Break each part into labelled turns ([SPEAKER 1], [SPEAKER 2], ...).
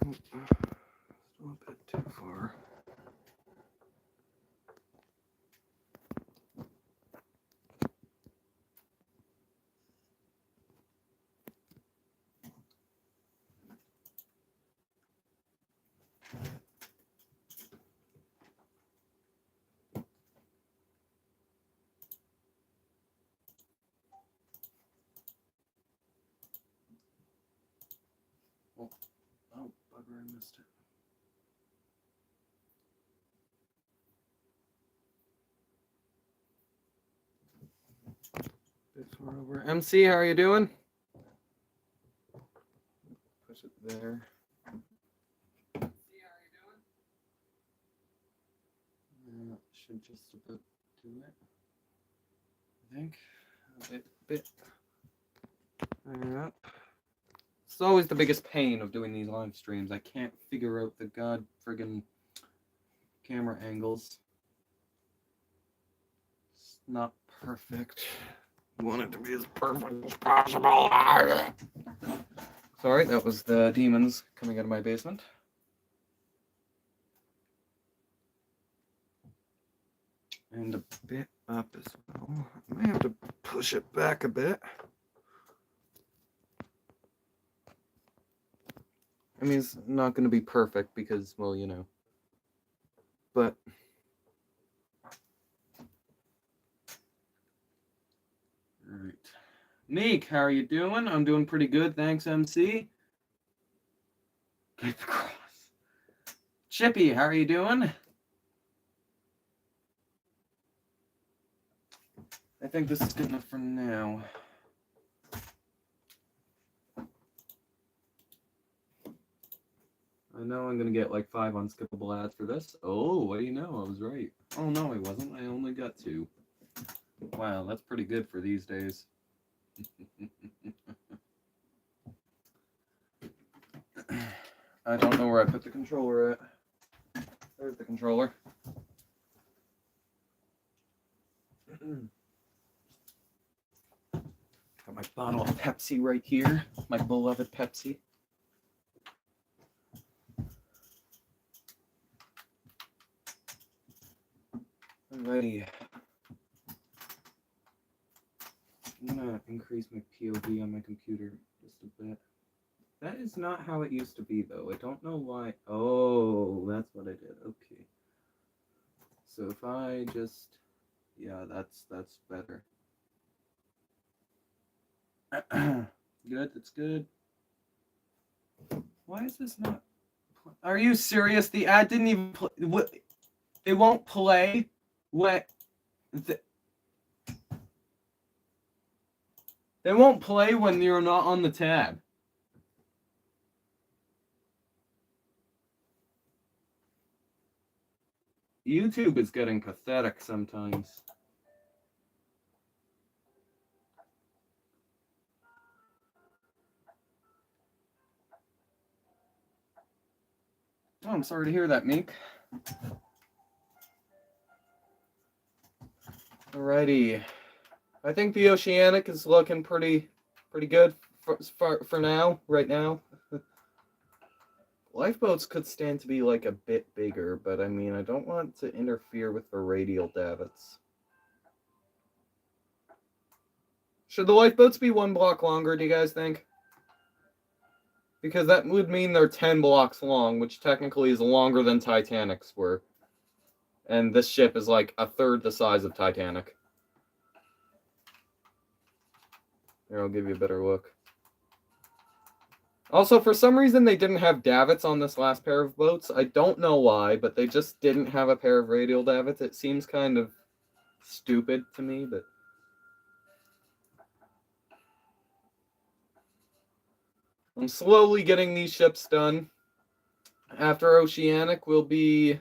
[SPEAKER 1] Still a bit too far. Oh, bugger, I missed it. Bit far over. MC, how are you doing? Push it there. Should just about do it. I think. A bit. Up. It's always the biggest pain of doing these live streams. I can't figure out the god friggin' camera angles. It's not perfect. You want it to be as perfect as possible. Sorry, that was the demons coming out of my basement. And a bit up as well. I may have to push it back a bit. I mean, it's not going to be perfect because, well, you know. But all right. Neek, how are you doing? I'm doing pretty good, thanks, MC. Get the cross. Chippy, how are you doing? I think this is good enough for now. I know I'm going to get like 5 unskippable ads for this. Oh, what do you know? I was right. Oh, no, I wasn't. I only got 2. Wow, that's pretty good for these days. I don't know where I put the controller at. There's the controller. Got my bottle of Pepsi right here. My beloved Pepsi. Alrighty. I'm gonna increase my POV on my computer just a bit. That is not how it used to be, though. I don't know why. Oh, that's what I did. Okay. So if I just, yeah, that's better. Good. That's good. Why is this not? Are you serious? The ad didn't even play. What? It won't play. What? They won't play when you're not on the tab. YouTube is getting pathetic sometimes. Oh, I'm sorry to hear that, Meek. Alrighty. I think the Oceanic is looking pretty good for now, right now. Lifeboats could stand to be like a bit bigger, but I mean, I don't want to interfere with the radial davits. Should the lifeboats be 1 block longer, do you guys think? Because that would mean they're 10 blocks long, which technically is longer than Titanic's were. And this ship is like a third the size of Titanic. Here, I'll give you a better look. Also, for some reason, they didn't have davits on this last pair of boats. I don't know why, but they just didn't have a pair of radial davits. It seems kind of stupid to me, but... I'm slowly getting these ships done. After Oceanic will be...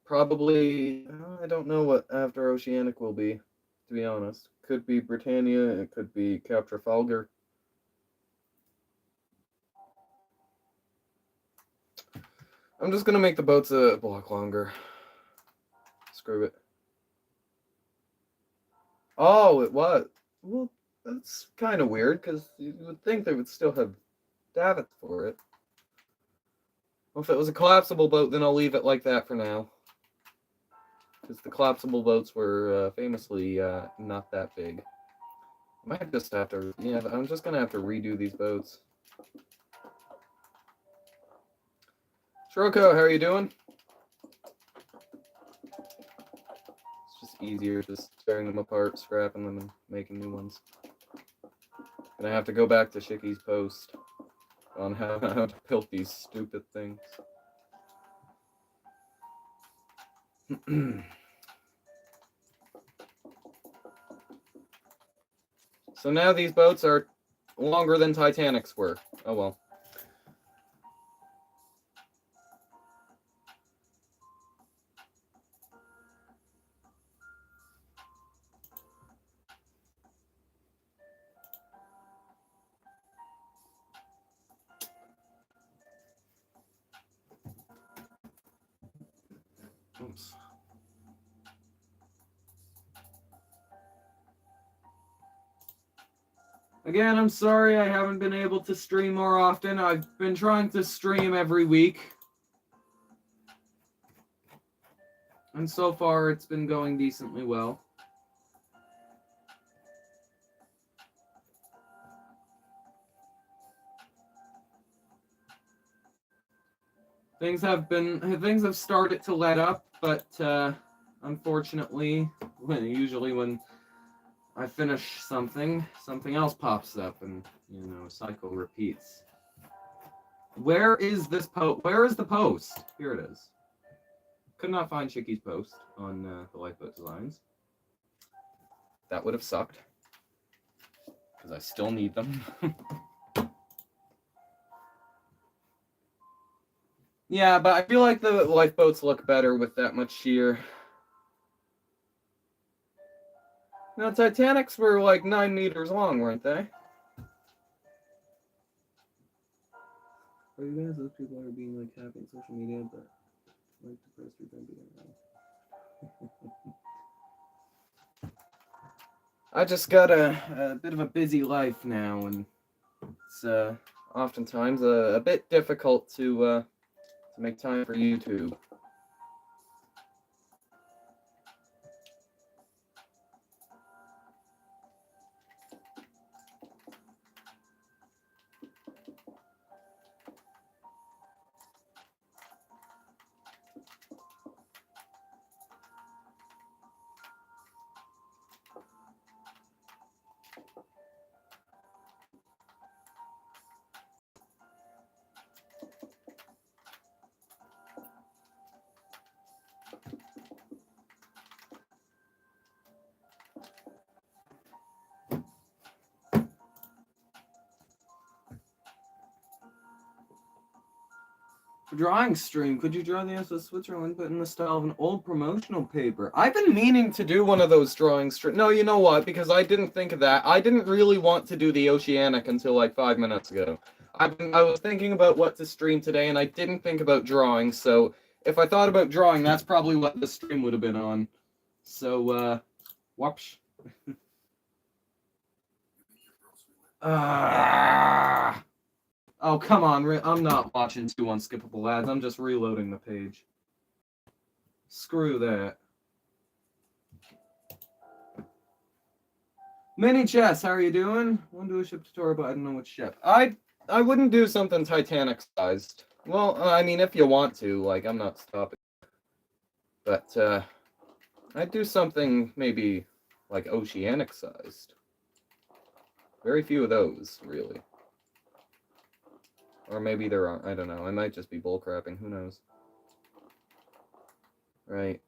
[SPEAKER 1] probably... I don't know what after Oceanic will be, to be honest. Could be Britannia, it could be Cap Trafalgar. I'm just gonna make the boats a block longer. Screw it. Oh, it was. Well, that's kind of weird, because you would think they would still have davits for it. Well, if it was a collapsible boat, then I'll leave it like that for now. Because the collapsible boats were famously not that big. I might just have to, yeah, I'm just going to have to redo these boats. Shroko, how are you doing? It's just easier just tearing them apart, scrapping them, and making new ones. And I have to go back to Shicky's post on how to build these stupid things. So now these boats are longer than Titanic's were. Oh well. Oops. Again, I'm sorry I haven't been able to stream more often. I've been trying to stream every week. And so far, it's been going decently well. Things have started to let up, but unfortunately, usually when I finish something else pops up, and cycle repeats. Where is this post? Where is the post? Here it is. Could not find Shicky's post on the Lifeboat Designs. That would have sucked, because I still need them. Yeah, but I feel like the lifeboats look better with that much sheer. Now, Titanics were like 9 meters long, weren't they? Are you guys, those people are being like happy on social media, but like depressed or don't be around. I just got a bit of a busy life now, and it's oftentimes a bit difficult to make time for YouTube. Drawing stream. Could you draw the SS Switzerland but in the style of an old promotional paper? I've been meaning to do one of those drawing streams. No, you know what? Because I didn't think of that. I didn't really want to do the Oceanic until like 5 minutes ago. I was thinking about what to stream today, and I didn't think about drawing. So if I thought about drawing, that's probably what the stream would have been on. So, whoops. Oh, come on. I'm not watching 2 unskippable ads. I'm just reloading the page. Screw that. Mini Chess, how are you doing? Want to do a ship tutorial, but I don't know what ship. I wouldn't do something Titanic-sized. Well, I mean, if you want to. Like, I'm not stopping. But, I'd do something maybe, like, Oceanic-sized. Very few of those, really. Or maybe there aren't. I don't know. I might just be bullcrapping. Who knows? Right.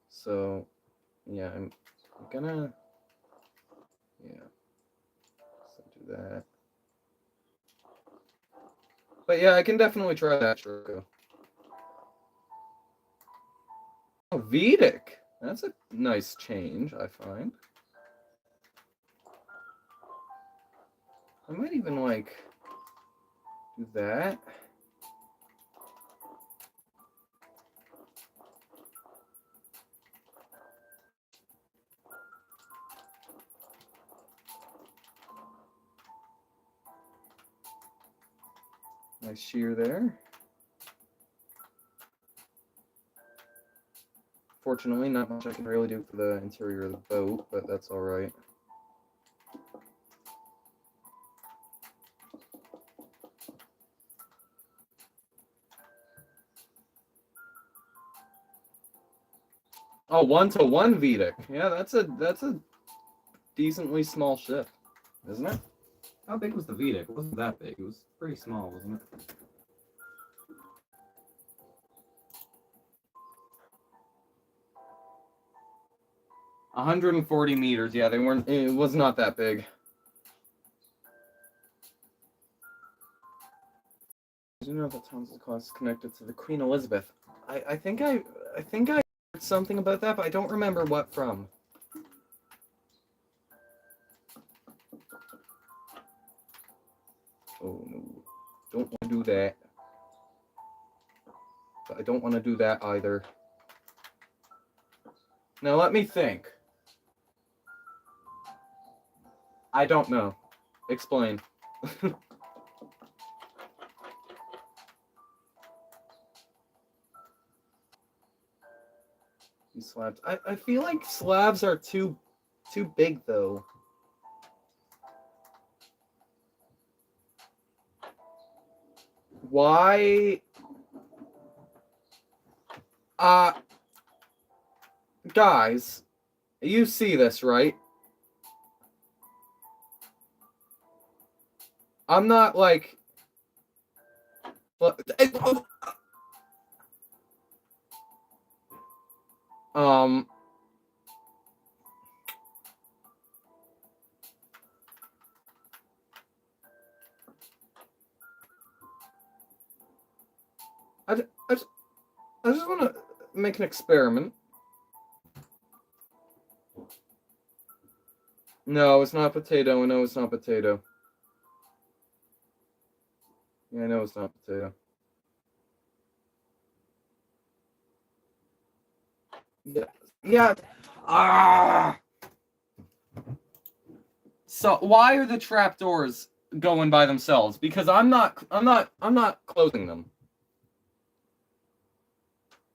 [SPEAKER 1] So, yeah, I'm gonna. Yeah. So do that. But yeah, I can definitely try that. Sure. Oh, Vedic. That's a nice change, I find. I might even, like, do that. Nice shear there. Fortunately, not much I can really do for the interior of the boat, but that's all right. Oh, 1-to-1 Vedic. Yeah, that's a decently small ship, isn't it? How big was the Vedic? It wasn't that big. It was pretty small, wasn't it? $140 meters. Yeah, they weren't. It was not that big. Did you know that Townsend Class is connected to the Queen Elizabeth? I think I heard something about that, but I don't remember what from. Oh no, don't want to do that. But I don't want to do that either. Now let me think. I don't know. Explain. These slabs. I feel like slabs are too big though. Why? Guys, you see this, right? I'm not like. Um. I just want to make an experiment. No, it's not potato. No, it's not potato. Yeah, I know it's not potato. Yeah. Yeah. Ah. So why are the trapdoors going by themselves? Because I'm not closing them.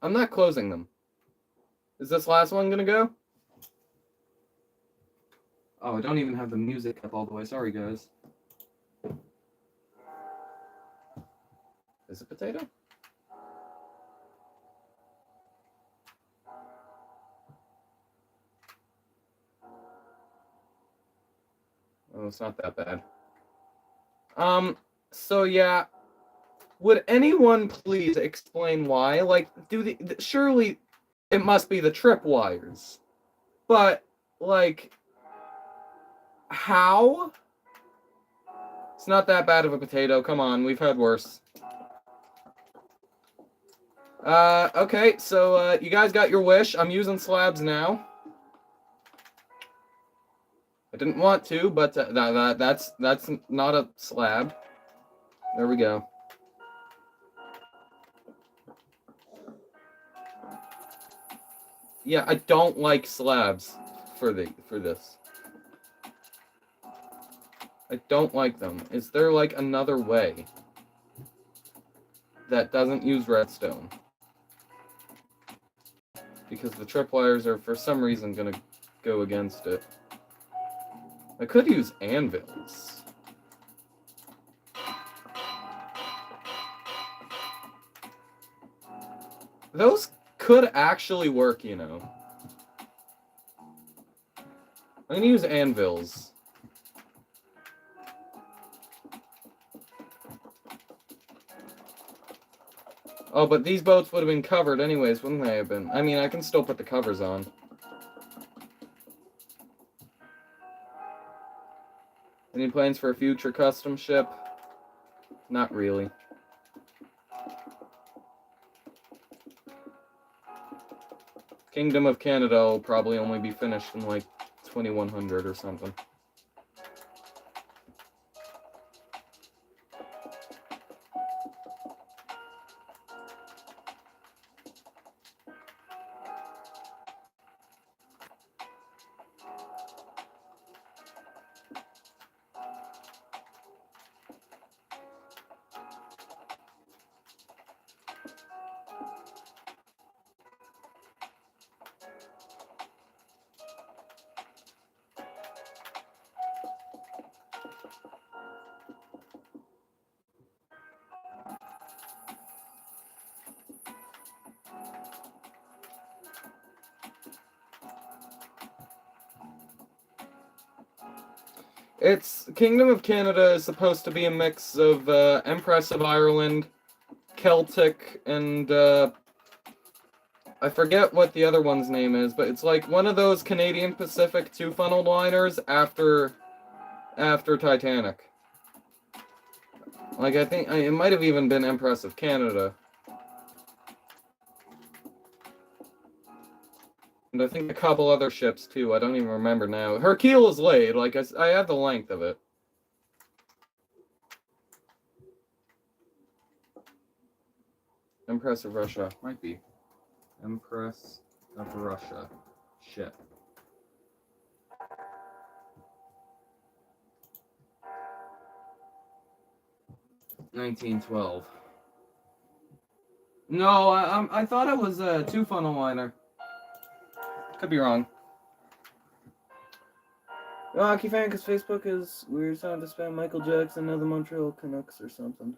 [SPEAKER 1] I'm not closing them. Is this last one gonna go? Oh, I don't even have the music up all the way. Sorry, guys. Is it potato? Oh, it's not that bad. So yeah, would anyone please explain why? Like, surely it must be the tripwires. But, like, how? It's not that bad of a potato. Come on, we've had worse. Okay, so, you guys got your wish. I'm using slabs now. I didn't want to, but that's not a slab. There we go. Yeah, I don't like slabs for this. I don't like them. Is there like another way that doesn't use redstone? Because the tripwires are for some reason gonna go against it. I could use anvils. Those could actually work, you know. I'm gonna use anvils. Oh, but these boats would have been covered anyways, wouldn't they have been? I mean, I can still put the covers on. Any plans for a future custom ship? Not really. Kingdom of Canada will probably only be finished in like 2100 or something. It's Kingdom of Canada is supposed to be a mix of Empress of Ireland, Celtic, and I forget what the other one's name is, but it's like one of those Canadian Pacific two-funnel liners after Titanic. Like, I think it might have even been Empress of Canada. And I think a couple other ships, too. I don't even remember now. Her keel is laid. Like, I have the length of it. Empress of Russia. Might be. Empress of Russia. Ship. $1912. No, I thought it was a two-funnel liner. Could be wrong. Hockey fan, because Facebook is weird time to spam Michael Jackson and the Montreal Canucks or something.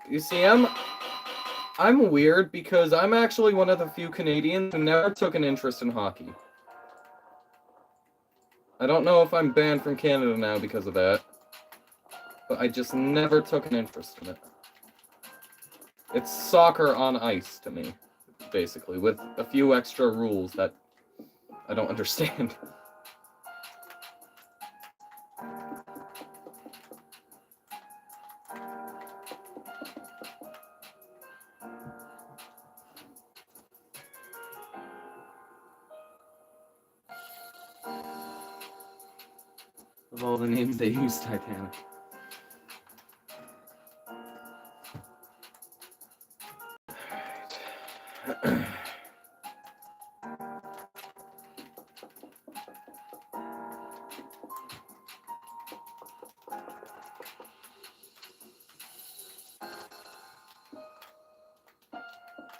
[SPEAKER 1] You see, I'm weird because I'm actually one of the few Canadians who never took an interest in hockey. I don't know if I'm banned from Canada now because of that, but I just never took an interest in it. It's soccer on ice to me, basically, with a few extra rules that I don't understand. Of all the names they used, Titanic. Alright.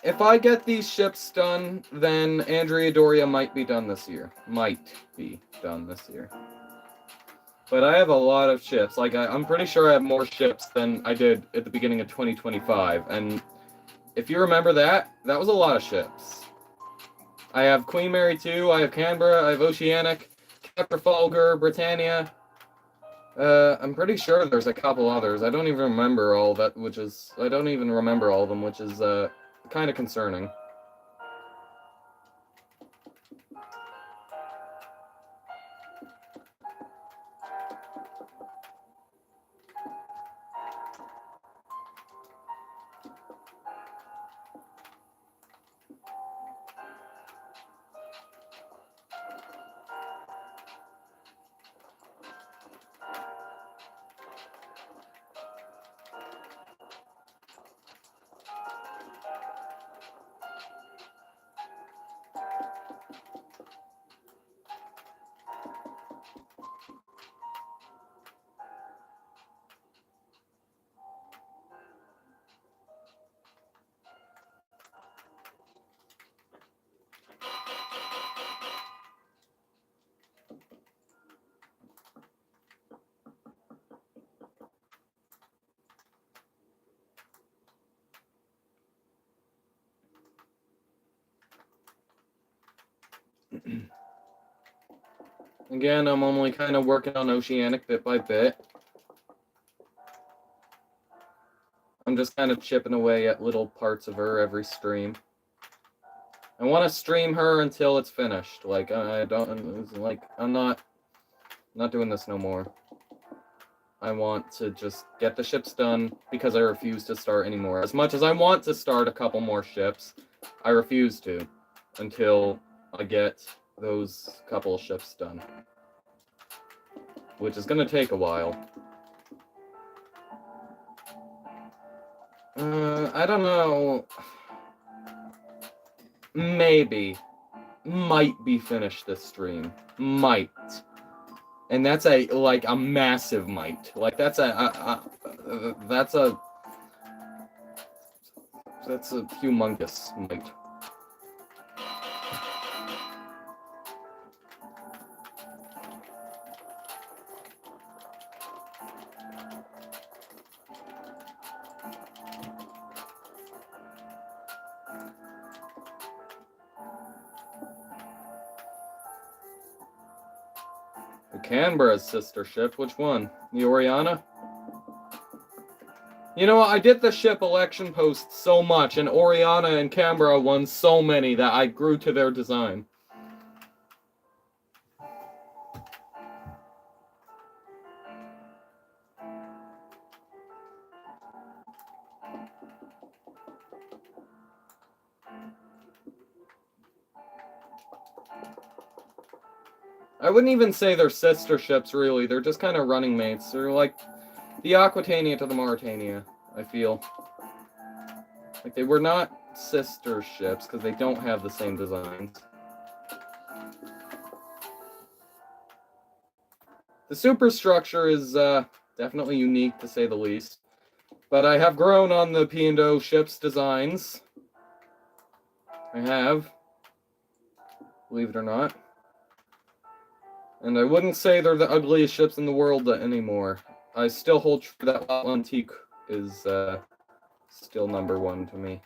[SPEAKER 1] If I get these ships done, then Andrea Doria might be done this year. Might be done this year. But I have a lot of ships. Like, I'm pretty sure I have more ships than I did at the beginning of 2025. And if you remember that was a lot of ships. I have Queen Mary 2, I have Canberra, I have Oceanic, Trafalgar, Britannia. I'm pretty sure there's a couple others. I don't even remember all that, I don't even remember all of them, which is kind of concerning. Again, I'm only kind of working on Oceanic bit by bit. I'm just kind of chipping away at little parts of her every stream. I want to stream her until it's finished. Like, I'm not doing this no more. I want to just get the ships done because I refuse to start anymore. As much as I want to start a couple more ships, I refuse to until I get those couple of ships done. Which is going to take a while. I don't know. Maybe. Might be finished this stream. Might. And that's a massive might. Like, that's a humongous might. The Canberra's sister ship. Which one? The Oriana? You know what? I did the ship election post so much, and Oriana and Canberra won so many that I grew to their design. I wouldn't even say they're sister ships, really. They're just kind of running mates. They're like the Aquitania to the Mauritania, I feel. Like, they were not sister ships, because they don't have the same designs. The superstructure is definitely unique, to say the least. But I have grown on the P&O ships' designs. I have. Believe it or not. And I wouldn't say they're the ugliest ships in the world anymore. I still hold true that L'Antique is still #1 to me.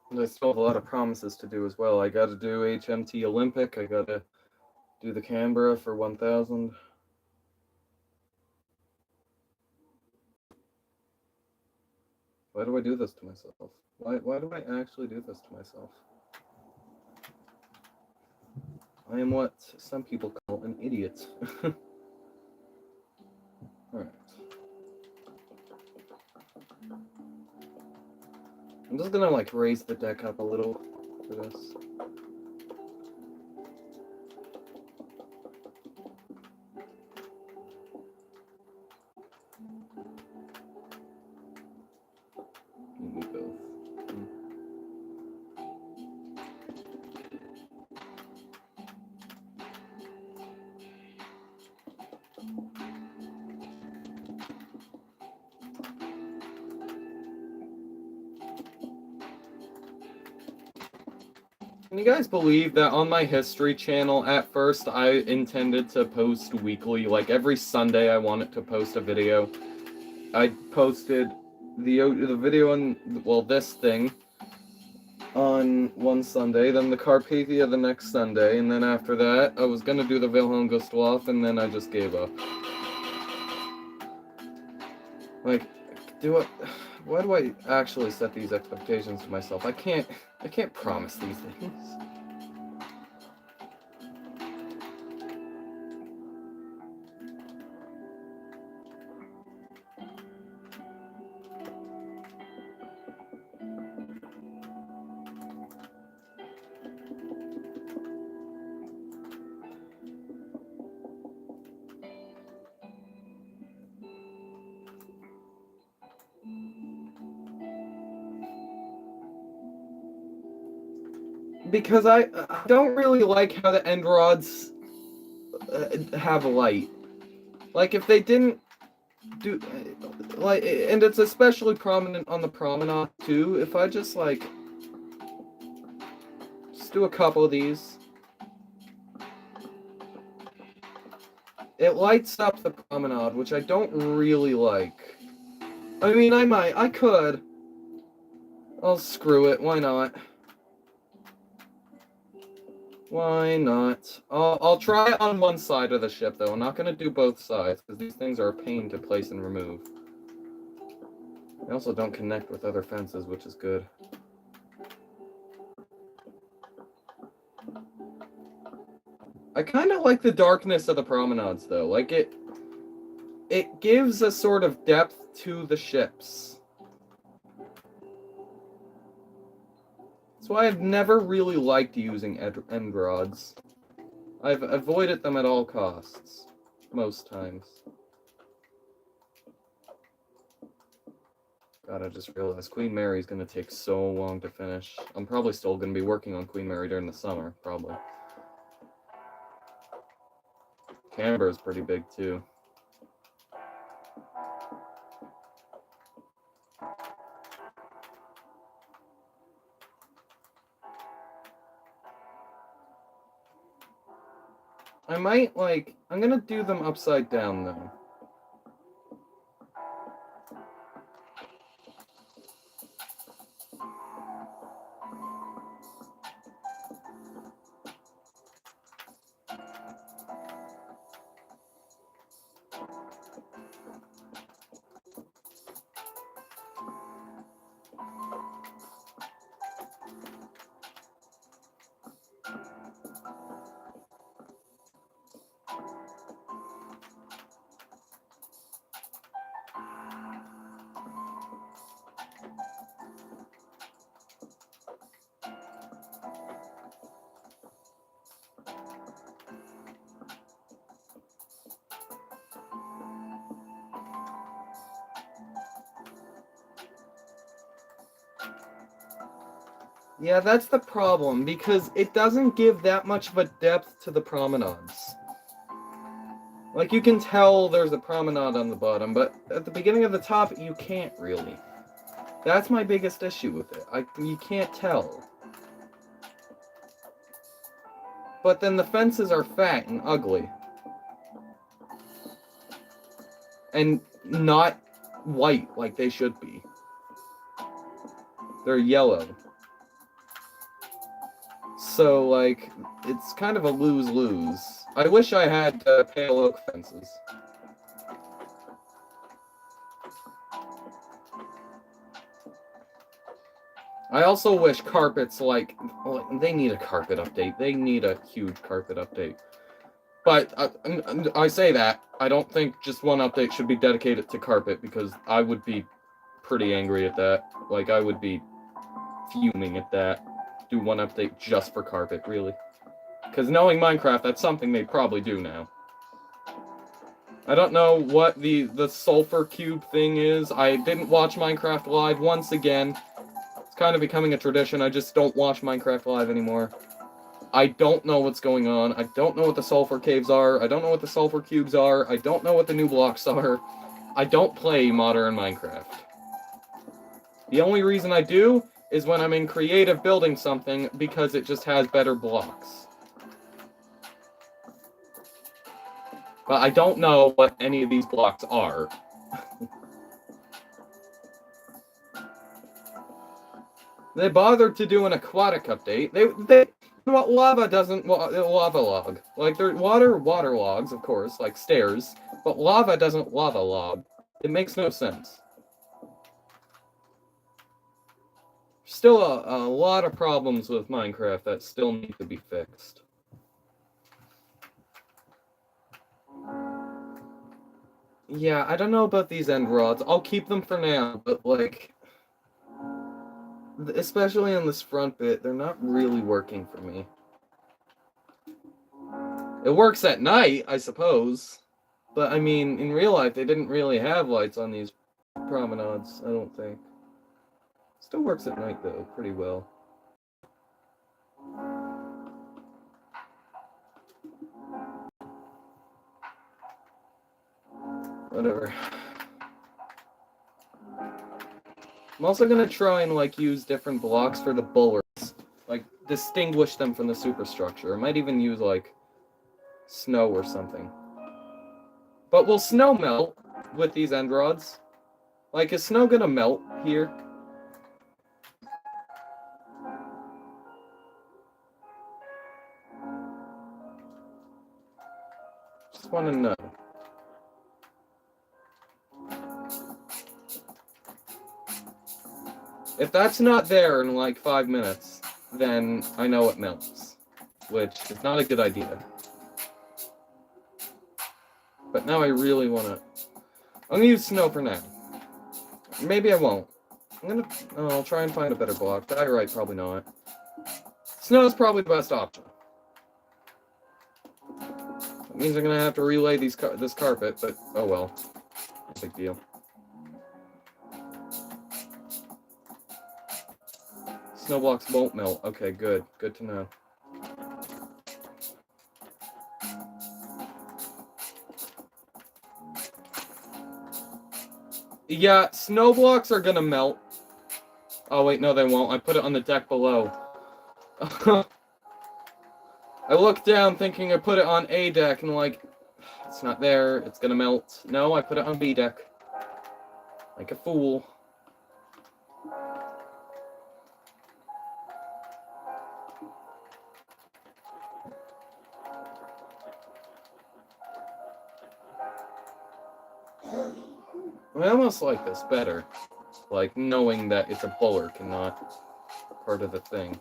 [SPEAKER 1] And I still have a lot of promises to do as well. I gotta do HMT Olympic. I gotta do the Canberra for 1,000. Why do I do this to myself? Why do I actually do this to myself? I am what some people call an idiot. Alright. I'm just gonna like raise the deck up a little for this. Maybe both. Can you guys believe that on my history channel, at first I intended to post weekly, like every Sunday I wanted to post a video. I posted the video on, well, this thing on one Sunday, then the Carpathia the next Sunday, and then after that I was gonna do the Wilhelm Gustloff, and then I just gave up. Like, why do I actually set these expectations to myself? I can't promise these things. Because I don't really like how the end rods have light. Like, if they didn't do, like, and it's especially prominent on the promenade too, if I just do a couple of these, it lights up the promenade, which I don't really like. I mean, I could. I'll screw it, why not? Why not? I'll try it on one side of the ship, though. I'm not going to do both sides, because these things are a pain to place and remove. They also don't connect with other fences, which is good. I kind of like the darkness of the promenades, though. Like, it gives a sort of depth to the ships. That's why I've never really liked using end rods. I've avoided them at all costs. most times. God, I just realized Queen Mary's gonna take so long to finish. I'm probably still gonna be working on Queen Mary during the summer, probably. Canberra's pretty big too. I might, like, I'm gonna do them upside down though. Yeah, that's the problem, because it doesn't give that much of a depth to the promenades. Like, you can tell there's a promenade on the bottom, but at the beginning of the top, you can't really. That's my biggest issue with it. You can't tell. But then the fences are fat and ugly. And not white like they should be. They're yellow. So, like, it's kind of a lose-lose. I wish I had pale oak fences. I also wish carpets, like, they need a carpet update. They need a huge carpet update. But I say that, I don't think just one update should be dedicated to carpet, because I would be pretty angry at that. Like, I would be fuming at that. Do one update just for carpet, really. Because knowing Minecraft, that's something they probably do now. I don't know what the sulfur cube thing is. I didn't watch Minecraft Live once again. It's kind of becoming a tradition. I just don't watch Minecraft Live anymore. I don't know what's going on. I don't know what the sulfur caves are. I don't know what the sulfur cubes are. I don't know what the new blocks are. I don't play modern Minecraft. The only reason I do is when I'm in creative building something, because it just has better blocks. But I don't know what any of these blocks are. They bothered to do an aquatic update. Well, lava doesn't lava log. Like, there's water logs, of course, like stairs, but lava doesn't lava log. It makes no sense. Still a lot of problems with Minecraft that still need to be fixed. Yeah, I don't know about these end rods. I'll keep them for now, but, like, especially on this front bit, they're not really working for me. It works at night, I suppose. But, I mean, in real life, they didn't really have lights on these promenades, I don't think. Still works at night, though, pretty well. Whatever. I'm also gonna try and, like, use different blocks for the bulwarks. Like, distinguish them from the superstructure. I might even use, like, snow or something. But will snow melt with these end rods? Like, is snow gonna melt here? Just want to know. If that's not there in like 5 minutes, then I know it melts, which is not a good idea. But now I really want to... I'm going to use snow for now. Maybe I won't. I'll try and find a better block. Diorite, probably not. Snow is probably the best option. means I'm gonna have to relay this carpet, but oh well. No big deal. Snow blocks won't melt. Okay, good. Good to know. Yeah, snow blocks are gonna melt. Oh wait, no they won't. I put it on the deck below. I looked down thinking I put it on A deck and like, it's not there, it's gonna melt. No, I put it on B deck. Like a fool. I almost like this better. Like, knowing that it's a bulwark and not part of the thing.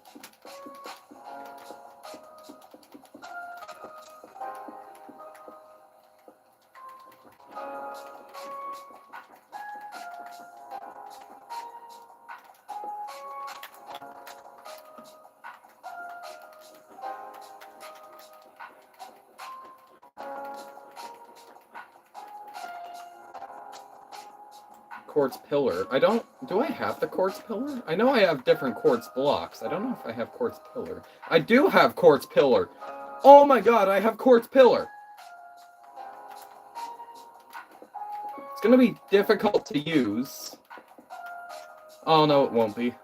[SPEAKER 1] Quartz pillar. Do I have the quartz pillar? I know I have different quartz blocks. I don't know if I have quartz pillar. I do have quartz pillar. Oh my god, I have quartz pillar. It's gonna be difficult to use. Oh no, it won't be.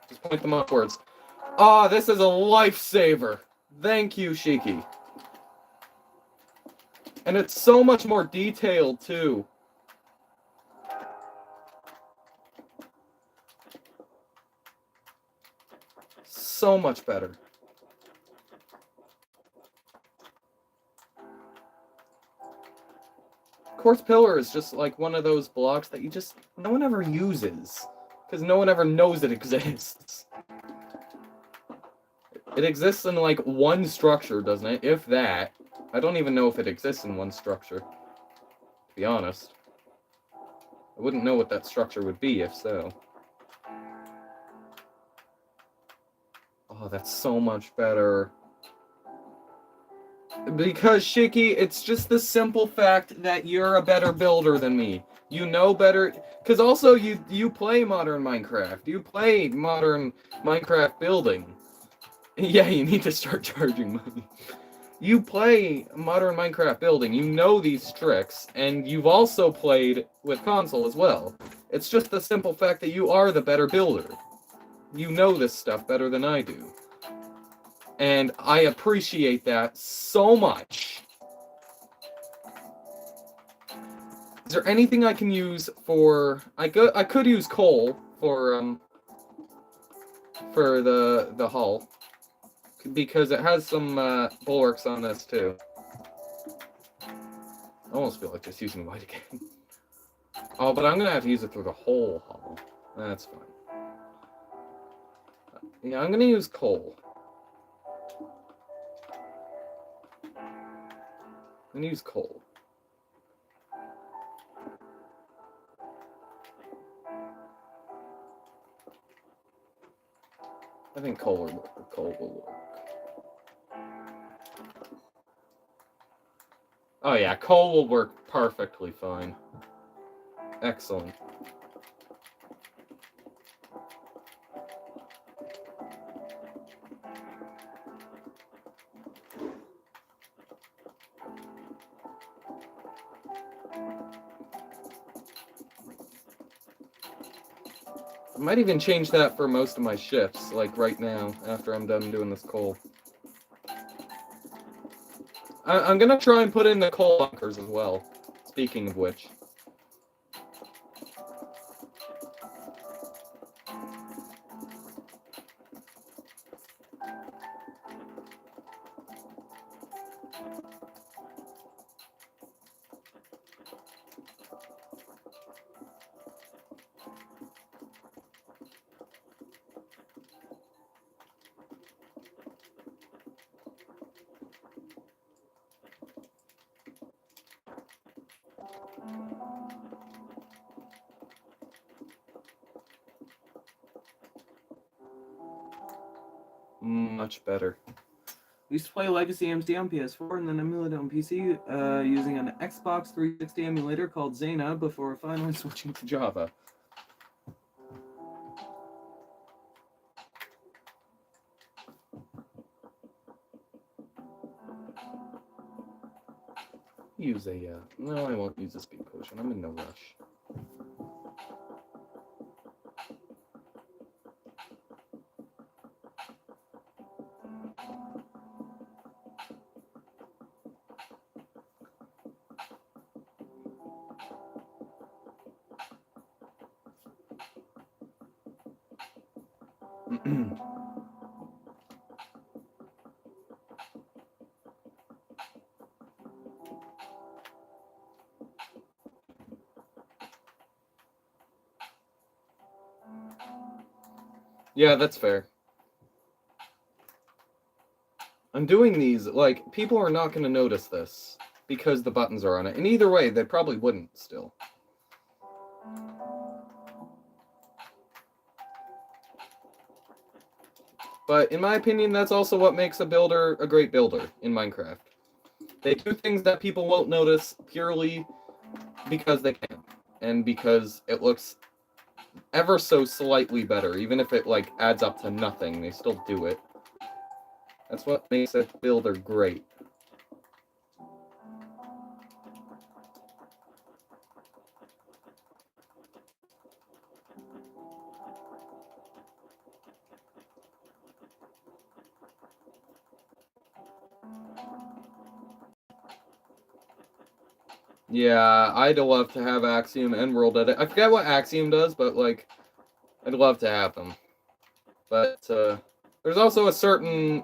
[SPEAKER 1] Just point them upwards. Ah, this is a lifesaver. Thank you, Shiki. And it's so much more detailed, too. So much better. Quartz pillar is just like one of those blocks that no one ever uses. Because no one ever knows it exists. It exists in like one structure, doesn't it? If that. I don't even know if it exists in one structure. To be honest. I wouldn't know what that structure would be if so. Oh, that's so much better. Because, Shiki, it's just the simple fact that you're a better builder than me. You know better. Because also, you play modern Minecraft. You play modern Minecraft building. Yeah, you need to start charging money. You play modern Minecraft building. You know these tricks. And you've also played with console as well. It's just the simple fact that you are the better builder. You know this stuff better than I do. And I appreciate that so much. Is there anything I can use for... I could use coal for the hull. Because it has some bulwarks on this too. I almost feel like just using white again. Oh, but I'm gonna have to use it through the whole hull. That's fine. Yeah, I'm gonna use coal. I'm gonna use coal. I think coal will work. Oh yeah, coal will work perfectly fine. Excellent. I might even change that for most of my ships, like right now, after I'm done doing this coal. I'm gonna try and put in the coal bunkers as well, speaking of which. Much better. used to play Legacy MSD on PS4 and then emulated on PC using an Xbox 360 emulator called Zena before finally switching to Java. Use a, no, I won't use a speed potion. I'm in no rush. Yeah, that's fair. I'm doing these, like, people are not going to notice this because the buttons are on it. And either way, they probably wouldn't still. But in my opinion, that's also what makes a builder a great builder in Minecraft. They do things that people won't notice purely because they can. And because it looks ever so slightly better. Even if it, like, adds up to nothing, they still do it. That's what makes a builder great. Yeah, I'd love to have Axiom and World Edit. I forget what Axiom does, but, like, I'd love to have them. But there's also a certain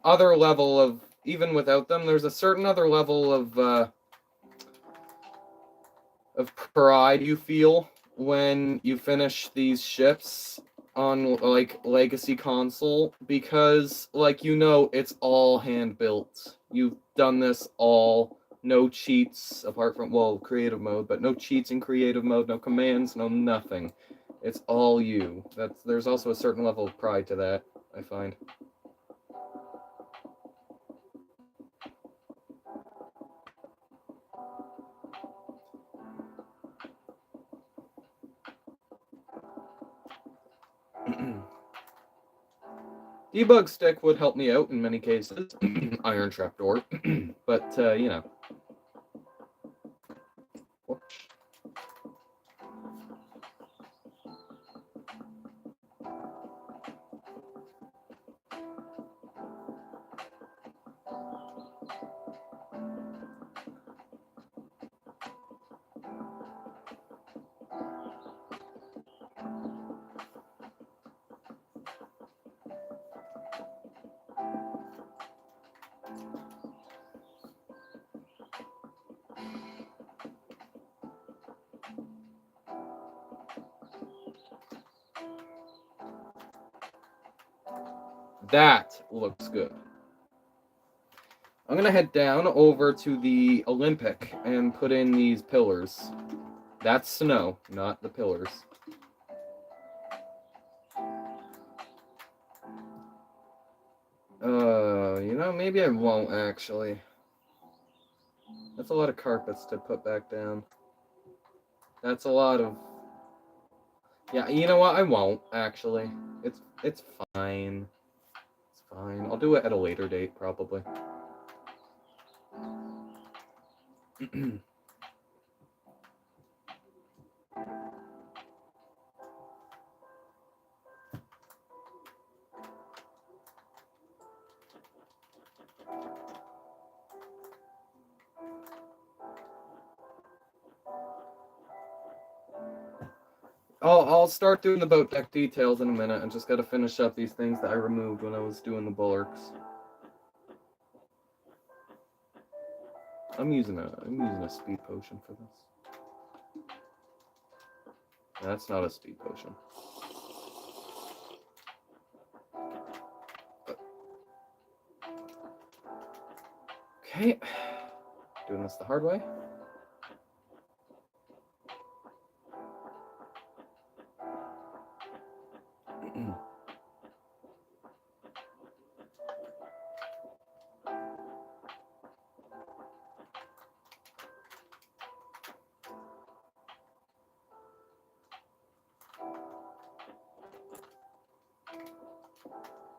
[SPEAKER 1] other level of, even without them, there's a certain other level of pride you feel when you finish these ships on, like, Legacy console, because, like, you know, it's all hand built. You've done this all, no cheats apart from, well, creative mode, but no cheats in creative mode, no commands, no nothing. It's all you. There's also a certain level of pride to that, I find. Debug stick would help me out in many cases. Iron trapdoor. But, you know. Whoops. That looks good. I'm going to head down over to the Olympic and put in these pillars. That's snow, not the pillars. You know, maybe I won't, actually. That's a lot of carpets to put back down. That's a lot of... Yeah, you know what? I won't, actually. It's fine. It's fine. I'll do it at a later date, probably. I'll start doing the boat deck details in a minute. I just gotta finish up these things that I removed when I was doing the bulwarks. I'm using a speed potion for this. That's not a speed potion. Okay. Doing this the hard way.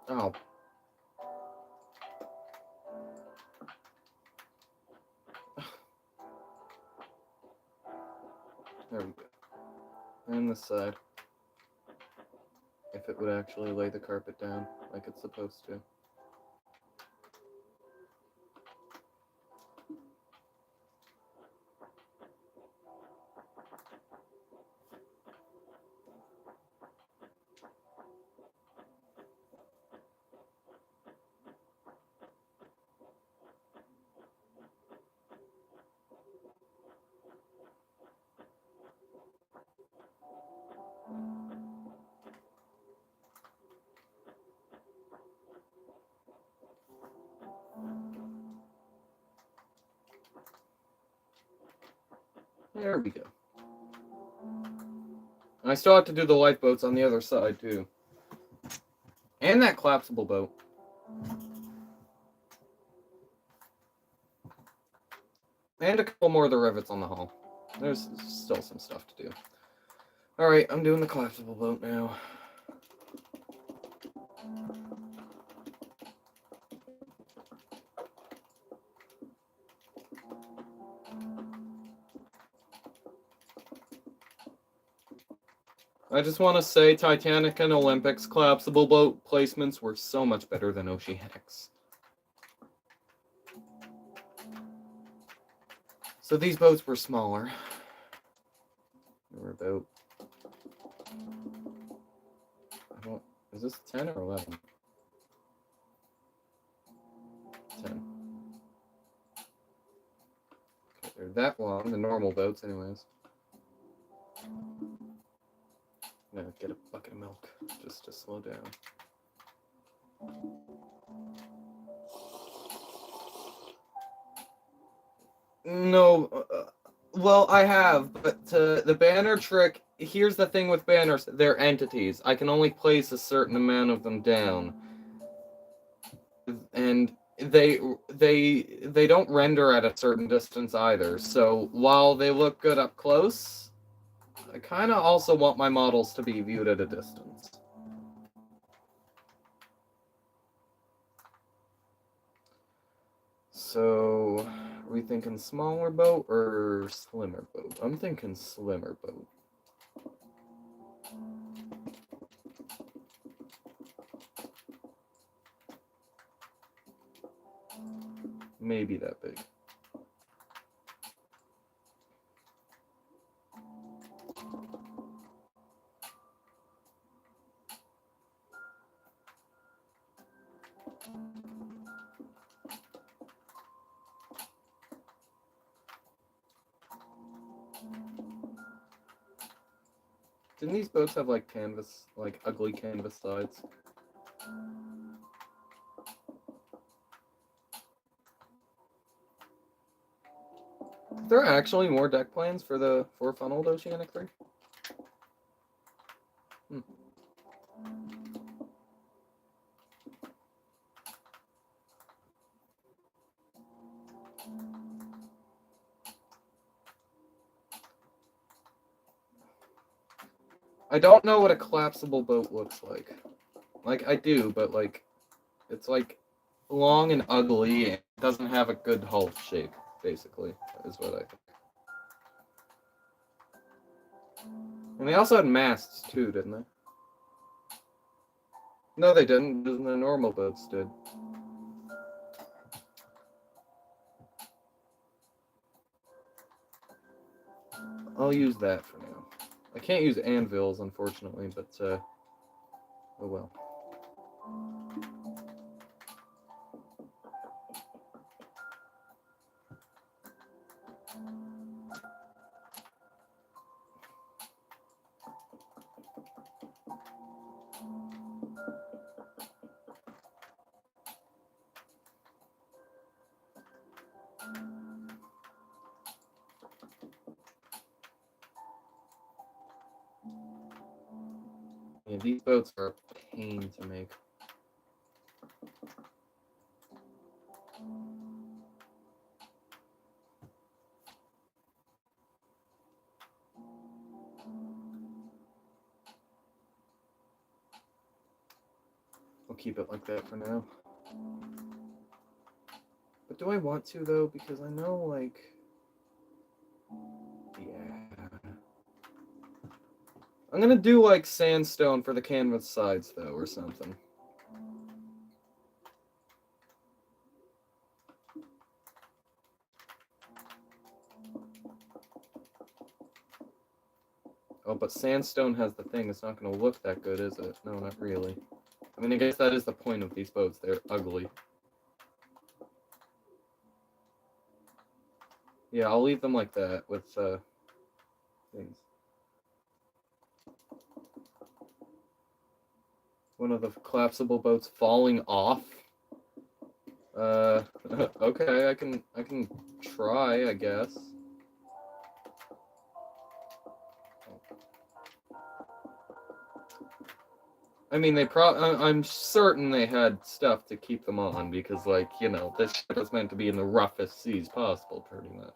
[SPEAKER 1] Oh. There we go. And this side. If it would actually lay the carpet down like it's supposed to. There we go. And I still have to do the lifeboats on the other side, too. And that collapsible boat. And a couple more of the rivets on the hull. There's still some stuff to do. Alright, I'm doing the collapsible boat now. I just want to say Titanic and Olympics collapsible boat placements were so much better than Oceanics. So these boats were smaller. They were about... Is this 10 or 11? 10. Okay, they're that long, the normal boats anyways. I'm gonna get a bucket of milk just to slow down. No, well, I have, but the banner trick, here's the thing with banners, they're entities. I can only place a certain amount of them down. And they don't render at a certain distance either. So while they look good up close, I kind of also want my models to be viewed at a distance. So, are we thinking smaller boat or slimmer boat? I'm thinking slimmer boat. Maybe that big. Didn't these boats have like canvas, like ugly canvas sides? Are there actually more deck plans for the 4-funneled Oceanic 3? I don't know what a collapsible boat looks like. Like, I do, but like, it's like long and ugly and doesn't have a good hull shape, basically, is what I think. And they also had masts too, didn't they? No, they didn't. The normal boats did. I'll use that for now. I can't use anvils, unfortunately, but, oh well. Yeah, these boats are a pain to make. keep it like that for now. But do I want to, though? Because I know, like... Yeah. I'm gonna do, like, sandstone for the canvas sides, though, or something. Oh, but sandstone has the thing. It's not gonna look that good, is it? No, not really. I mean, I guess that is the point of these boats. They're ugly. Yeah, I'll leave them like that with things. One of the collapsible boats falling off. Okay, I can try, I guess. I mean, I'm certain they had stuff to keep them on because, like, you know, this ship was meant to be in the roughest seas possible, pretty much.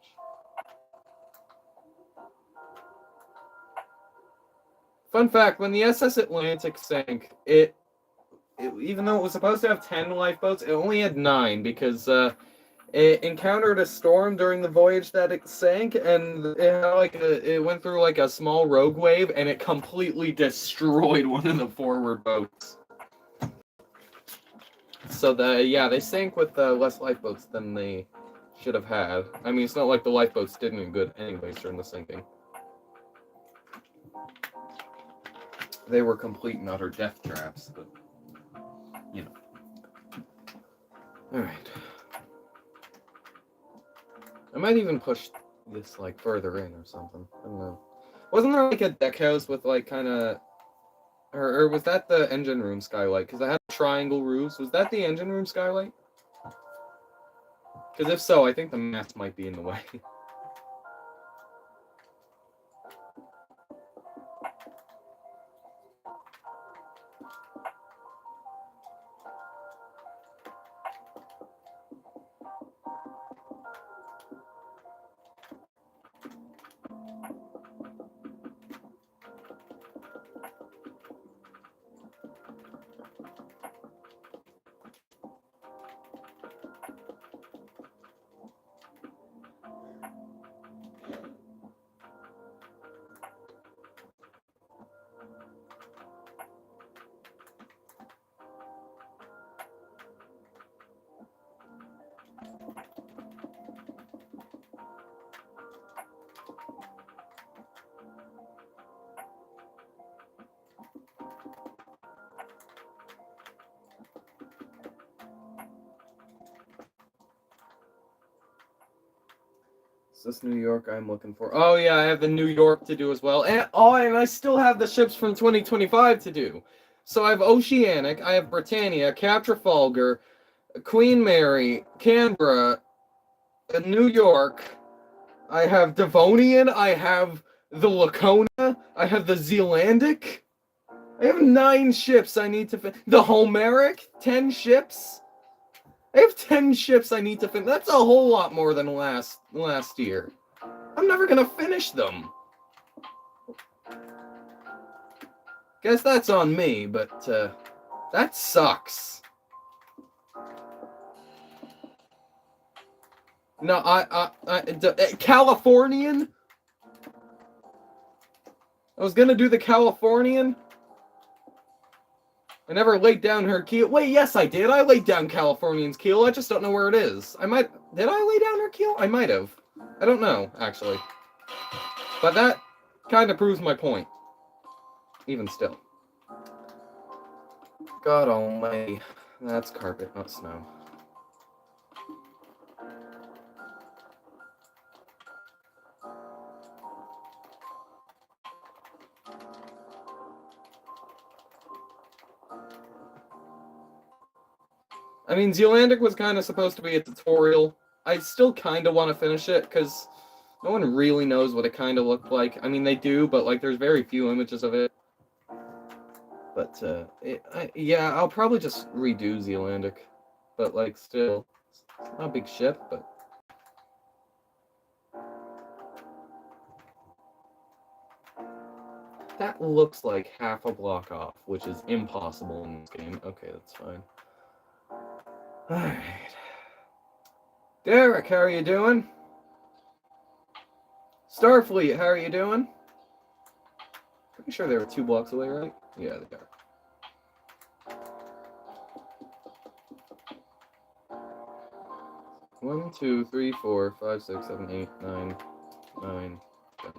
[SPEAKER 1] Fun fact, when the SS Atlantic sank, even though it was supposed to have 10 lifeboats, it only had 9 because it encountered a storm during the voyage that it sank, and it had it went through like a small rogue wave, and it completely destroyed one of the forward boats. So they sank with less lifeboats than they should have had. I mean, it's not like the lifeboats did any good anyways during the sinking. They were complete and utter death traps, but, you know. Alright. I might even push this, like, further in or something. I don't know. Wasn't there, like, a deck house with, like, kind of... Or was that the engine room skylight? Because I had triangle roofs. Was that the engine room skylight? Because if so, I think the mast might be in the way. Is this New York I'm looking for? Oh yeah, I have the New York to do as well. And I still have the ships from 2025 to do. So I have Oceanic, I have Britannia, Cap Trafalgar, Queen Mary, Canberra, New York. I have Devonian, I have the Lacona, I have the Zealandic. I have 9 ships I need to finish. The Homeric, 10 ships. I have 10 ships I need to finish. That's a whole lot more than last year. I'm never gonna finish them. Guess that's on me, but that sucks. No, Californian? I was gonna do the Californian. I never laid down her keel. Wait, yes, I did. I laid down Californian's keel. I just don't know where it is. Did I lay down her keel? I might have. I don't know, actually. But that kind of proves my point. Even still. God almighty. That's carpet, not snow. I mean, Zealandic was kind of supposed to be a tutorial. I still kind of want to finish it, because no one really knows what it kind of looked like. I mean, they do, but, like, there's very few images of it. But, yeah, I'll probably just redo Zealandic. But, like, still, it's not a big ship, but... That looks like half a block off, which is impossible in this game. Okay, that's fine. Alright. Derek, how are you doing? Starfleet, how are you doing? Pretty sure they were 2 blocks away, right? Yeah, they are. 1, 2, 3, 4, 5, 6, 7, 8, 9, 9, 10.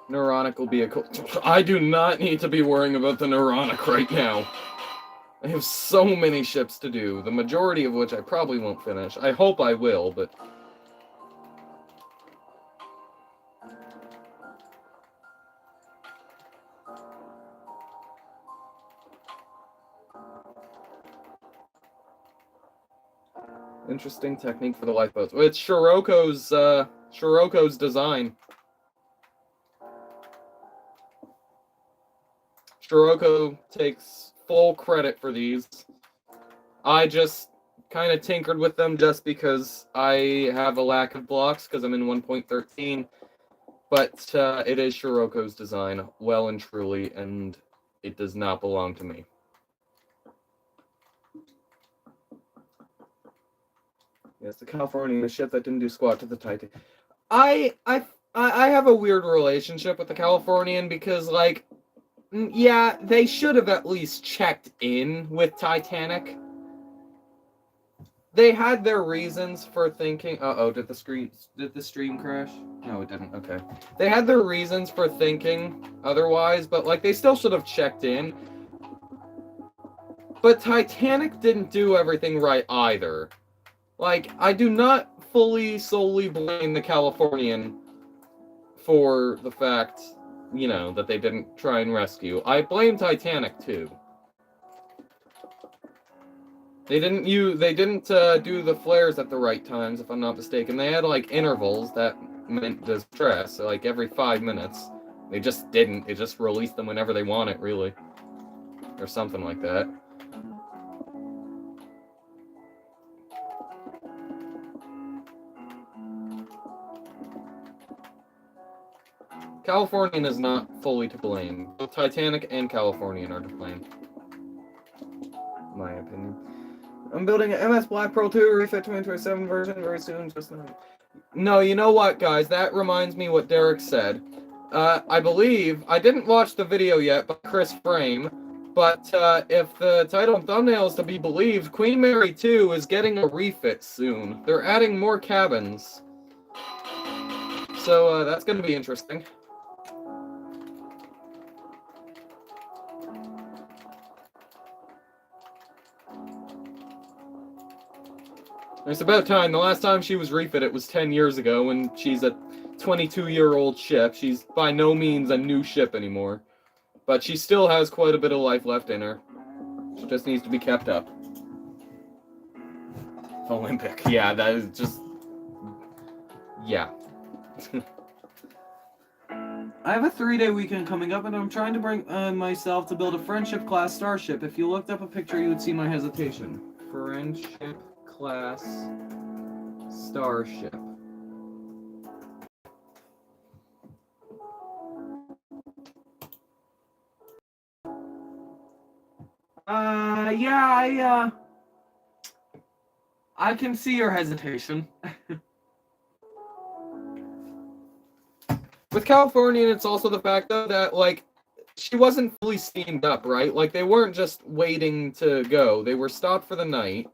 [SPEAKER 1] Neuronic will be a... I do not need to be worrying about the Neuronic right now. I have so many ships to do, the majority of which I probably won't finish. I hope I will, but... Interesting technique for the lifeboats. It's Shiroko's design. Shiroko takes full credit for these. I just kind of tinkered with them just because I have a lack of blocks because I'm in 1.13. But it is Shiroko's design, well and truly, and it does not belong to me. Yes, the California ship that didn't do squat to the Titan. I have a weird relationship with the Californian because, like, yeah, they should have at least checked in with Titanic. They had their reasons for thinking... Uh-oh, did the stream crash? No, it didn't. Okay. They had their reasons for thinking otherwise, but, like, they still should have checked in. But Titanic didn't do everything right either. Like, I do not solely blame the Californian for the fact, you know, that they didn't try and rescue. I blame Titanic, too. They didn't do the flares at the right times, if I'm not mistaken. They had, like, intervals that meant distress, so, like, every 5 minutes. They just didn't. They just released them whenever they want it, really. Or something like that. Californian is not fully to blame. Both Titanic and Californian are to blame. My opinion. I'm building an MS Black Pearl 2 refit 2027 version very soon. Just not... No, you know what, guys? That reminds me what Derek said. I believe, I didn't watch the video yet by Chris Frame, but if the title and thumbnail is to be believed, Queen Mary 2 is getting a refit soon. They're adding more cabins. So that's going to be interesting. It's about time. The last time she was refitted was 10 years ago, and she's a 22-year-old ship. She's by no means a new ship anymore. But she still has quite a bit of life left in her. She just needs to be kept up. Olympic. Yeah, that is just... Yeah. I have a 3-day weekend coming up, and I'm trying to bring myself to build a Friendship-class starship. If you looked up a picture, you would see my hesitation. Friendship-class starship. Yeah, I can see your hesitation. With Californian, it's also the fact, though, that, like, she wasn't fully steamed up, right? Like, they weren't just waiting to go. They were stopped for the night.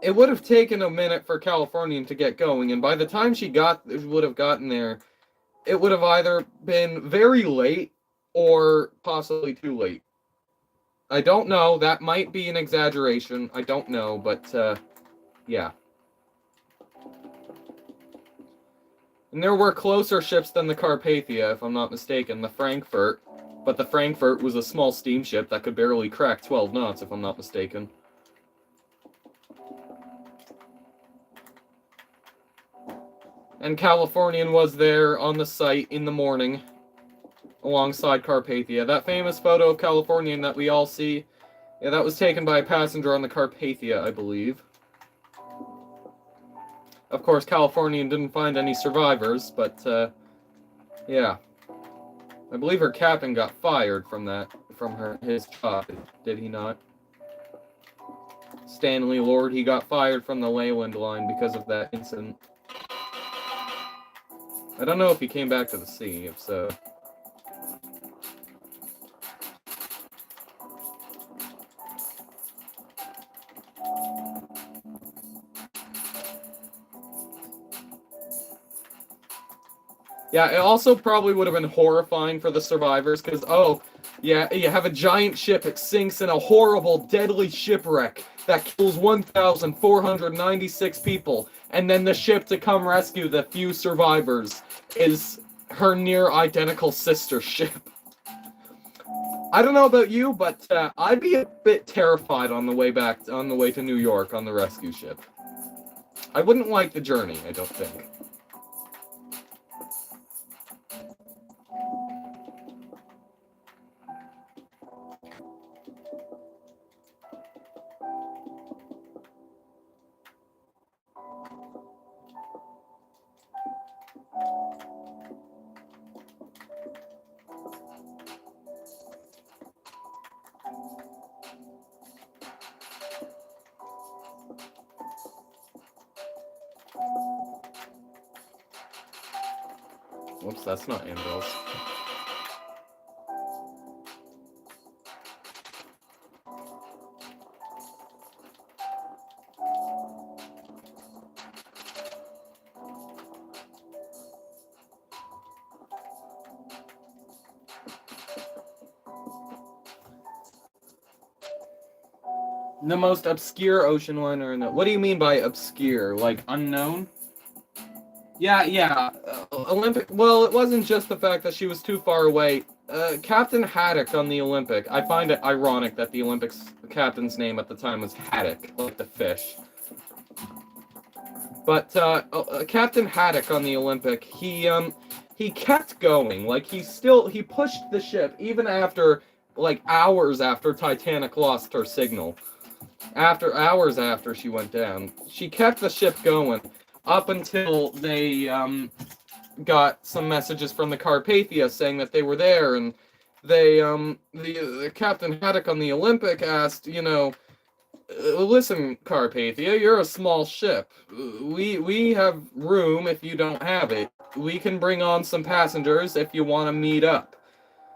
[SPEAKER 1] It would have taken a minute for Californian to get going, and by the time she would have gotten there, it would have either been very late or possibly too late. I don't know. That might be an exaggeration. I don't know, but, yeah. And there were closer ships than the Carpathia, if I'm not mistaken, the Frankfurt. But the Frankfurt was a small steamship that could barely crack 12 knots, if I'm not mistaken. And Californian was there on the site in the morning, alongside Carpathia. That famous photo of Californian that we all see, yeah, that was taken by a passenger on the Carpathia, I believe. Of course, Californian didn't find any survivors, but, yeah. I believe her captain got fired from his job, did he not? Stanley Lord, he got fired from the Leyland line because of that incident. I don't know if he came back to the sea, if so. Yeah, it also probably would have been horrifying for the survivors, because, oh, yeah, you have a giant ship, it sinks in a horrible, deadly shipwreck that kills 1,496 people, and then the ship to come rescue the few survivors is her near-identical sister ship. I don't know about you, but I'd be a bit terrified on the way to New York on the rescue ship. I wouldn't like the journey, I don't think. Whoops, that's not anvils. The most obscure ocean liner in the... What do you mean by obscure? Like, unknown? Yeah. Olympic... Well, it wasn't just the fact that she was too far away. Captain Haddock on the Olympic. I find it ironic that the Olympics captain's name at the time was Haddock, like the fish. But, Captain Haddock on the Olympic, he kept going. Like, he pushed the ship, even after, like, hours after Titanic lost her signal. Hours after she went down. She kept the ship going up until they got some messages from the Carpathia saying that they were there, and they the Captain Haddock on the Olympic asked, listen, Carpathia, you're a small ship. We have room if you don't have it. We can bring on some passengers if you want to meet up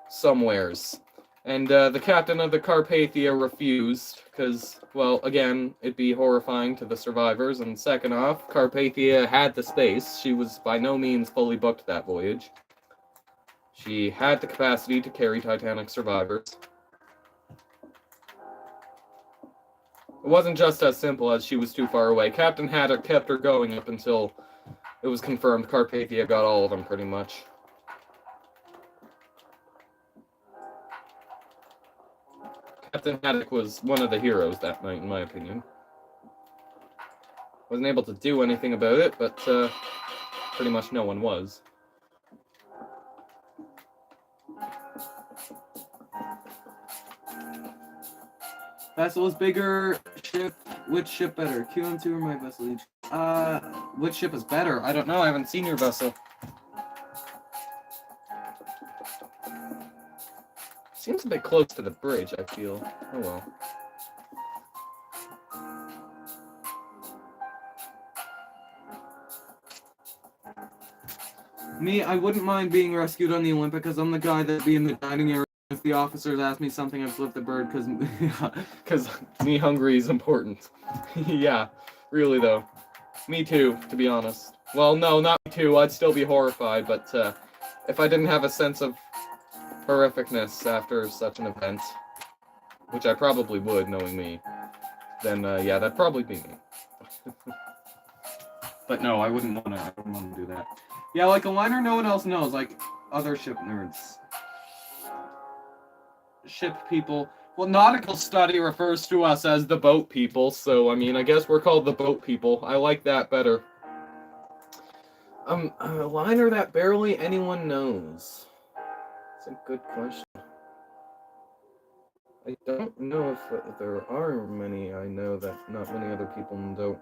[SPEAKER 1] somewheres. And the captain of the Carpathia refused, because, well, again, it'd be horrifying to the survivors, and second off, Carpathia had the space. She was by no means fully booked that voyage. She had the capacity to carry Titanic survivors. It wasn't just as simple as she was too far away. Captain Haddock kept her going up until it was confirmed Carpathia got all of them, pretty much. Captain Haddock was one of the heroes that night, in my opinion. Wasn't able to do anything about it, but pretty much no one was. Vessel is bigger. Ship. Which ship better? QM2 or my vessel each? Which ship is better? I don't know. I haven't seen your vessel. Seems a bit close to the bridge, I feel. Oh well. Me, I wouldn't mind being rescued on the Olympic, because I'm the guy that'd be in the dining area. If the officers ask me something, I'd flip the bird, because me hungry is important. Yeah, really though. Me too, to be honest. Well, no, not me too. I'd still be horrified, but if I didn't have a sense of horrificness after such an event. which I probably would, knowing me, then yeah, that'd probably be me. But no, I wouldn't want to do that. Yeah, like a liner no one else knows, like other ship nerds. Ship people. Well, nautical study refers to us as the boat people, so I mean, I guess we're called the boat people. I like that better. A liner that barely anyone knows. That's a good question. I don't know if there are many I know that not many other people don't.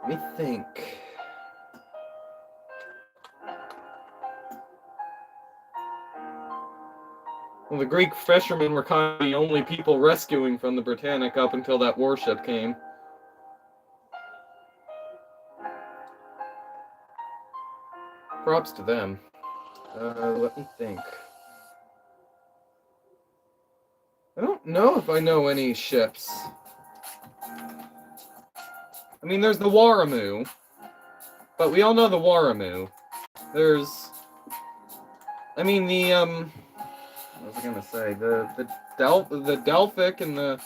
[SPEAKER 1] Let me think. Well, the Greek fishermen were kind of the only people rescuing from the Britannic up until that warship came. Props to them. Let me think. I don't know if I know any ships. I mean, there's the Warramoo, but we all know the Warramoo. There's, I mean, what was I gonna say? The Delphic and the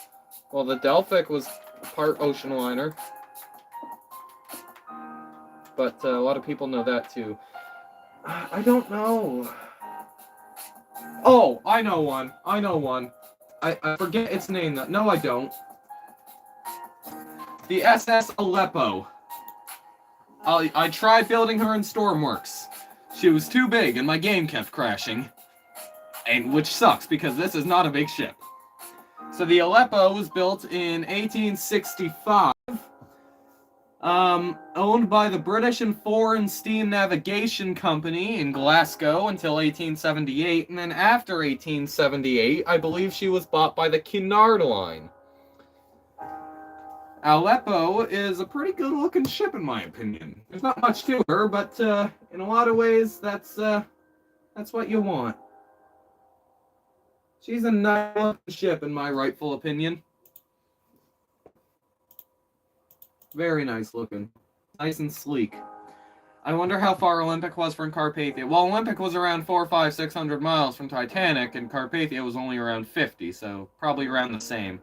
[SPEAKER 1] Delphic was part ocean liner, but a lot of people know that too. I don't know. Oh, I know one. I forget its name. No, I don't. The SS Aleppo. I tried building her in Stormworks. She was too big and my game kept crashing. And which sucks because this is not a big ship. So the Aleppo was built in 1865. Owned by the British and Foreign Steam Navigation Company in Glasgow until 1878, and then after 1878, I believe she was bought by the Cunard Line. Aleppo is a pretty good-looking ship, in my opinion. There's not much to her, but in a lot of ways, that's what you want. She's a nice ship, in my rightful opinion. Very nice looking. Nice and sleek. I wonder how far Olympic was from Carpathia. Well, Olympic was around 400, 600 miles from Titanic, and Carpathia was only around 50, so probably around the same.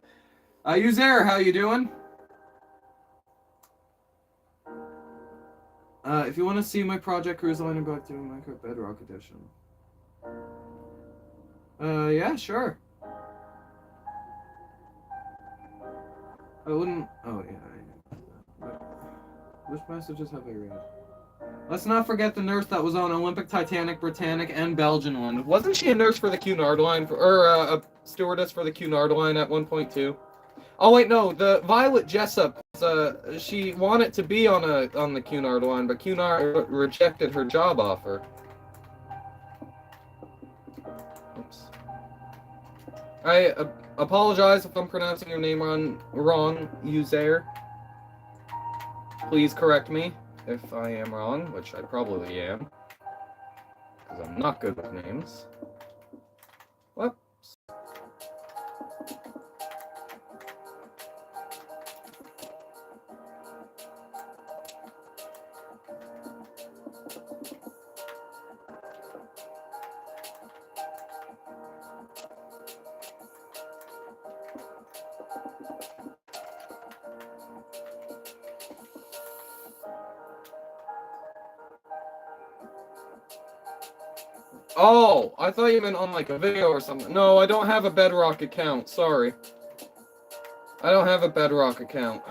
[SPEAKER 1] Uzair, how you doing? If you want to see my Project Cruise Line, I'm about to do Minecraft Bedrock Edition. Yeah, sure. I wouldn't... Oh, yeah. Which messages have I read? Let's not forget the nurse that was on Olympic, Titanic, Britannic, and Belgian one. Wasn't she a nurse for the Cunard Line, or a stewardess for the Cunard Line at one point too? Oh wait, no, the Violet Jessup. She wanted to be on the Cunard Line, but Cunard rejected her job offer. Oops. I apologize if I'm pronouncing your name wrong, Uzair. Please correct me if I am wrong, which I probably am, because I'm not good with names. Whoops. Oh, I thought you meant on like a video or something. No, I don't have a Bedrock account. Sorry. I don't have a Bedrock account.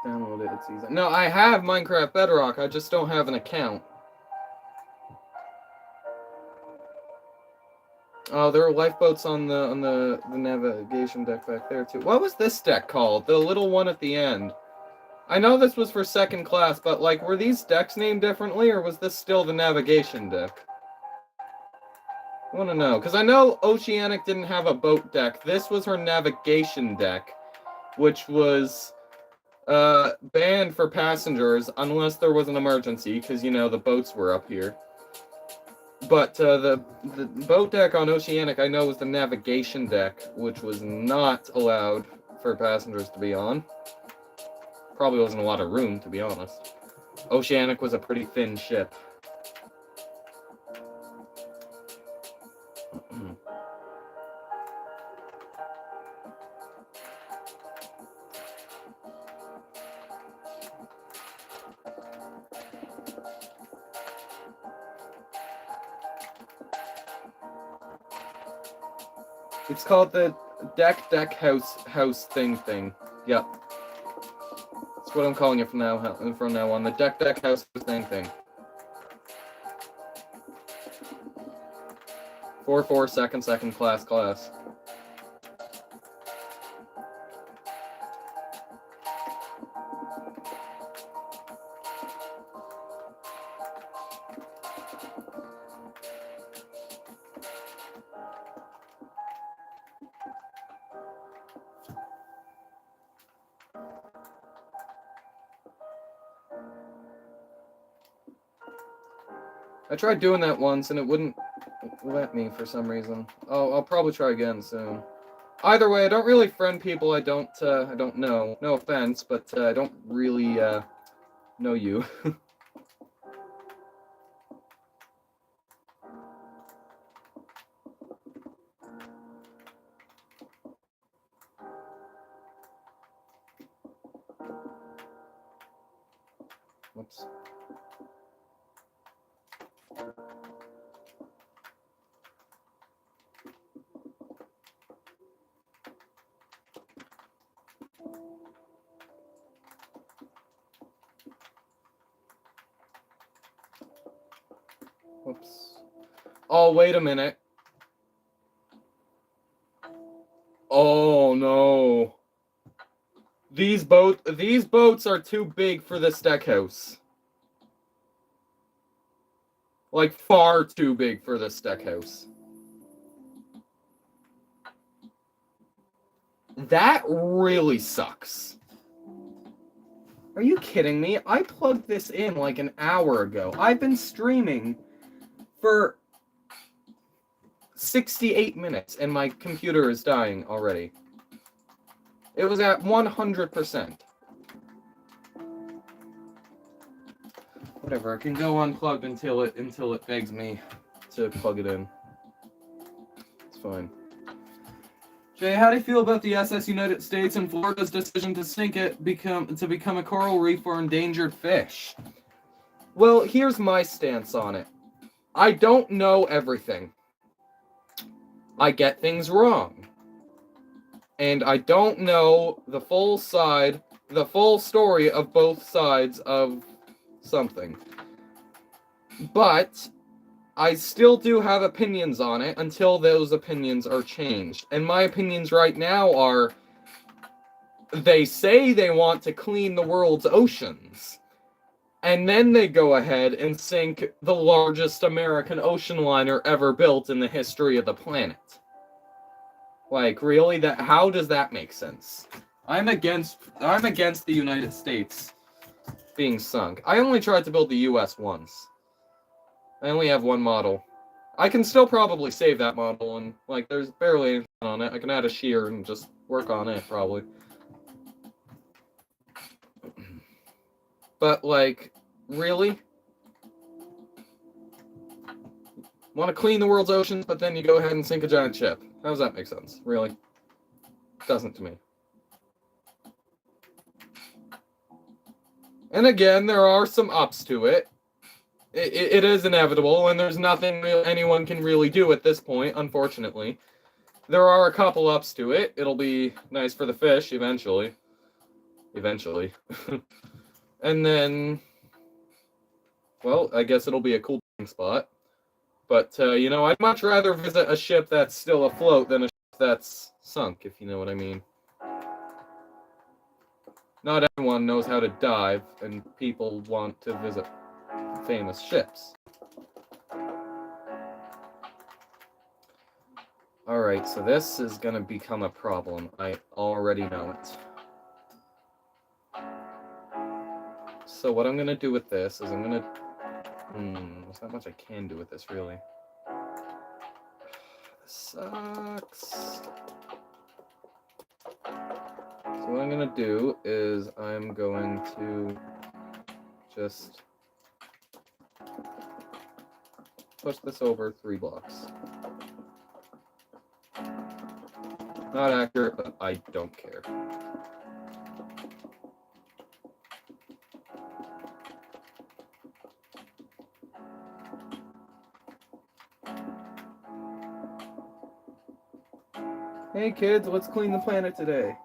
[SPEAKER 1] Download it, it's easy. No, I have Minecraft Bedrock, I just don't have an account. Oh, there are lifeboats on the navigation deck back there too. What was this deck called? The little one at the end. I know this was for second class, but like, were these decks named differently, or was this still the navigation deck? I want to know, because I know Oceanic didn't have a boat deck. This was her navigation deck, which was banned for passengers unless there was an emergency, because, you know, the boats were up here. But the boat deck on Oceanic, I know, was the navigation deck, which was not allowed for passengers to be on. Probably wasn't a lot of room, to be honest. Oceanic was a pretty thin ship. It's called the deck house thing. Yep. That's what I'm calling it from now on. The deck house thing. 4-4 second class. I tried doing that once and it wouldn't let me for some reason. Oh, I'll probably try again soon. Either way, I don't really friend people I don't know. No offense, but I don't really know you. Whoops. Whoops. Oh, wait a minute. Oh no. These boats are too big for this deck house. Like, far too big for this deck house. That really sucks. Are you kidding me? I plugged this in like an hour ago. I've been streaming for 68 minutes and my computer is dying already. It was at 100%. Whatever, I can go unplugged until it begs me to plug it in. It's fine. Jay, how do you feel about the SS United States and Florida's decision to sink it to become a coral reef for endangered fish? Well, here's my stance on it. I don't know everything. I get things wrong. And I don't know the full story of both sides of something. But I still do have opinions on it until those opinions are changed. And my opinions right now are, they say they want to clean the world's oceans. And then they go ahead and sink the largest American ocean liner ever built in the history of the planet. Like, really? How does that make sense? I'm against the United States being sunk. I only tried to build the US once. I only have one model. I can still probably save that model, and like, there's barely anything on it. I can add a shear and just work on it, probably. But like, really? Want to clean the world's oceans, but then you go ahead and sink a giant ship. How does that make sense? Really? Doesn't to me. And again, there are some ups to it. It is inevitable, and there's nothing anyone can really do at this point, unfortunately. There are a couple ups to it. It'll be nice for the fish, eventually. And then, well, I guess it'll be a cool spot. But, you know, I'd much rather visit a ship that's still afloat than a ship that's sunk, if you know what I mean. Not everyone knows how to dive, and people want to visit famous ships. Alright, so this is gonna become a problem. I already know it. So what I'm gonna do with this is I'm gonna... there's not much I can do with this, really. This sucks. So what I'm gonna do is I'm going to just push this over 3 blocks. Not accurate, but I don't care. Hey kids, let's clean the planet today.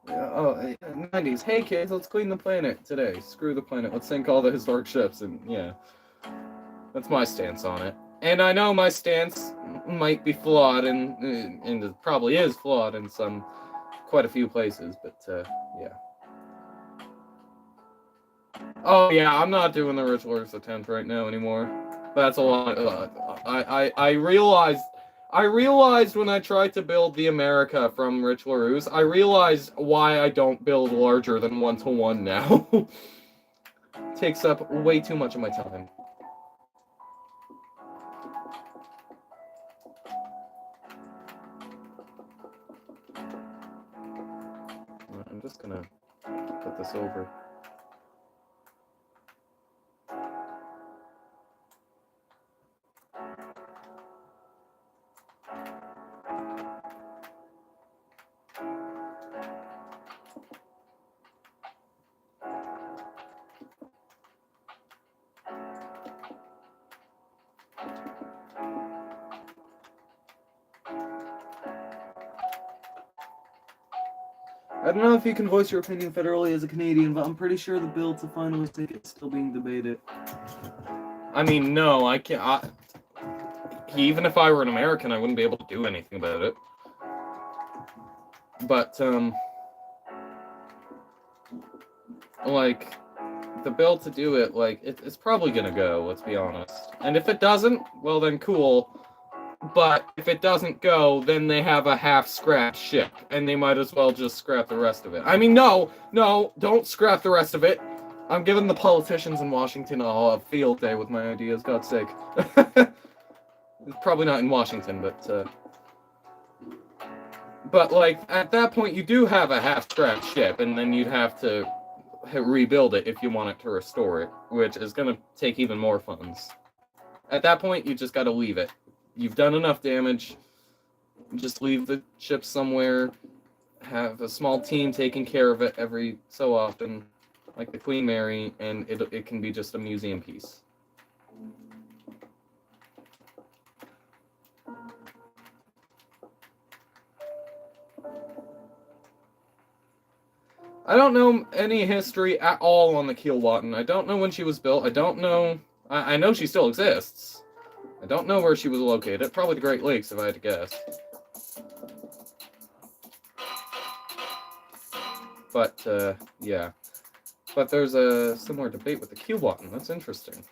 [SPEAKER 1] 90s. Hey kids, let's clean the planet today. Screw the planet. Let's sink all the historic ships, and yeah. That's my stance on it. And I know my stance might be flawed, and it probably is flawed in quite a few places, but yeah. Oh yeah, I'm not doing the Ritual Earth attempt right now anymore. That's a lot. I realized when I tried to build the America from Ritual Ruse, I realized why I don't build larger than 1-to-1 now. Takes up way too much of my time. I'm just gonna put this over. I don't know if you can voice your opinion federally as a Canadian, but I'm pretty sure the bill to finally take it's still being debated. I mean, no, I can't. Even if I were an American, I wouldn't be able to do anything about it. But, like, the bill to do it, like, it's probably gonna go, let's be honest. And if it doesn't, well then cool. But if it doesn't go, then they have a half-scrapped ship, and they might as well just scrap the rest of it. I mean, no, don't scrap the rest of it. I'm giving the politicians in Washington a field day with my ideas, God's sake. Probably not in Washington, but like, at that point, you do have a half-scrapped ship, and then you'd have to rebuild it if you want it to restore it, which is going to take even more funds. At that point, you just got to leave it. You've done enough damage. Just leave the ship somewhere. Have a small team taking care of it every so often, like the Queen Mary, and it can be just a museum piece. I don't know any history at all on the Keelwatton. I don't know when she was built. I don't know... I know she still exists. I don't know where she was located. Probably the Great Lakes, if I had to guess. But, yeah. But there's a similar debate with the Keelwatton. That's interesting.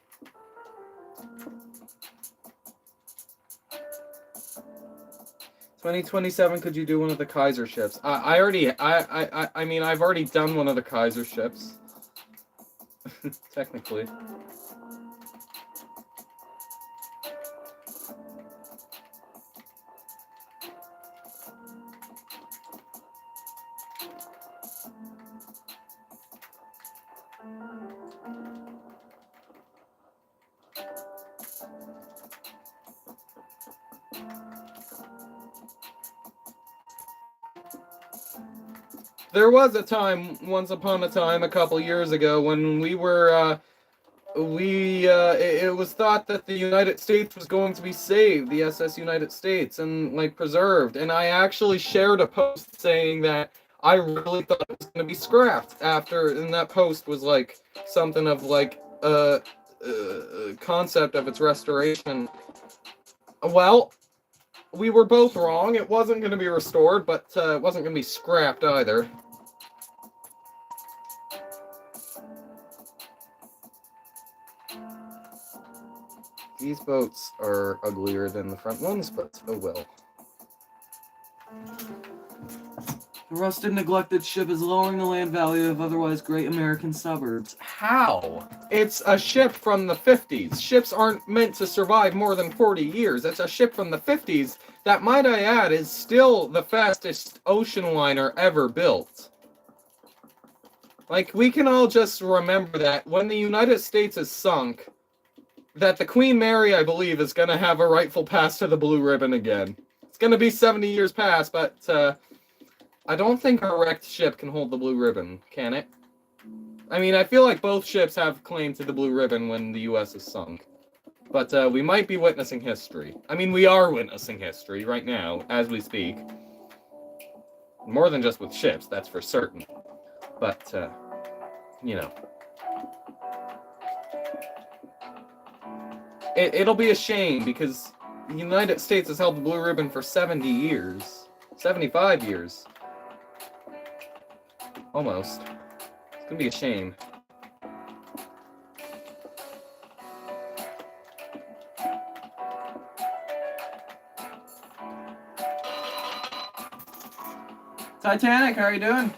[SPEAKER 1] "2027, could you do one of the Kaiser ships?" I mean, I've already done one of the Kaiser ships. Technically. There was a time, once upon a time, a couple years ago, when we were, it was thought that the United States was going to be saved, the SS United States, and, like, preserved. And I actually shared a post saying that I really thought it was going to be scrapped after, and that post was, like, something of, like, a concept of its restoration. Well, we were both wrong. It wasn't going to be restored, but it wasn't going to be scrapped either. These boats are uglier than the front ones, but oh well. The rusted, neglected ship is lowering the land value of otherwise great American suburbs. How? It's a ship from the 50s. Ships aren't meant to survive more than 40 years. It's a ship from the 50s that, might I add, is still the fastest ocean liner ever built. Like, we can all just remember that when the United States is sunk, that the Queen Mary, I believe, is going to have a rightful pass to the Blue Ribbon again. It's going to be 70 years past, but I don't think a wrecked ship can hold the Blue Ribbon, can it? I mean, I feel like both ships have claim to the Blue Ribbon when the U.S. is sunk. But we might be witnessing history. I mean, we are witnessing history right now, as we speak. More than just with ships, that's for certain. But, you know. It'll be a shame, because the United States has held the Blue Ribbon for 70 years. 75 years. Almost. It's gonna be a shame. Titanic, how are you doing?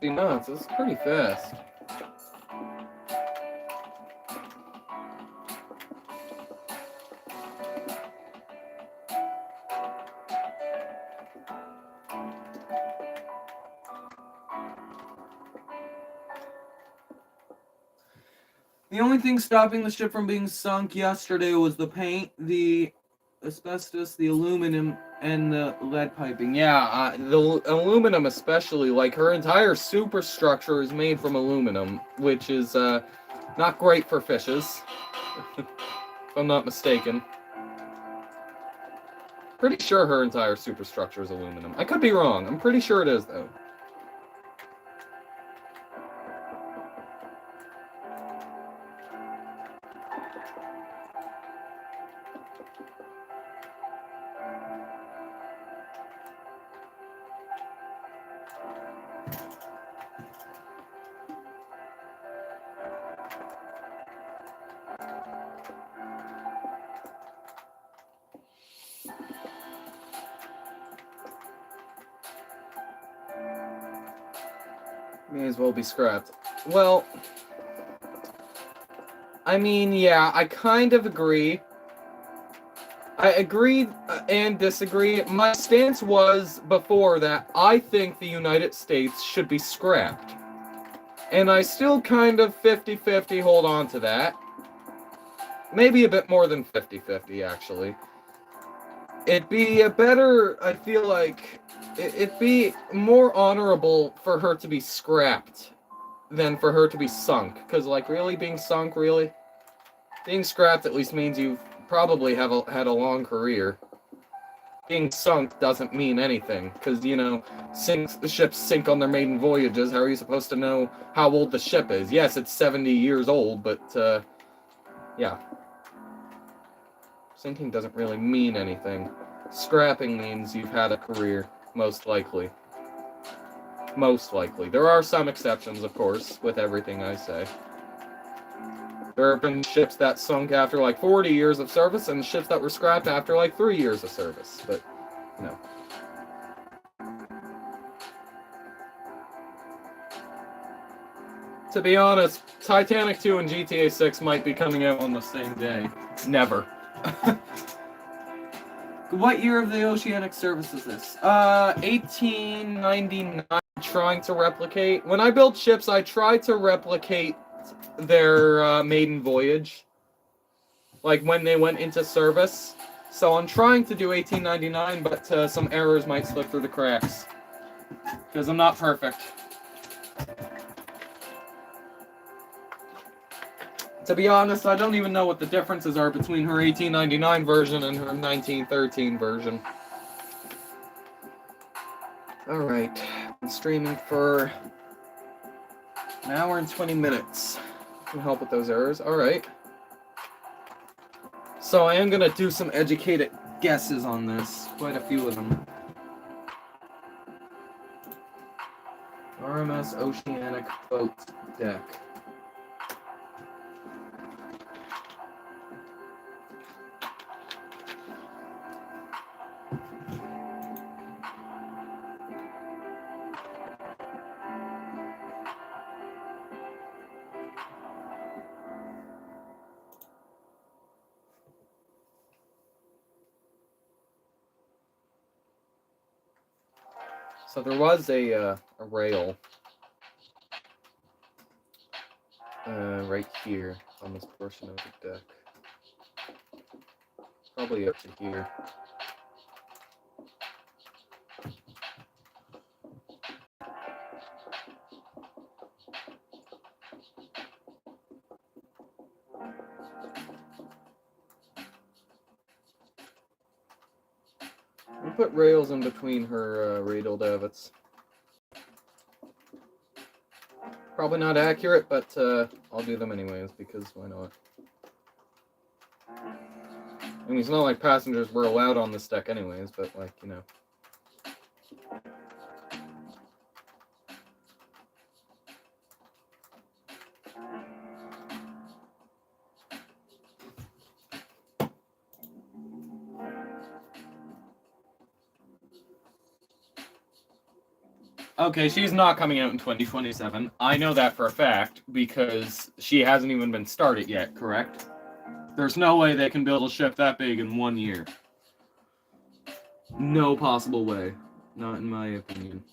[SPEAKER 1] Knots. It's pretty fast. The only thing stopping the ship from being sunk yesterday was the paint, the asbestos, the aluminum, and the lead piping. Yeah, the aluminum especially. Like, her entire superstructure is made from aluminum, which is not great for fishes, if I'm not mistaken. Pretty sure her entire superstructure is aluminum. I could be wrong. I'm pretty sure it is, though. May as well be scrapped. Well, I mean, yeah, I kind of agree. I agree and disagree. My stance was before that I think the United States should be scrapped. And I still kind of 50-50 hold on to that. Maybe a bit more than 50-50, actually. It'd be a better, I feel like, it'd be more honorable for her to be scrapped than for her to be sunk. Because, like, really, being sunk, really? Being scrapped at least means you probably had a long career. Being sunk doesn't mean anything. Because, you know, ships sink on their maiden voyages. How are you supposed to know how old the ship is? Yes, it's 70 years old, but, yeah. Sinking doesn't really mean anything. Scrapping means you've had a career, most likely. Most likely. There are some exceptions, of course, with everything I say. There have been ships that sunk after like 40 years of service and ships that were scrapped after like 3 years of service, but no. To be honest, Titanic 2 and GTA 6 might be coming out on the same day. Never. What year of the Oceanic service is this? 1899. Trying to replicate. When I build ships, I try to replicate their maiden voyage. Like when they went into service. So I'm trying to do 1899, but some errors might slip through the cracks. Because I'm not perfect. To be honest, I don't even know what the differences are between her 1899 version and her 1913 version. Alright, been streaming for an hour and 20 minutes. Can help with those errors. Alright. So I am going to do some educated guesses on this. Quite a few of them. RMS Oceanic boat deck. So there was a rail right here on this portion of the deck. Probably up to here. We'll put rails in between her radial davits. Probably not accurate, but I'll do them anyways, because why not? I mean, it's not like passengers were allowed on this deck anyways, but like, you know. Okay, she's not coming out in 2027. I know that for a fact, because she hasn't even been started yet, correct? There's no way they can build a ship that big in 1 year. No possible way. Not in my opinion.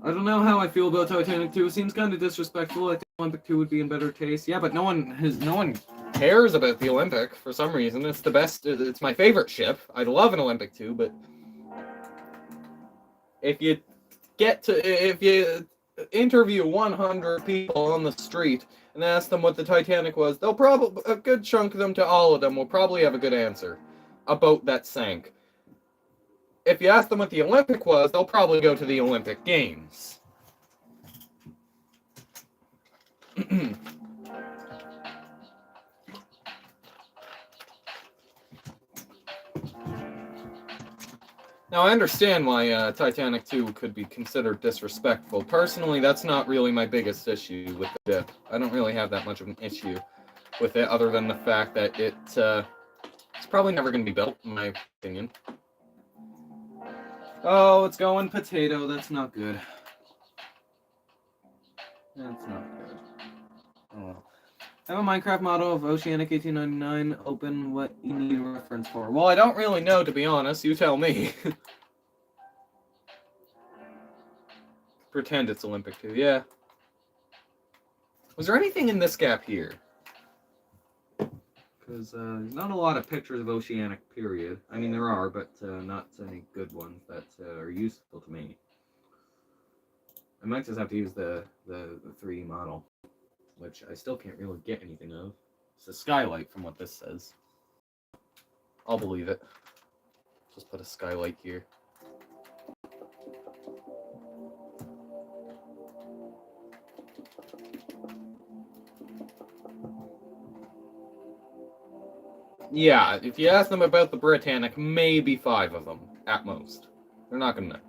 [SPEAKER 1] I don't know how I feel about Titanic 2. It seems kind of disrespectful. I think Olympic 2 would be in better taste. Yeah, but no one cares about the Olympic for some reason. It's the best. It's my favorite ship. I'd love an Olympic 2, but if you interview 100 people on the street and ask them what the Titanic was, they'll probably, a good chunk of them to all of them will probably have a good answer. A boat that sank. If you ask them what the Olympic was, they'll probably go to the Olympic Games. Now, I understand why Titanic 2 could be considered disrespectful. Personally, that's not really my biggest issue with the dip. I don't really have that much of an issue with it, other than the fact that it's probably never going to be built, in my opinion. Oh, it's going potato. That's not good. That's not good. Oh well. I have a Minecraft model of Oceanic 1899 open. What you need a reference for? Well, I don't really know, to be honest. You tell me. Pretend it's Olympic 2. Yeah. Was there anything in this gap here? Because there's not a lot of pictures of Oceanic, period. I mean, there are, but not any good ones that are useful to me. I might just have to use the 3D model, which I still can't really get anything of. It's a skylight from what this says. I'll believe it. Just put a skylight here. Yeah, if you ask them about the Britannic, maybe 5 of them, at most. They're not gonna know.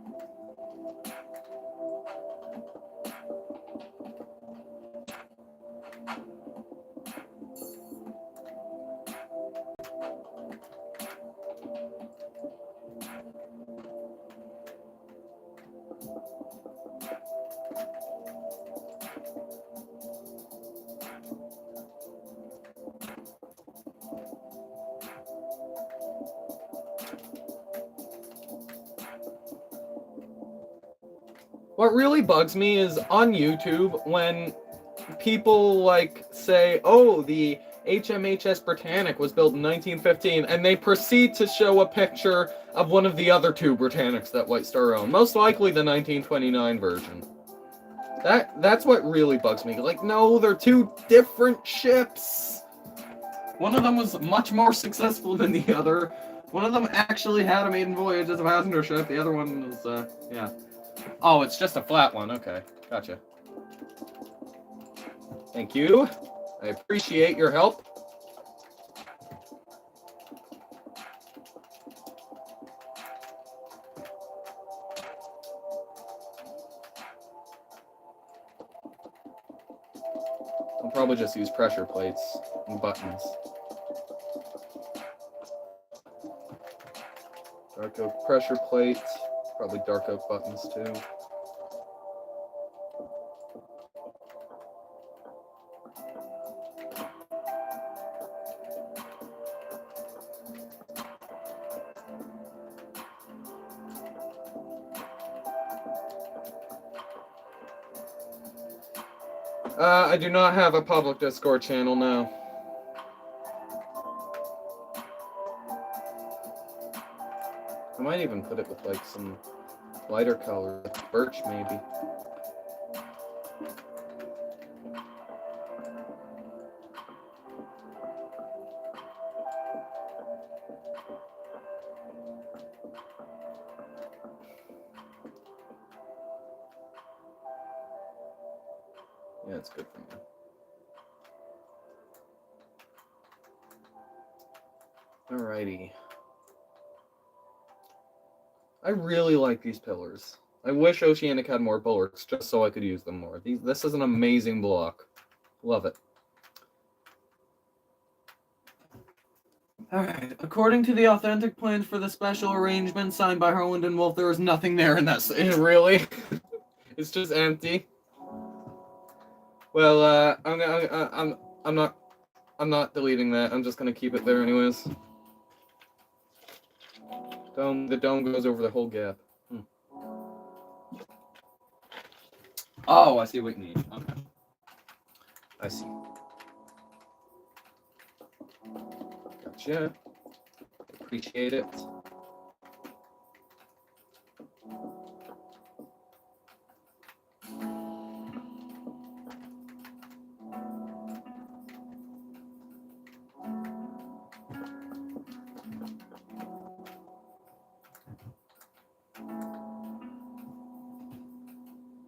[SPEAKER 1] What really bugs me is on YouTube when people like say, "Oh, the HMHS Britannic was built in 1915," and they proceed to show a picture of one of the other two Britannics that White Star owned, most likely the 1929 version. That's what really bugs me. Like, no, they're two different ships. One of them was much more successful than the other. One of them actually had a maiden voyage as a passenger ship. The other one was, yeah. Oh, it's just a flat one. Okay, gotcha. Thank you. I appreciate your help. I'll probably just use pressure plates and buttons. Dark oak pressure plates, probably dark oak buttons too. I do not have a public Discord channel now. I might even put it with like some lighter color, like birch maybe. Yeah, it's good for me. Alrighty. I really like these pillars. I wish Oceanic had more bulwarks just so I could use them more. This is an amazing block. Love it. Alright, according to the authentic plans for the special arrangement signed by Harland and Wolff, there is nothing there in that really. It's just empty. Well, I'm not deleting that. I'm just gonna keep it there anyways. The dome goes over the whole gap. Oh, I see what you need. Okay. I see. Gotcha. Appreciate it.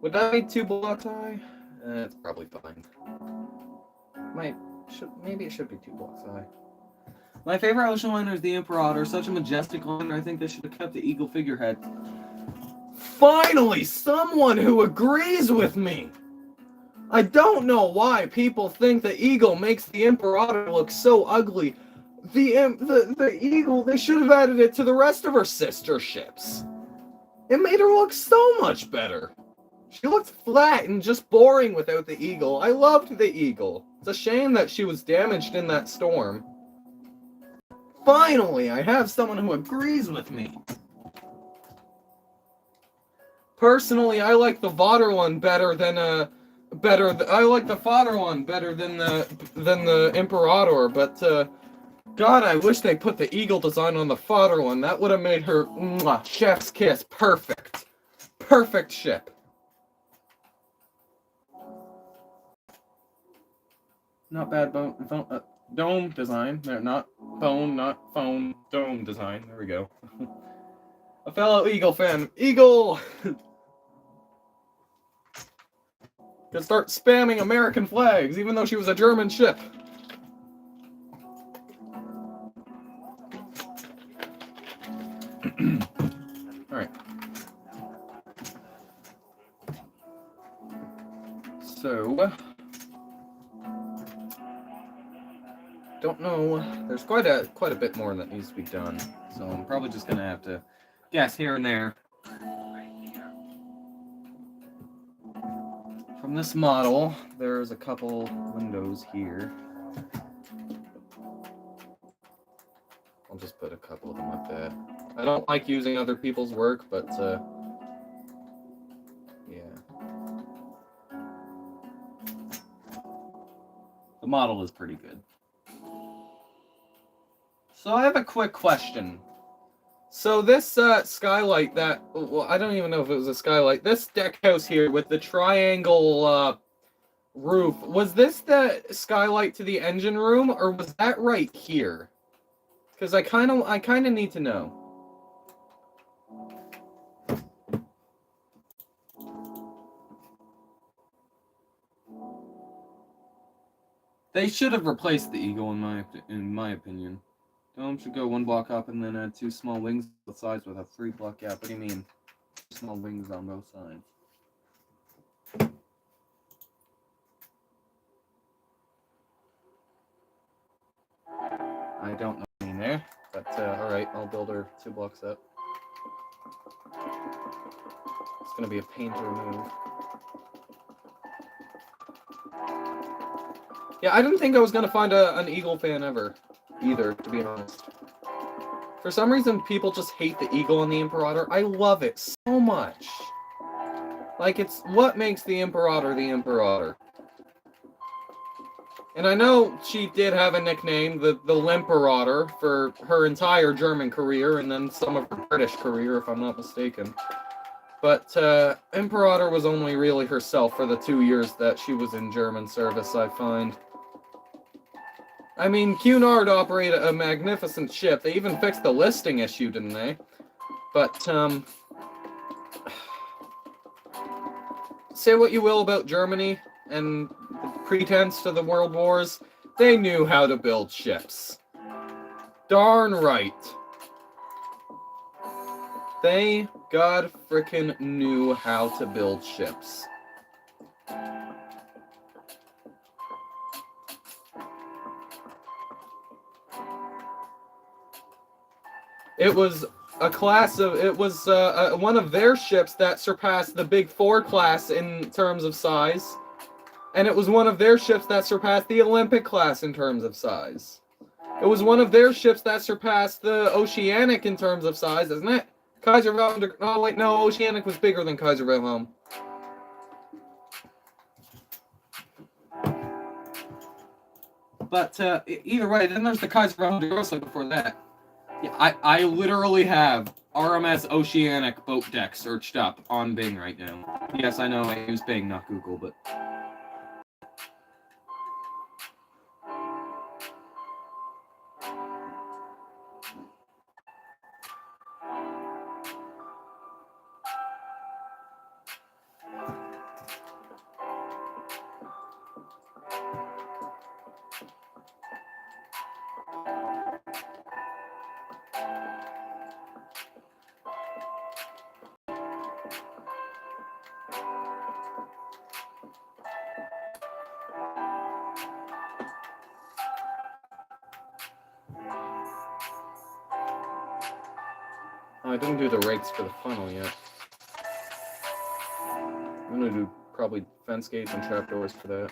[SPEAKER 1] Would that be 2 blocks high? It's probably fine. Maybe it should be 2 blocks high. My favorite ocean liner is the Imperator. Such a majestic liner. I think they should have kept the eagle figurehead. Finally, someone who agrees with me! I don't know why people think the eagle makes the Imperator look so ugly. The eagle, they should have added it to the rest of her sister ships. It made her look so much better. She looked flat and just boring without the eagle. I loved the eagle. It's a shame that she was damaged in that storm. Finally, I have someone who agrees with me. Personally, I like the Vader one better than I like the Vader one better than the Imperator, but God, I wish they put the eagle design on the Vader one. That would have made her chef's kiss perfect. Perfect ship. Not bad dome design. No, not phone, dome design. There we go. A fellow Eagle fan. Eagle! Could start spamming American flags, even though she was a German ship. Alright. So... don't know. There's quite a bit more that needs to be done, so I'm probably just gonna have to guess here and there. From this model, there's a couple windows here. I'll just put a couple of them like that. I don't like using other people's work, but yeah. The model is pretty good. So I have a quick question. So this skylight that, well, I don't even know if it was a skylight. This deck house here with the triangle roof, was this the skylight to the engine room, or was that right here? Because I kind of need to know. They should have replaced the eagle in my opinion. Dome should go 1 block up and then add 2 small wings on both sides with a 3 block gap. What do you mean? Small wings on both sides. I don't know what you mean there, but alright, I'll build her 2 blocks up. It's gonna be a pain to remove. Yeah, I didn't think I was gonna find an eagle fan ever, either, to be honest. For some reason, people just hate the eagle on the Imperator. I love it so much. Like, it's what makes the Imperator the Imperator. And I know she did have a nickname, the Limperator, for her entire German career, and then some of her British career, if I'm not mistaken. But Imperator was only really herself for the 2 years that she was in German service, I find. I mean, Cunard operated a magnificent ship. They even fixed the listing issue, didn't they? But, say what you will about Germany and the pretense to the world wars, they knew how to build ships. Darn right. They god frickin' knew how to build ships. It was a class of, it was one of their ships that surpassed the Big Four class in terms of size. And it was one of their ships that surpassed the Olympic class in terms of size. It was one of their ships that surpassed the Oceanic in terms of size, isn't it? Kaiser Wilhelm, oh wait, no, Oceanic was bigger than Kaiser Wilhelm. But either way, then there's the Kaiser Wilhelm de Grosso before that. Yeah, I literally have RMS Oceanic boat deck searched up on Bing right now. Yes, I know I use Bing, not Google, but... I didn't do the rakes for the funnel yet. I'm gonna do probably fence gates and trapdoors for that.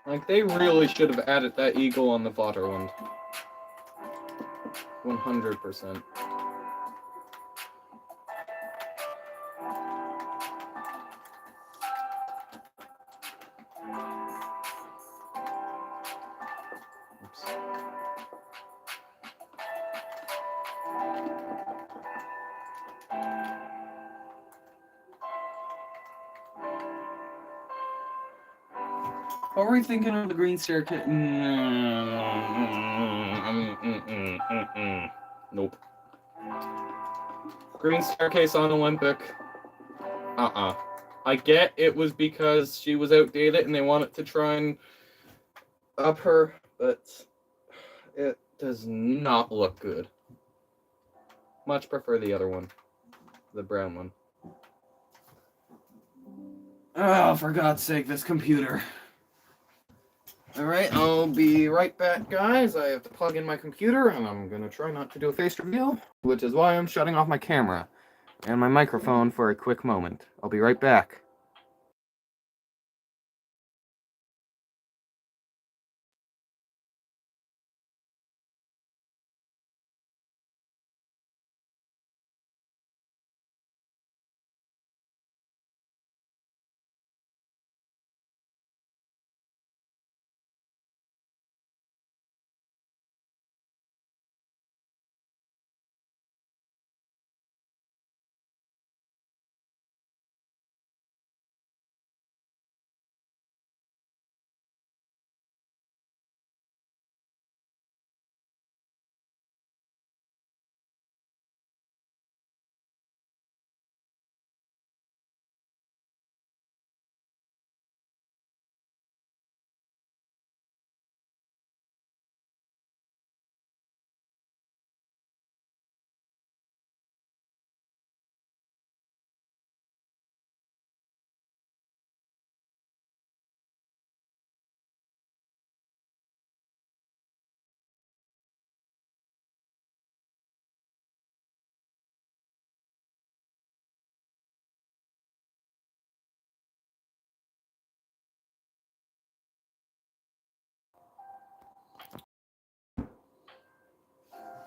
[SPEAKER 1] Like, they really should have added that eagle on the Vaterland. 100%. Oops. What were we thinking of the green staircase? Nope. Green staircase on Olympic. I get it was because she was outdated and they wanted to try and up her, but It does not look good. Much prefer the other one. The brown one. Oh, for God's sake, this computer. Alright, I'll be right back, guys. I have to plug in my computer, and I'm gonna try not to do a face reveal, which is why I'm shutting off my camera and my microphone for a quick moment. I'll be right back.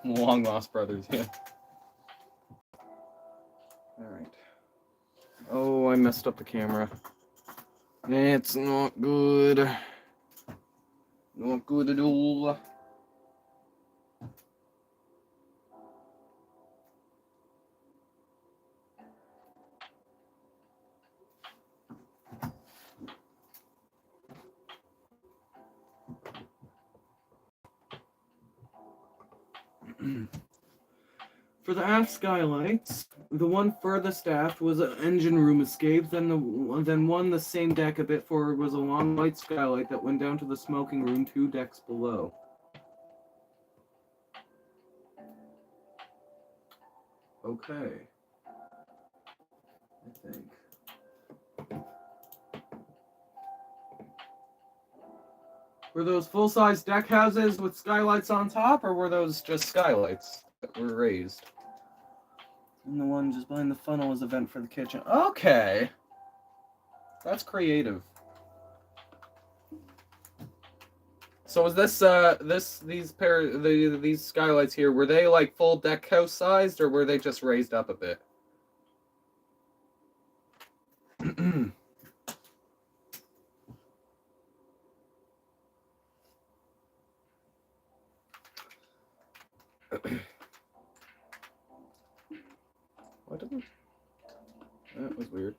[SPEAKER 1] Long Lost Brothers, yeah. Alright. Oh, I messed up the camera. It's not good. Not good at all. For the aft skylights, the one furthest aft was an engine room escape, then one the same deck a bit forward was a long white skylight that went down to the smoking room 2 decks below. Okay. I think. Were those full-size deck houses with skylights on top, or were those just skylights that were raised? And the one just behind the funnel is a vent for the kitchen. Okay. That's creative. So is these skylights here, were they like full deck house sized, or were they just raised up a bit? What didn't? That was weird.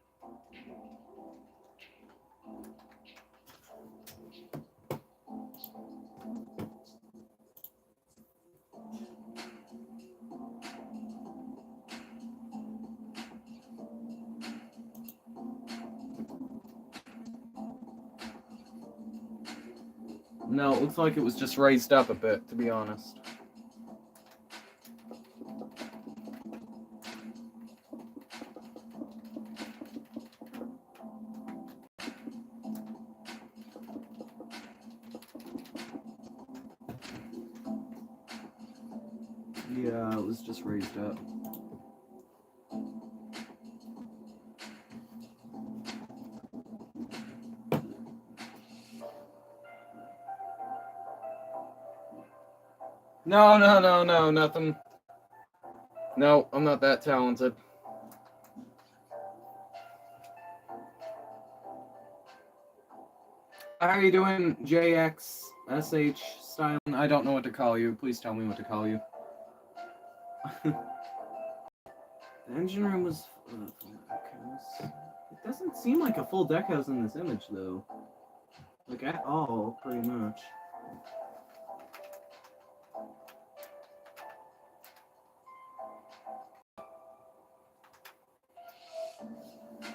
[SPEAKER 1] No, it looks like it was just raised up a bit, to be honest. Yeah, it was just raised up. No, nothing. No, I'm not that talented. How are you doing, JXSH style? I don't know what to call you. Please tell me what to call you. The engine room was... It doesn't seem like a full deck house in this image, though. Like, at all, pretty much.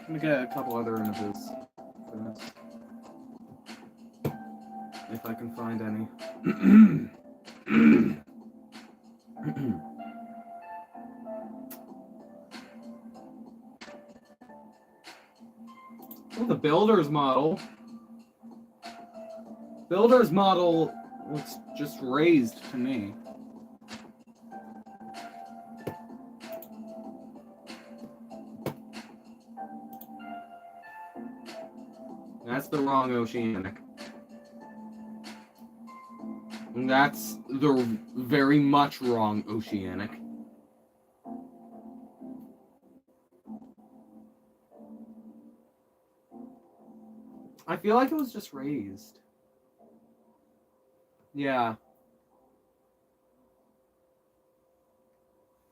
[SPEAKER 1] I'm gonna get a couple other images for this. If I can find any. Oh, the builder's model. Builder's model looks just raised to me. That's the wrong Oceanic. And that's the very much wrong Oceanic. I feel like it was just raised. Yeah.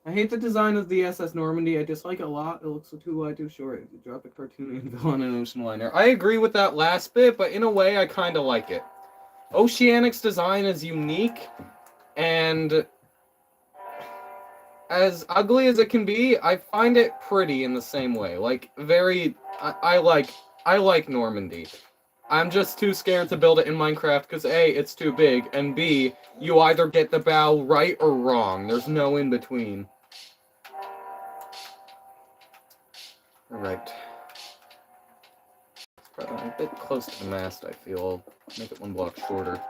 [SPEAKER 1] I hate the design of the SS Normandy. I dislike it a lot. It looks too wide, too short. If you drop a cartoon and villain an ocean liner. I agree with that last bit, but in a way, I kind of like it. Oceanic's design is unique, and as ugly as it can be, I find it pretty in the same way. Like, very... I like Normandy. I'm just too scared to build it in Minecraft because A, it's too big, and B, you either get the bow right or wrong. There's no in between. Alright. It's probably a bit close to the mast, I feel. I'll make it one block shorter.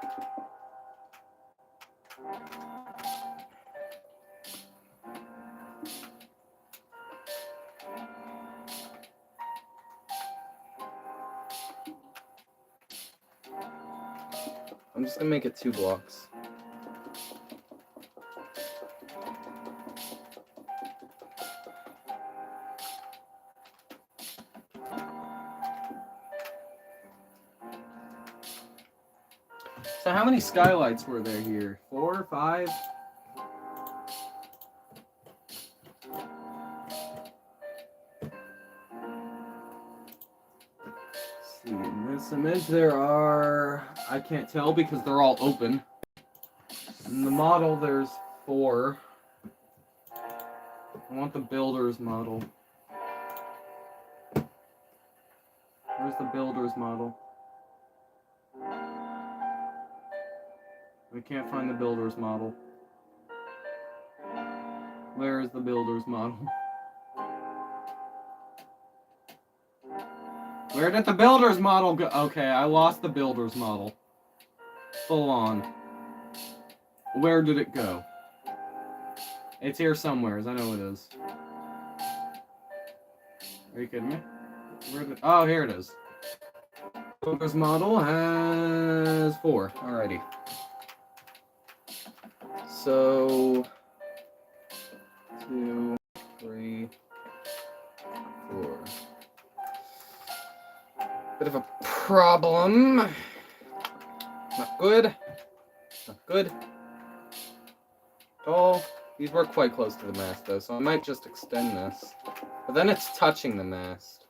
[SPEAKER 1] I'm just gonna make it 2 blocks. So how many skylights were there here? 4, 5? See, in this image there are... I can't tell because they're all open. In the model there's 4. I want the builder's model. Where's the builder's model? I can't find the builder's model. Where is the builder's model? Where did the builder's model go? Okay, I lost the builder's model. Full on. Where did it go? It's here somewhere, I know it is. Are you kidding me? Where did... Oh, here it is. Builder's model has 4. Alrighty. So... 2, 3, 4. Bit of a problem. Not good. Not good. At all. These were quite close to the mast though, so I might just extend this. But then it's touching the mast.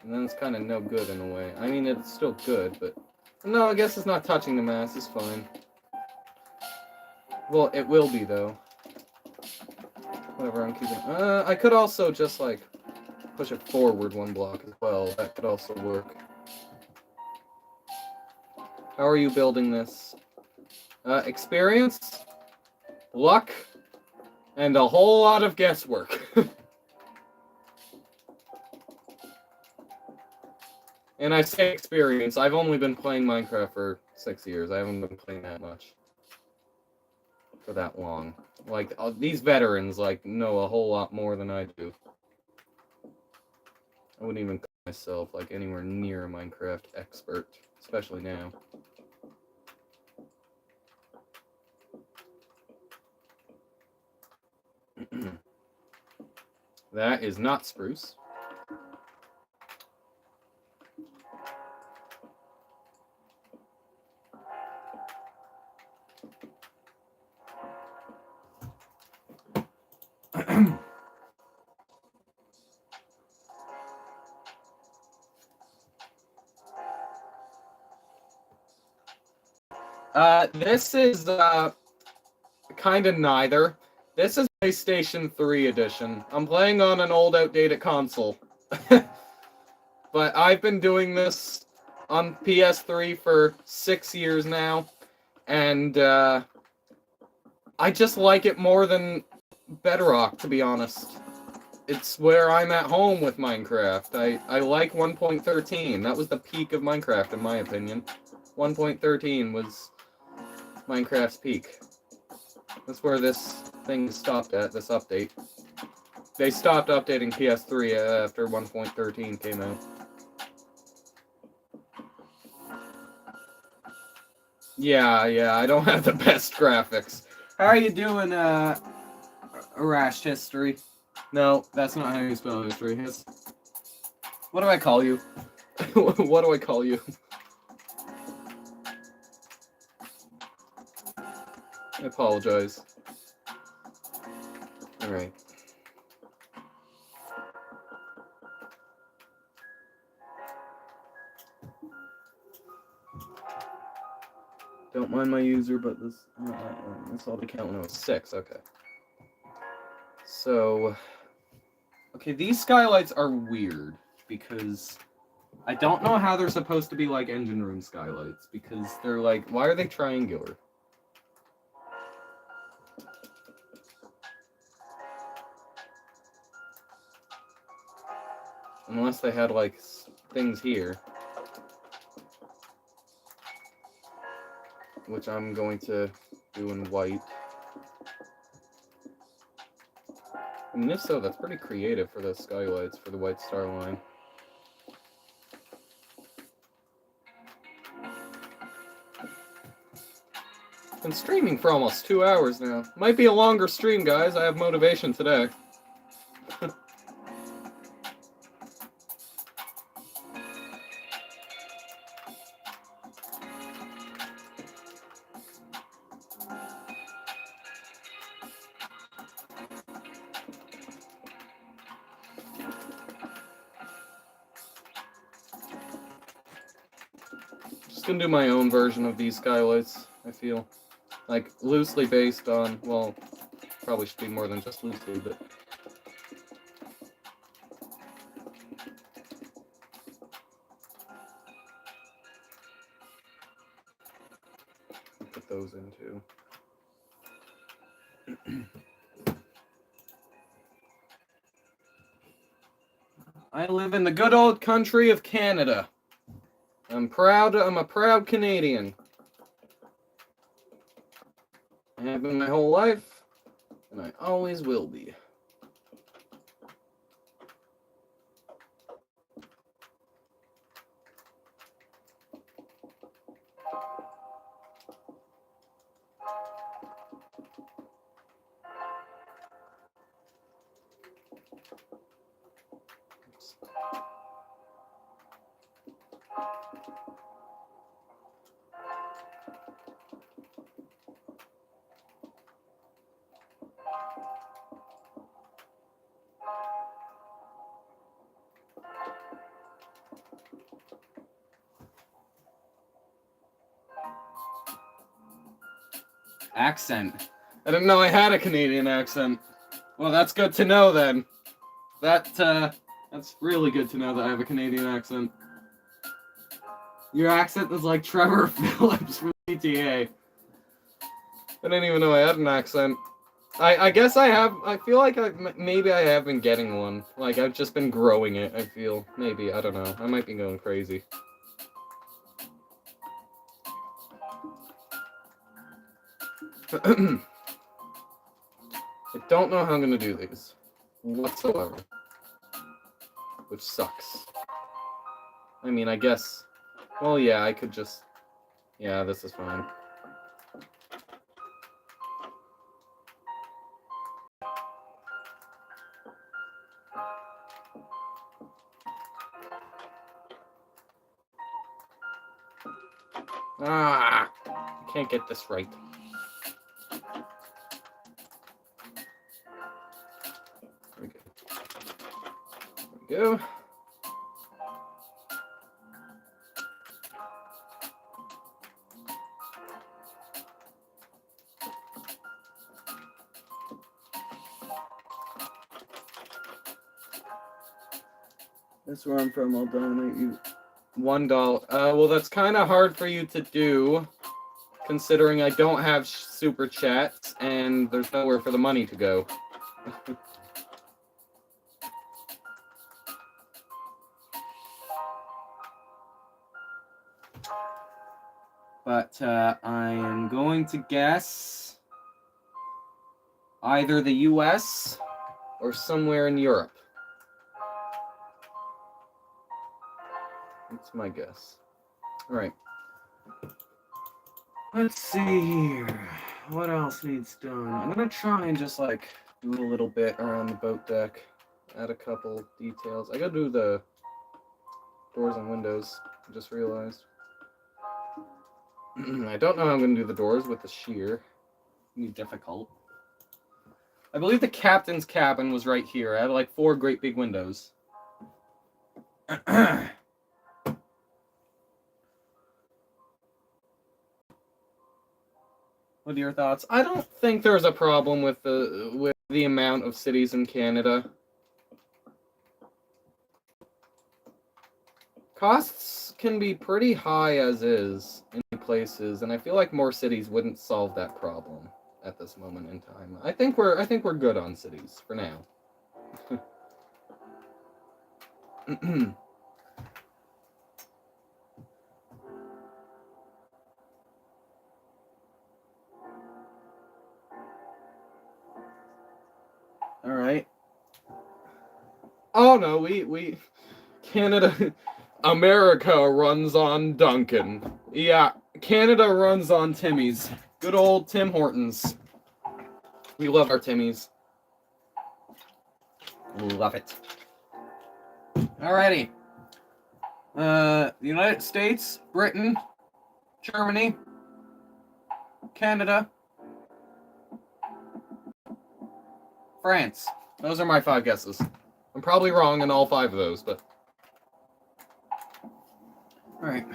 [SPEAKER 1] And then it's kind of no good in a way. I mean, it's still good, but... No, I guess it's not touching the mast. It's fine. Well, it will be, though. Whatever, I'm keeping... I could also just, like, push it forward 1 block as well. That could also work. How are you building this? Experience, luck, and a whole lot of guesswork. And I say experience, I've only been playing Minecraft for 6 years. I haven't been playing that much. For that long. Like, these veterans, like, know a whole lot more than I do. I wouldn't even call myself, like, anywhere near a Minecraft expert. Especially now. That is not spruce. This is, kind of neither. This is PlayStation 3 edition. I'm playing on an old, outdated console. But I've been doing this on PS3 for 6 years now. And I just like it more than Bedrock, to be honest. It's where I'm at home with Minecraft. I like 1.13. That was the peak of Minecraft, in my opinion. 1.13 was Minecraft's peak. That's where this thing stopped at, this update. They stopped updating PS3 after 1.13 came out. Yeah, I don't have the best graphics. How are you doing, Arash History? No, that's not how you spell history. What do I call you? What do I call you? I apologize. Alright. Don't mind my user, but this all the count when I was 6. Okay. So, okay, these skylights are weird because I don't know how they're supposed to be like engine room skylights because they're like, why are they triangular? Unless they had like things here. Which I'm going to do in white. I mean, if so, that's pretty creative for the skylights, for the White Star Line. Been streaming for almost 2 hours now. Might be a longer stream, guys. I have motivation today. Just gonna do my own version of these skylights, I feel. Like, loosely based on, well, probably should be more than just loosely, but... put those in, too. I live in the good old country of Canada. I'm a proud Canadian. I have been my whole life, and I always will be. Accent. I didn't know I had a Canadian accent. Well, that's good to know then. That's really good to know that I have a Canadian accent. Your accent is like Trevor Phillips from GTA. I didn't even know I had an accent. I guess I have. I feel like maybe I have been getting one. Like, I've just been growing it, I feel. Maybe, I don't know. I might be going crazy. I don't know how I'm gonna do these whatsoever, which sucks. I mean, I guess, well, yeah, I could just, yeah, this is fine. Ah, I can't get this right. Go. That's where I'm from. I'll donate you $1. Well, that's kind of hard for you to do. considering I don't have super chats and there's nowhere for the money to go. But I am going to guess either the US or somewhere in Europe. That's my guess. All right. Let's see here. What else needs done? I'm gonna try and just like do a little bit around the boat deck, add a couple details. I gotta do the doors and windows. I just realized. I don't know how I'm gonna do the doors with the shear. It'll be difficult. I believe the captain's cabin was right here. I have like 4 great big windows. What are your thoughts? I don't think there's a problem with the amount of cities in Canada. Costs can be pretty high as is in places, and I feel like more cities wouldn't solve that problem at this moment in time. I think we're good on cities for now. All right. Oh no, we Canada, America runs on Duncan. Yeah, Canada runs on Timmy's. Good old Tim Hortons. We love our Timmy's. Love it. Alrighty. The United States, Britain, Germany, Canada, France. Those are my 5 guesses. I'm probably wrong in all 5 of those, but... Alright.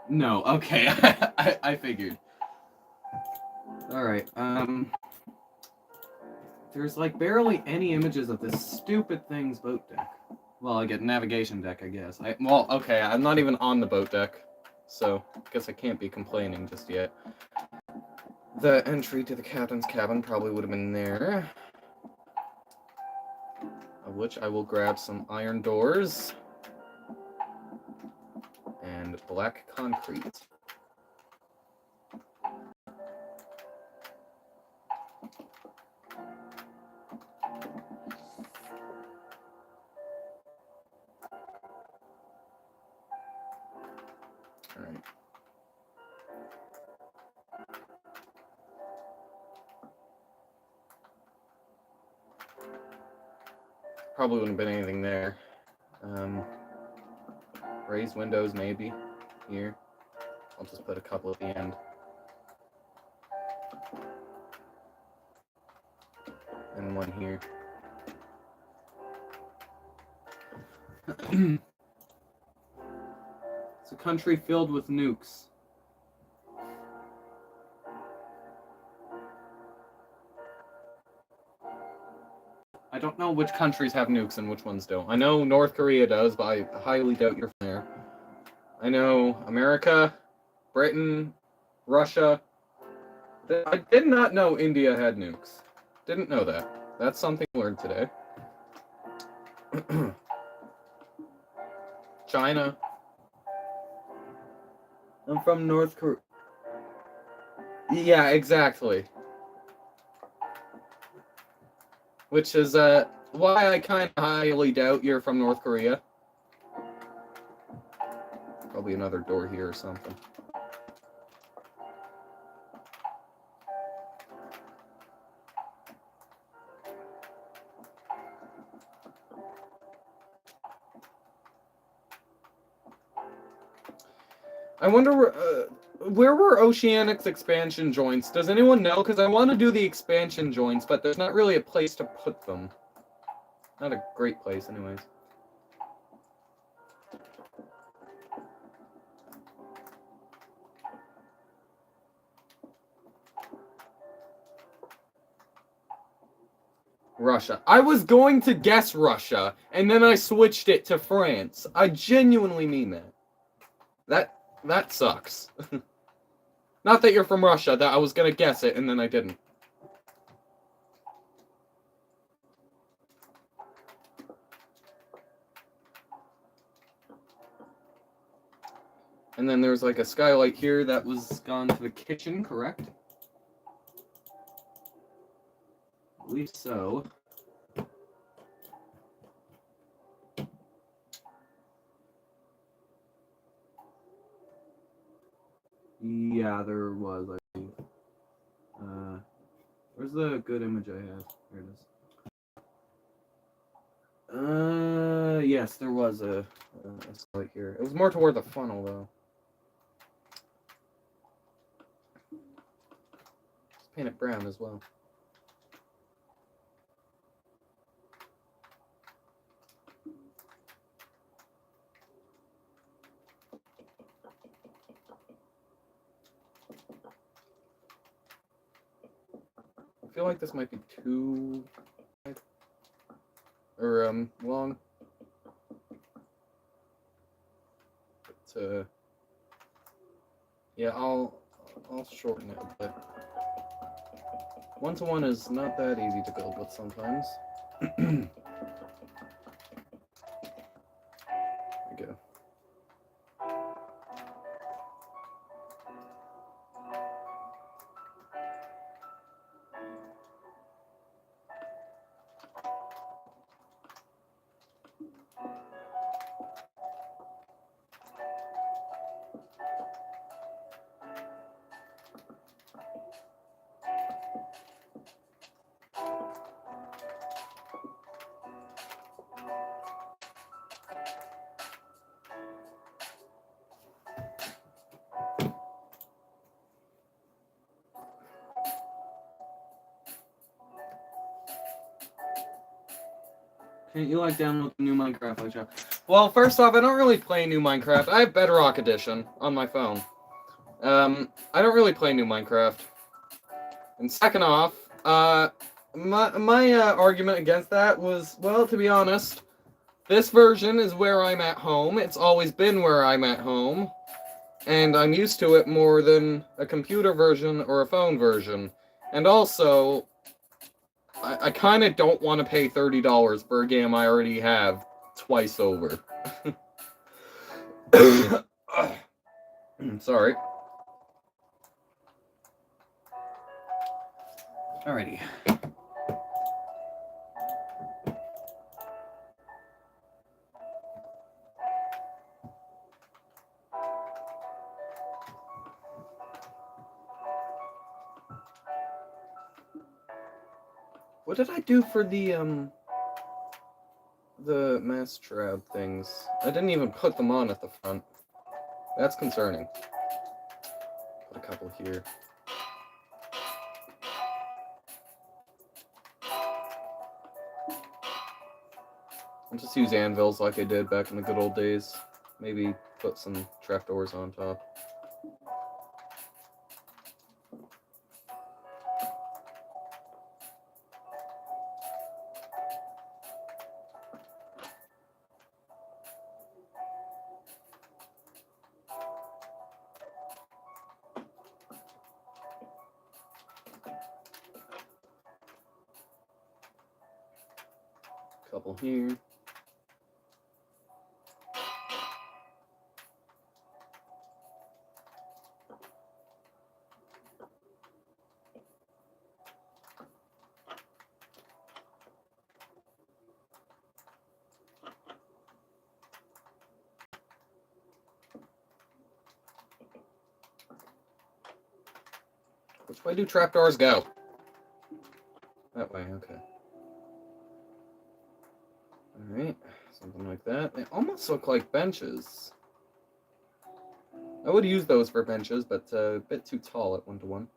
[SPEAKER 1] No, okay. I figured. Alright, there's like barely any images of this stupid thing's boat deck. Well, I get navigation deck, I guess. Well, okay, I'm not even on the boat deck, so I guess I can't be complaining just yet. The entry to the captain's cabin probably would have been there. Of which I will grab some iron doors and black concrete. All right. Probably wouldn't have been anything there. Raised windows, maybe. Here. I'll just put a couple at the end. And one here. It's a country filled with nukes. I don't know which countries have nukes and which ones don't. I know North Korea does, but I highly doubt you're from there. I know America, Britain, Russia. I did not know India had nukes. Didn't know that. That's something I learned today. China. I'm from North Korea. Yeah, exactly. Which is why I kind of highly doubt you're from North Korea. Probably another door here or something. I wonder where were Oceanic's expansion joints? Does anyone know? Because I want to do the expansion joints, but there's not really a place to put them. Not a great place, anyways. Russia. I was going to guess Russia, and then I switched it to France. I genuinely mean that. That sucks. Not that you're from Russia, that I was gonna guess it, and then I didn't. And then there's like a skylight here that was gone to the kitchen, correct? I believe so. Yeah, there was, I believe. Where's the good image I have? Here it is. Yes, there was a skylight here. It was more toward the funnel, though. Let's paint it brown as well. I feel like this might be too long. But yeah, I'll shorten it a bit. 1-to-1 is not that easy to build with sometimes. There we go. Can't you like download the new Minecraft like that? Well, first off, I don't really play new Minecraft. I have Bedrock Edition on my phone. I don't really play new Minecraft. And second off, my argument against that was, well, to be honest, this version is where I'm at home. It's always been where I'm at home. And I'm used to it more than a computer version or a phone version. And also, I kind of don't want to pay $30 for a game I already have twice over. Sorry. Alrighty. What did I do for the mass trap things? I didn't even put them on at the front. That's concerning. Put a couple here. I'll just use anvils like I did back in the good old days. Maybe put some trapdoors on top. Couple here. Which way do trapdoors go? That way, okay. Alright, something like that. They almost look like benches. I would use those for benches, but a bit too tall at 1-to-1.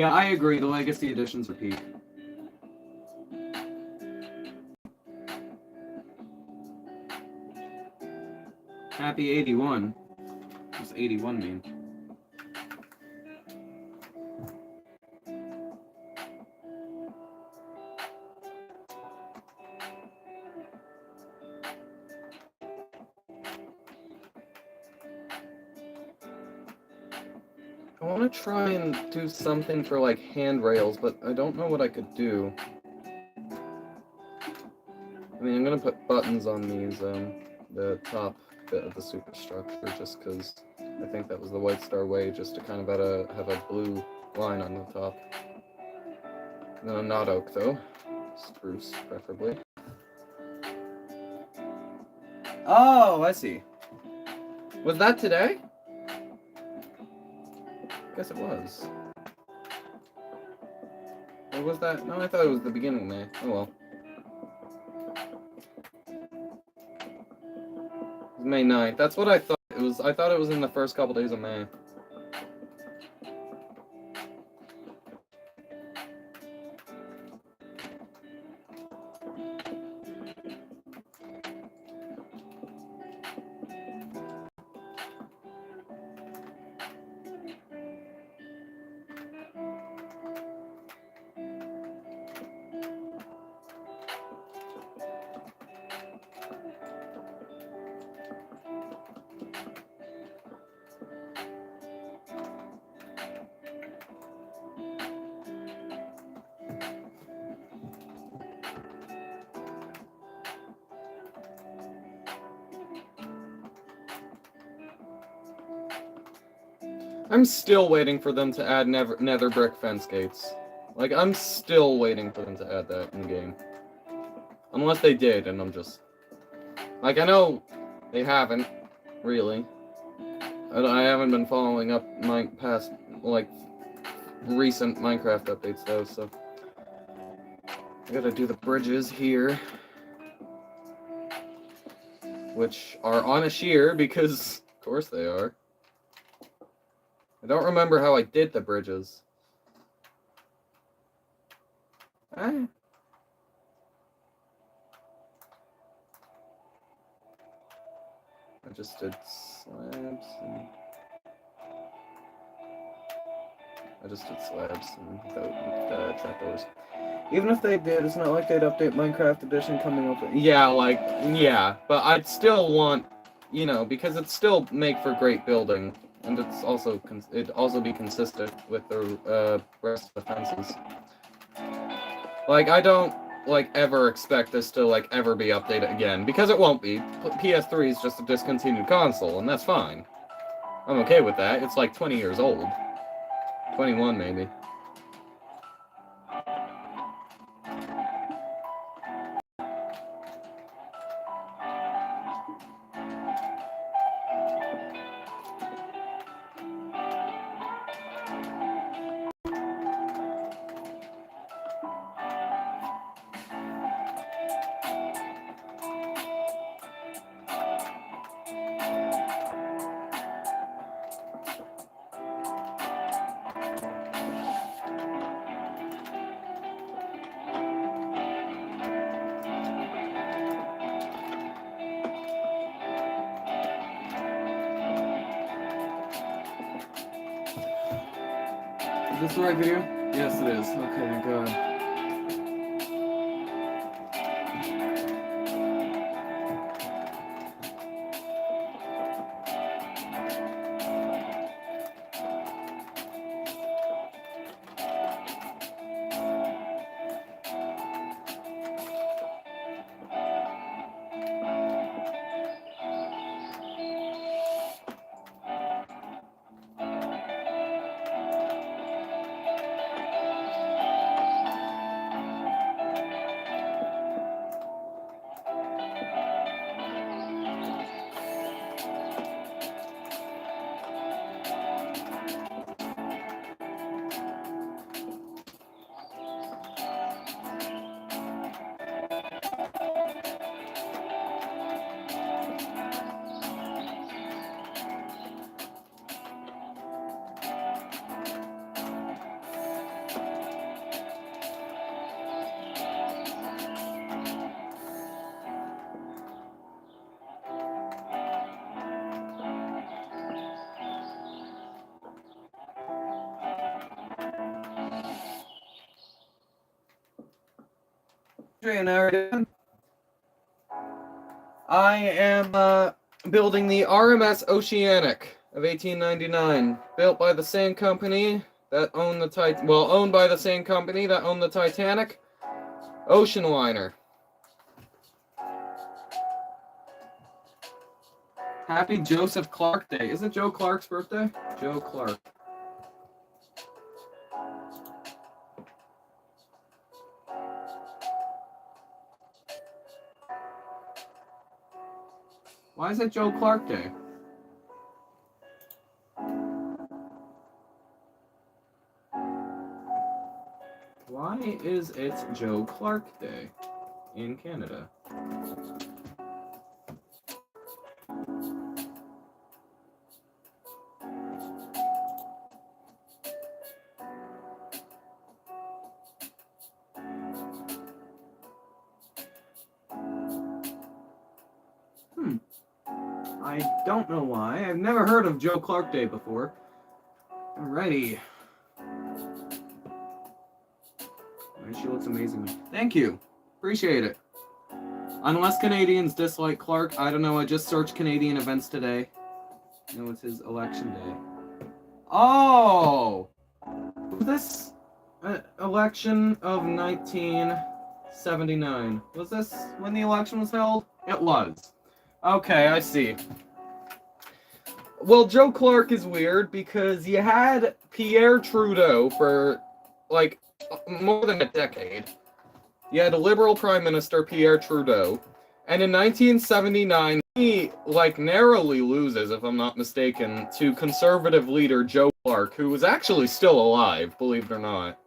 [SPEAKER 1] Yeah, I agree. The Legacy editions are peak. Happy 81. What's 81 mean? I want to try and do something for like handrails, but I don't know what I could do. I mean, I'm gonna put buttons on these, the top bit of the superstructure, just because I think that was the White Star way, just to kind of have a blue line on the top. No, not oak though. Spruce, preferably. Oh, I see. Was that today? Guess it was. Or was that? No, I thought it was the beginning of May. Oh well. It was May 9th. That's what I thought it was. I thought it was in the first couple days of May. I'm still waiting for them to add nether brick fence gates. Like, I'm still waiting for them to add that in the game. Unless they did, and I'm just... Like, I know they haven't, really. I haven't been following up my past, like, recent Minecraft updates, though, so... I gotta do the bridges here. Which are on a shear, because, of course they are. I don't remember how I did the bridges. I just did slabs and... I just did slabs and without trapdoors. Even if they did, it's not like they'd update Minecraft Edition coming up. Yeah, like, yeah. But I'd still want, you know, because it'd still make for great building. And it's also it'd also be consistent with the rest of the fences. Like, I don't, like, ever expect this to, like, ever be updated again. Because it won't be. PS3 is just a discontinued console, and that's fine. I'm okay with that. It's like 20 years old. 21, maybe. Is this the right video? Yes, it is. Okay, thank God. and how are you doing? I am building the RMS Oceanic of 1899, built by the same company that owned the owned by the same company that owned the Titanic, Ocean Liner. Happy Joseph Clark Day. Is it Joe Clark's birthday? Joe Clark. Why is it Joe Clark Day? Why is it Joe Clark Day in Canada? I don't know why. I've never heard of Joe Clark Day before. Alrighty. She looks amazing. Thank you. Appreciate it. Unless Canadians dislike Clark, I don't know. I just searched Canadian events today. No, it's his election day. Oh! Was this election of 1979? Was this when the election was held? It was. Okay, I see. Well, Joe Clark is weird because you had Pierre Trudeau for, like, more than a decade. You had a Liberal Prime Minister, Pierre Trudeau. And in 1979, he, like, narrowly loses, if I'm not mistaken, to Conservative leader Joe Clark, who was actually still alive, believe it or not.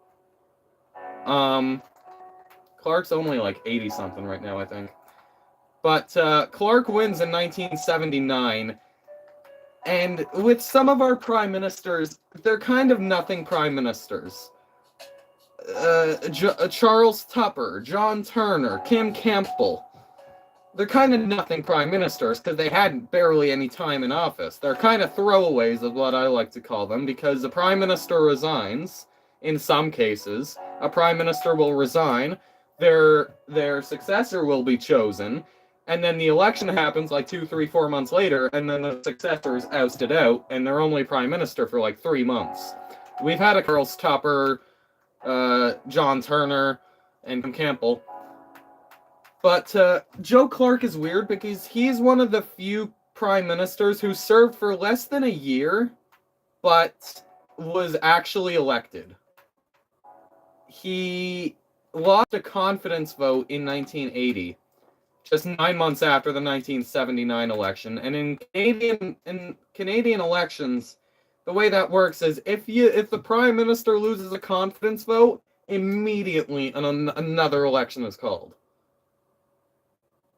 [SPEAKER 1] Clark's only, like, 80-something right now, I think. But Clark wins in 1979, and with some of our prime ministers, they're kind of nothing prime ministers. Charles Tupper, John Turner, Kim Campbell. They're kind of nothing prime ministers because they had barely any time in office. They're kind of throwaways of what I like to call them, because the prime minister resigns, in some cases. A prime minister will resign, their successor will be chosen, and then the election happens like 2, 3, 4 months later, and then the successor is ousted out, and they're only prime minister for like 3 months. We've had a Charles Tupper, John Turner, and Kim Campbell. But Joe Clark is weird because he's one of the few prime ministers who served for less than a year, but was actually elected. He lost a confidence vote in 1980. Just 9 months after the 1979 election. And in Canadian elections, the way that works is if the prime minister loses a confidence vote, immediately another election is called.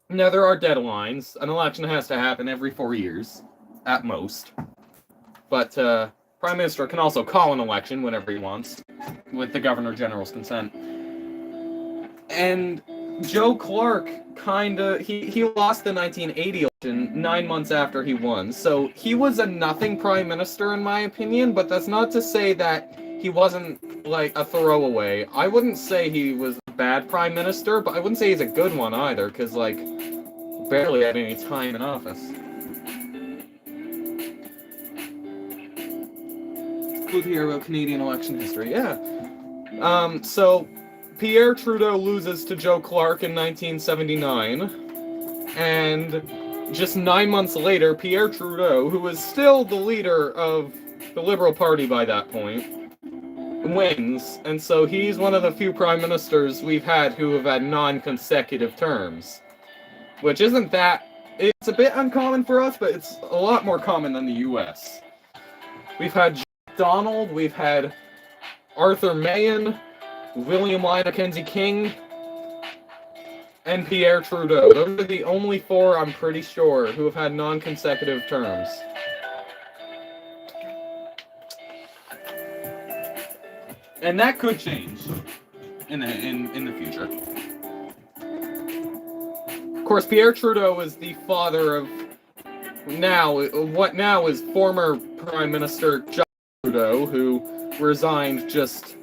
[SPEAKER 1] Now, there are deadlines. An election has to happen every 4 years, at most. But prime minister can also call an election whenever he wants, with the governor general's consent. And Joe Clark he lost the 1980 election 9 months after he won. So he was a nothing prime minister in my opinion, but that's not to say that he wasn't like a throwaway. I wouldn't say he was a bad prime minister, but I wouldn't say he's a good one either, because like barely had any time in office. Good to hear about Canadian election history, yeah. So Pierre Trudeau loses to Joe Clark in 1979, and just 9 months later, Pierre Trudeau, who was still the leader of the Liberal Party by that point, wins, and so he's one of the few prime ministers we've had who have had non-consecutive terms, which isn't that... It's a bit uncommon for us, but it's a lot more common than the US. We've had Jack Donald, we've had Arthur Mahan, William Lyon Mackenzie King, and Pierre Trudeau. Those are the only 4, I'm pretty sure, who have had non-consecutive terms. And that could change in the future. Of course, Pierre Trudeau is the father of what now is former Prime Minister Justin Trudeau, who resigned just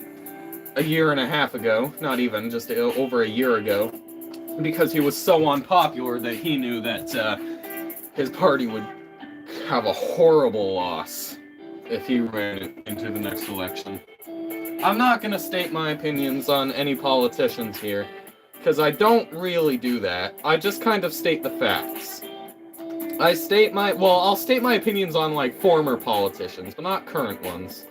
[SPEAKER 1] a year and a half ago, not even, just over a year ago. because he was so unpopular that he knew that his party would have a horrible loss if he ran into the next election. I'm not going to state my opinions on any politicians here, because I don't really do that. I just kind of state the facts. I'll state my opinions on, like, former politicians, but not current ones.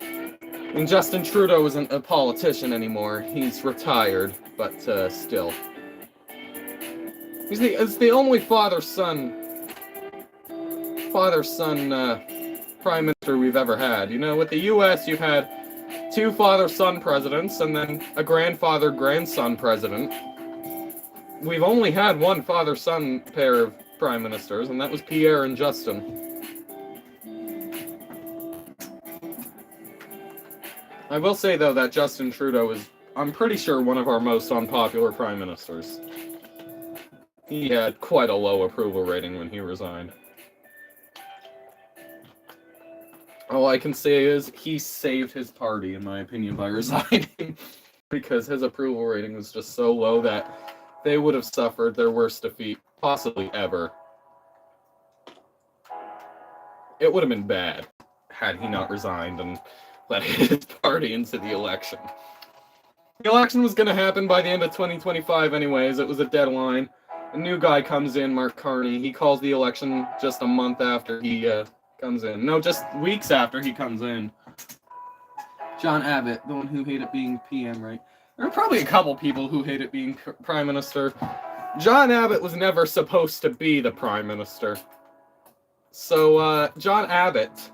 [SPEAKER 1] I mean, Justin Trudeau isn't a politician anymore. He's retired, but still. It's the only father-son prime minister we've ever had. You know, with the U.S., you've had 2 father-son presidents, and then a grandfather-grandson president. We've only had 1 father-son pair of prime ministers, and that was Pierre and Justin. I will say, though, that Justin Trudeau is, I'm pretty sure, one of our most unpopular prime ministers. He had quite a low approval rating when he resigned. All I can say is he saved his party, in my opinion, by resigning, because his approval rating was just so low that they would have suffered their worst defeat, possibly ever. It would have been bad had he not resigned and let his party into the election. The election was going to happen by the end of 2025 anyways. It was a deadline. A new guy comes in, Mark Carney. He calls the election just a month after he comes in. No, just weeks after he comes in. John Abbott, the one who hated being PM, right? There are probably a couple people who hated being prime minister. John Abbott was never supposed to be the prime minister. So, John Abbott...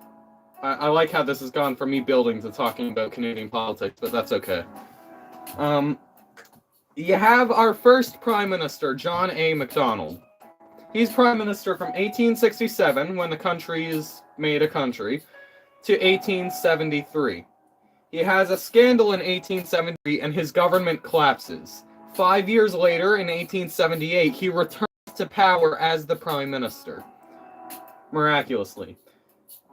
[SPEAKER 1] I like how this has gone from me building to talking about Canadian politics, but that's okay. You have our first prime minister, John A. Macdonald. He's prime minister from 1867, when the country is made a country, to 1873. He has a scandal in 1873, and his government collapses. 5 years later, in 1878, he returns to power as the prime minister. Miraculously.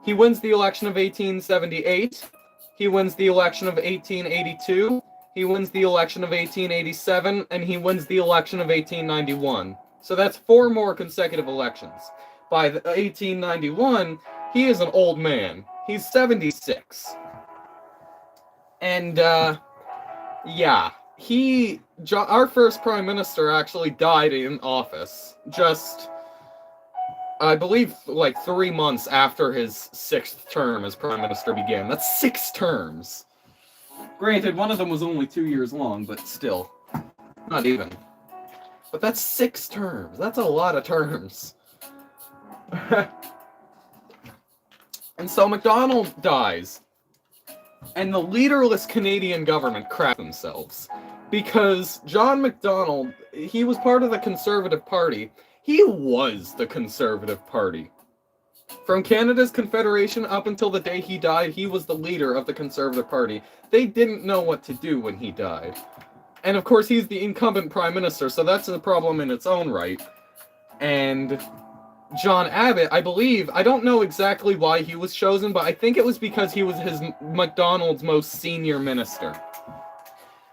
[SPEAKER 1] He wins the election of 1878, he wins the election of 1882, he wins the election of 1887, and he wins the election of 1891. So that's 4 more consecutive elections. By 1891, he is an old man. He's 76. And, yeah. Our first prime minister actually died in office. Just... I believe, like, 3 months after his 6th term as prime minister began. That's 6 terms. Granted, one of them was only 2 years long, but still. Not even. But that's 6 terms. That's a lot of terms. And so Macdonald dies. And the leaderless Canadian government crap themselves. Because John Macdonald, he was part of the Conservative Party. He was the Conservative Party. From Canada's Confederation up until the day he died, he was the leader of the Conservative Party. They didn't know what to do when he died. And of course, he's the incumbent prime minister, so that's a problem in its own right. And John Abbott, I believe, I don't know exactly why he was chosen, but I think it was because he was Macdonald's most senior minister.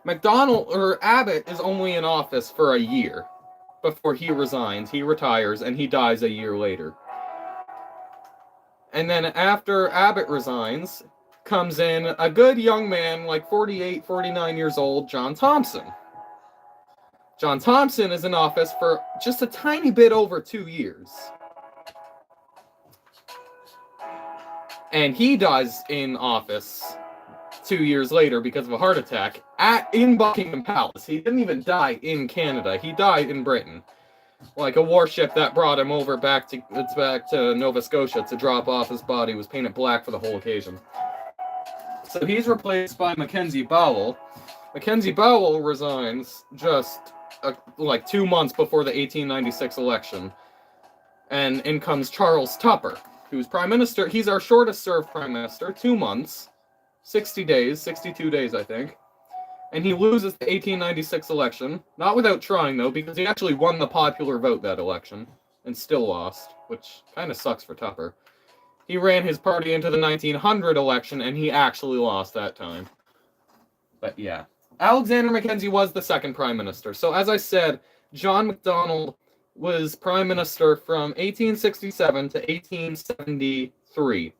[SPEAKER 1] Abbott is only in office for a year. Before he resigns, he retires, and he dies a year later. And then after Abbott resigns, comes in a good young man, like 48, 49 years old, John Thompson. John Thompson is in office for just a tiny bit over 2 years. And he dies in office 2 years later because of a heart attack in Buckingham Palace. He didn't even die in Canada. He died in Britain. Like a warship that brought him over back to Nova Scotia to drop off his body was painted black for the whole occasion. So he's replaced by Mackenzie Bowell. Mackenzie Bowell resigns just like 2 months before the 1896 election. And in comes Charles Tupper, who's prime minister. He's our shortest served prime minister, 2 months. 60 days, 62 days, I think. And he loses the 1896 election. Not without trying, though, because he actually won the popular vote that election. And still lost, which kind of sucks for Tupper. He ran his party into the 1900 election, and he actually lost that time. But yeah. Alexander Mackenzie was the second prime minister. So as I said, John Macdonald was prime minister from 1867 to 1873.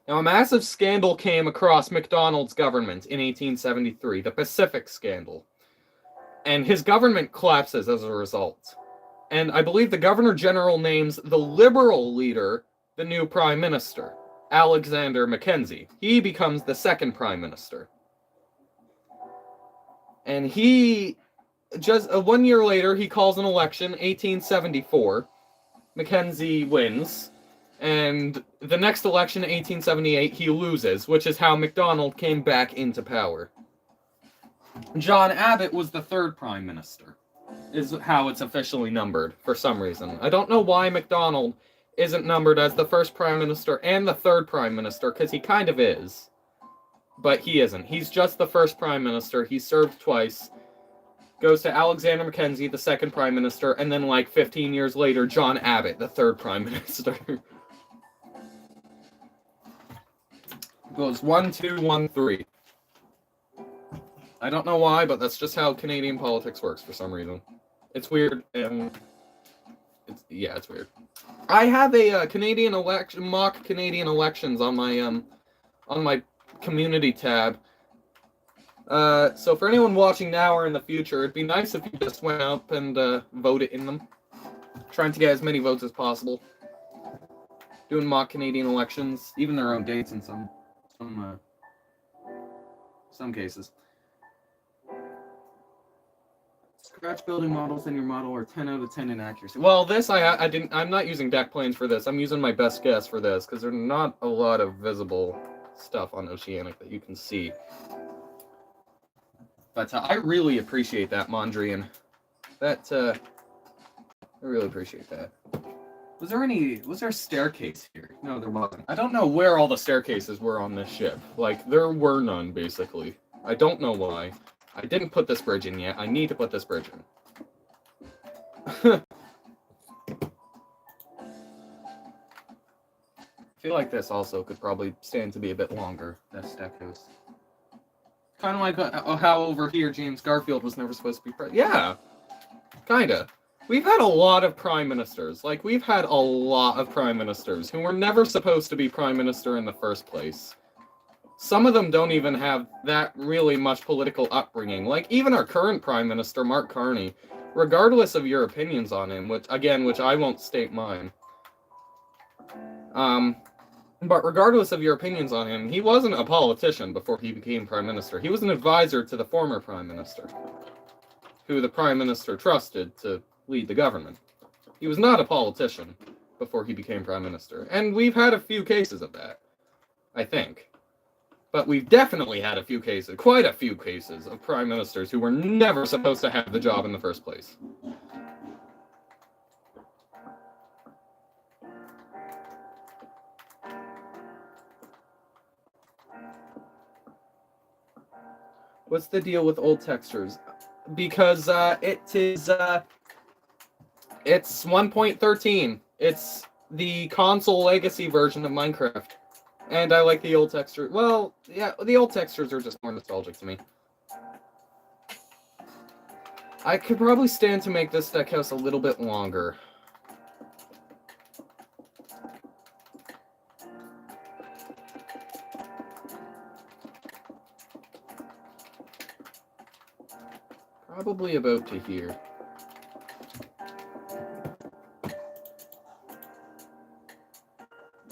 [SPEAKER 1] Now, a massive scandal came across Macdonald's government in 1873, the Pacific Scandal. And his government collapses as a result. And I believe the Governor General names the Liberal leader the new prime minister, Alexander Mackenzie. He becomes the second prime minister. And he, just 1 year later, he calls an election, 1874. Mackenzie wins. And the next election, 1878, he loses, which is how Macdonald came back into power. John Abbott was the third prime minister, is how it's officially numbered, for some reason. I don't know why Macdonald isn't numbered as the first prime minister and the third prime minister, because he kind of is. But he isn't. He's just the first prime minister. He served twice. Goes to Alexander Mackenzie, the second prime minister, and then like 15 years later, John Abbott, the third prime minister. Goes 1-2, 1-3. I don't know why, but that's just how Canadian politics works for some reason. It's weird, and it's weird. I have a Canadian election, mock Canadian elections on my community tab. So for anyone watching now or in the future, it'd be nice if you just went up and voted in them. Trying to get as many votes as possible. Doing mock Canadian elections, even their own dates in some cases. Scratch building models in your model are 10 out of 10 in accuracy. Well, this I'm not using deck planes for this. I'm using my best guess for this because there's not a lot of visible stuff on Oceanic that you can see. But I really appreciate that, Mondrian. I really appreciate that. Was there a staircase here? No, there wasn't. I don't know where all the staircases were on this ship. Like, there were none, basically. I don't know why. I didn't put this bridge in yet. I need to put this bridge in. I feel like this also could probably stand to be a bit longer, this deck house. Kind of like how over here James Garfield was never supposed to be president. Yeah, kinda. We've had a lot of prime ministers. Like, we've had a lot of prime ministers who were never supposed to be prime minister in the first place. Some of them don't even have that really much political upbringing. Like, even our current prime minister, Mark Carney, regardless of your opinions on him, which I won't state mine. But regardless of your opinions on him, he wasn't a politician before he became prime minister. He was an advisor to the former prime minister, who the prime minister trusted to lead the government. He was not a politician before he became prime minister. And we've had a few cases of that, I think. But we've definitely had quite a few cases of prime ministers who were never supposed to have the job in the first place. What's the deal with old textures? Because it's 1.13. It's the console legacy version of Minecraft. And I like the old texture. Well, yeah, the old textures are just more nostalgic to me. I could probably stand to make this deck house a little bit longer. Probably about to here.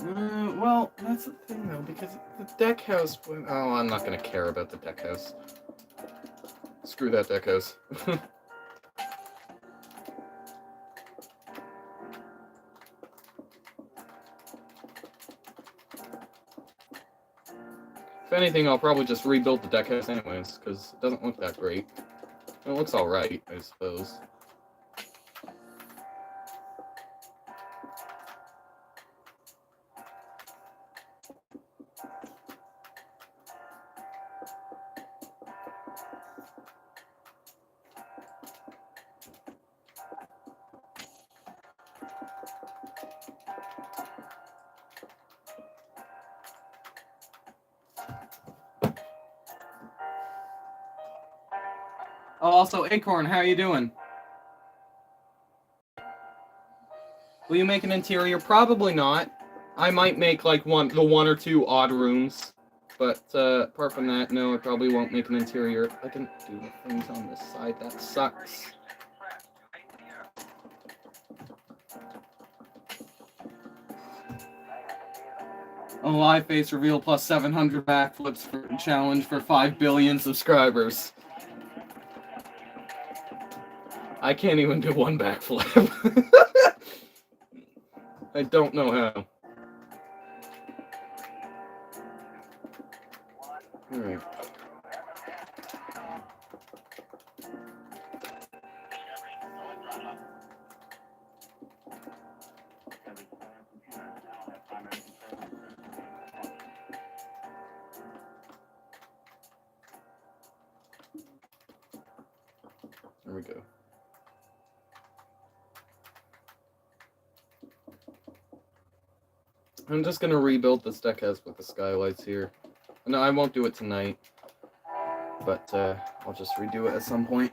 [SPEAKER 1] Well, that's the thing, though, because the deck house... Oh, I'm not going to care about the deck house. Screw that deck house. If anything, I'll probably just rebuild the deck house anyways, because it doesn't look that great. It looks alright, I suppose. Oh, also, Acorn, how you doing? Will you make an interior? Probably not. I might make like the one or two odd rooms, but apart from that, no, I probably won't make an interior. I can do things on this side. That sucks. A live face reveal plus 700 backflips for challenge for 5 billion subscribers. I can't even do one backflip. I don't know how. Alright. There we go. I'm just gonna rebuild this deck as with the skylights here. No, I won't do it tonight, but I'll just redo it at some point.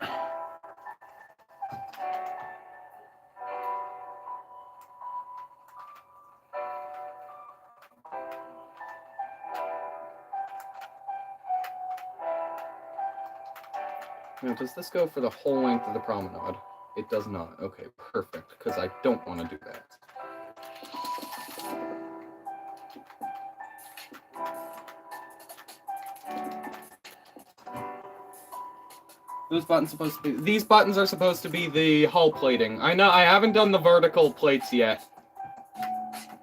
[SPEAKER 1] Now, does this go for the whole length of the promenade? It does not. Okay, perfect, because I don't want to do that. These buttons are supposed to be the hull plating. I know I haven't done the vertical plates yet,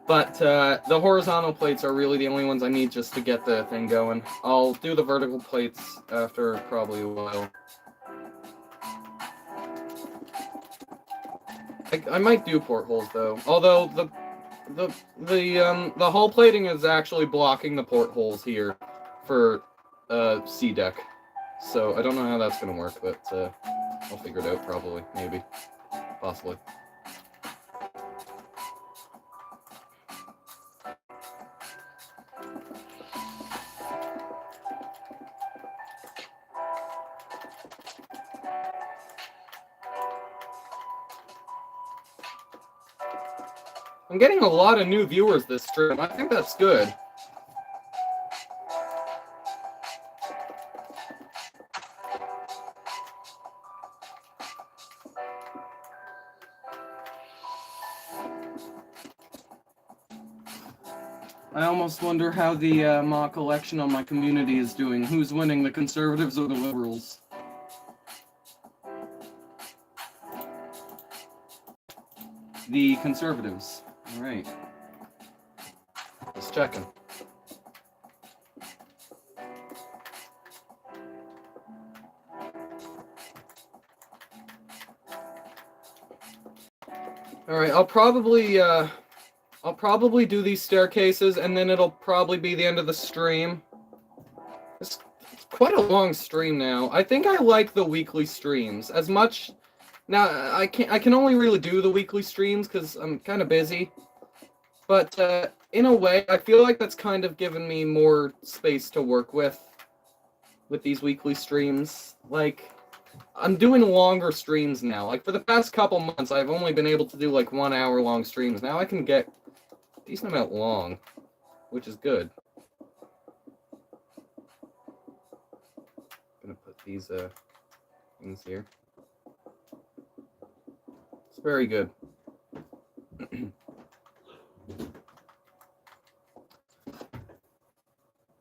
[SPEAKER 1] but the horizontal plates are really the only ones I need just to get the thing going. I'll do the vertical plates after probably a while. I might do portholes though, although the hull plating is actually blocking the portholes here for C deck. So I don't know how that's gonna work, but I'll figure it out probably, maybe, possibly. I'm getting a lot of new viewers this stream. I think that's good. I almost wonder how the mock election on my community is doing. Who's winning, the Conservatives or the Liberals? The Conservatives. All right. Just checking. All right, I'll probably do these staircases, and then it'll probably be the end of the stream. It's quite a long stream now. I think I like the weekly streams as much. Now I can only really do the weekly streams because I'm kind of busy. But in a way, I feel like that's kind of given me more space to work with these weekly streams. Like, I'm doing longer streams now. Like, for the past couple months, I've only been able to do, like, 1 hour long streams. Now I can get a decent amount long, which is good. I'm gonna put these things here. It's very good.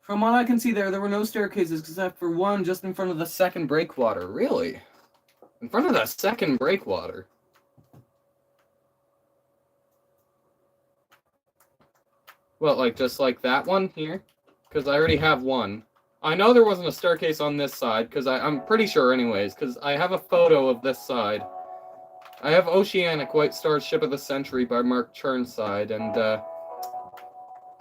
[SPEAKER 1] From what I can see there were no staircases except for one just in front of the second breakwater. Really? In front of the second breakwater? Well, like, just like that one here? Because I already have one. I know there wasn't a staircase on this side, because I'm pretty sure anyways, because I have a photo of this side. I have Oceanic, White Star Ship of the Century by Mark Churnside, and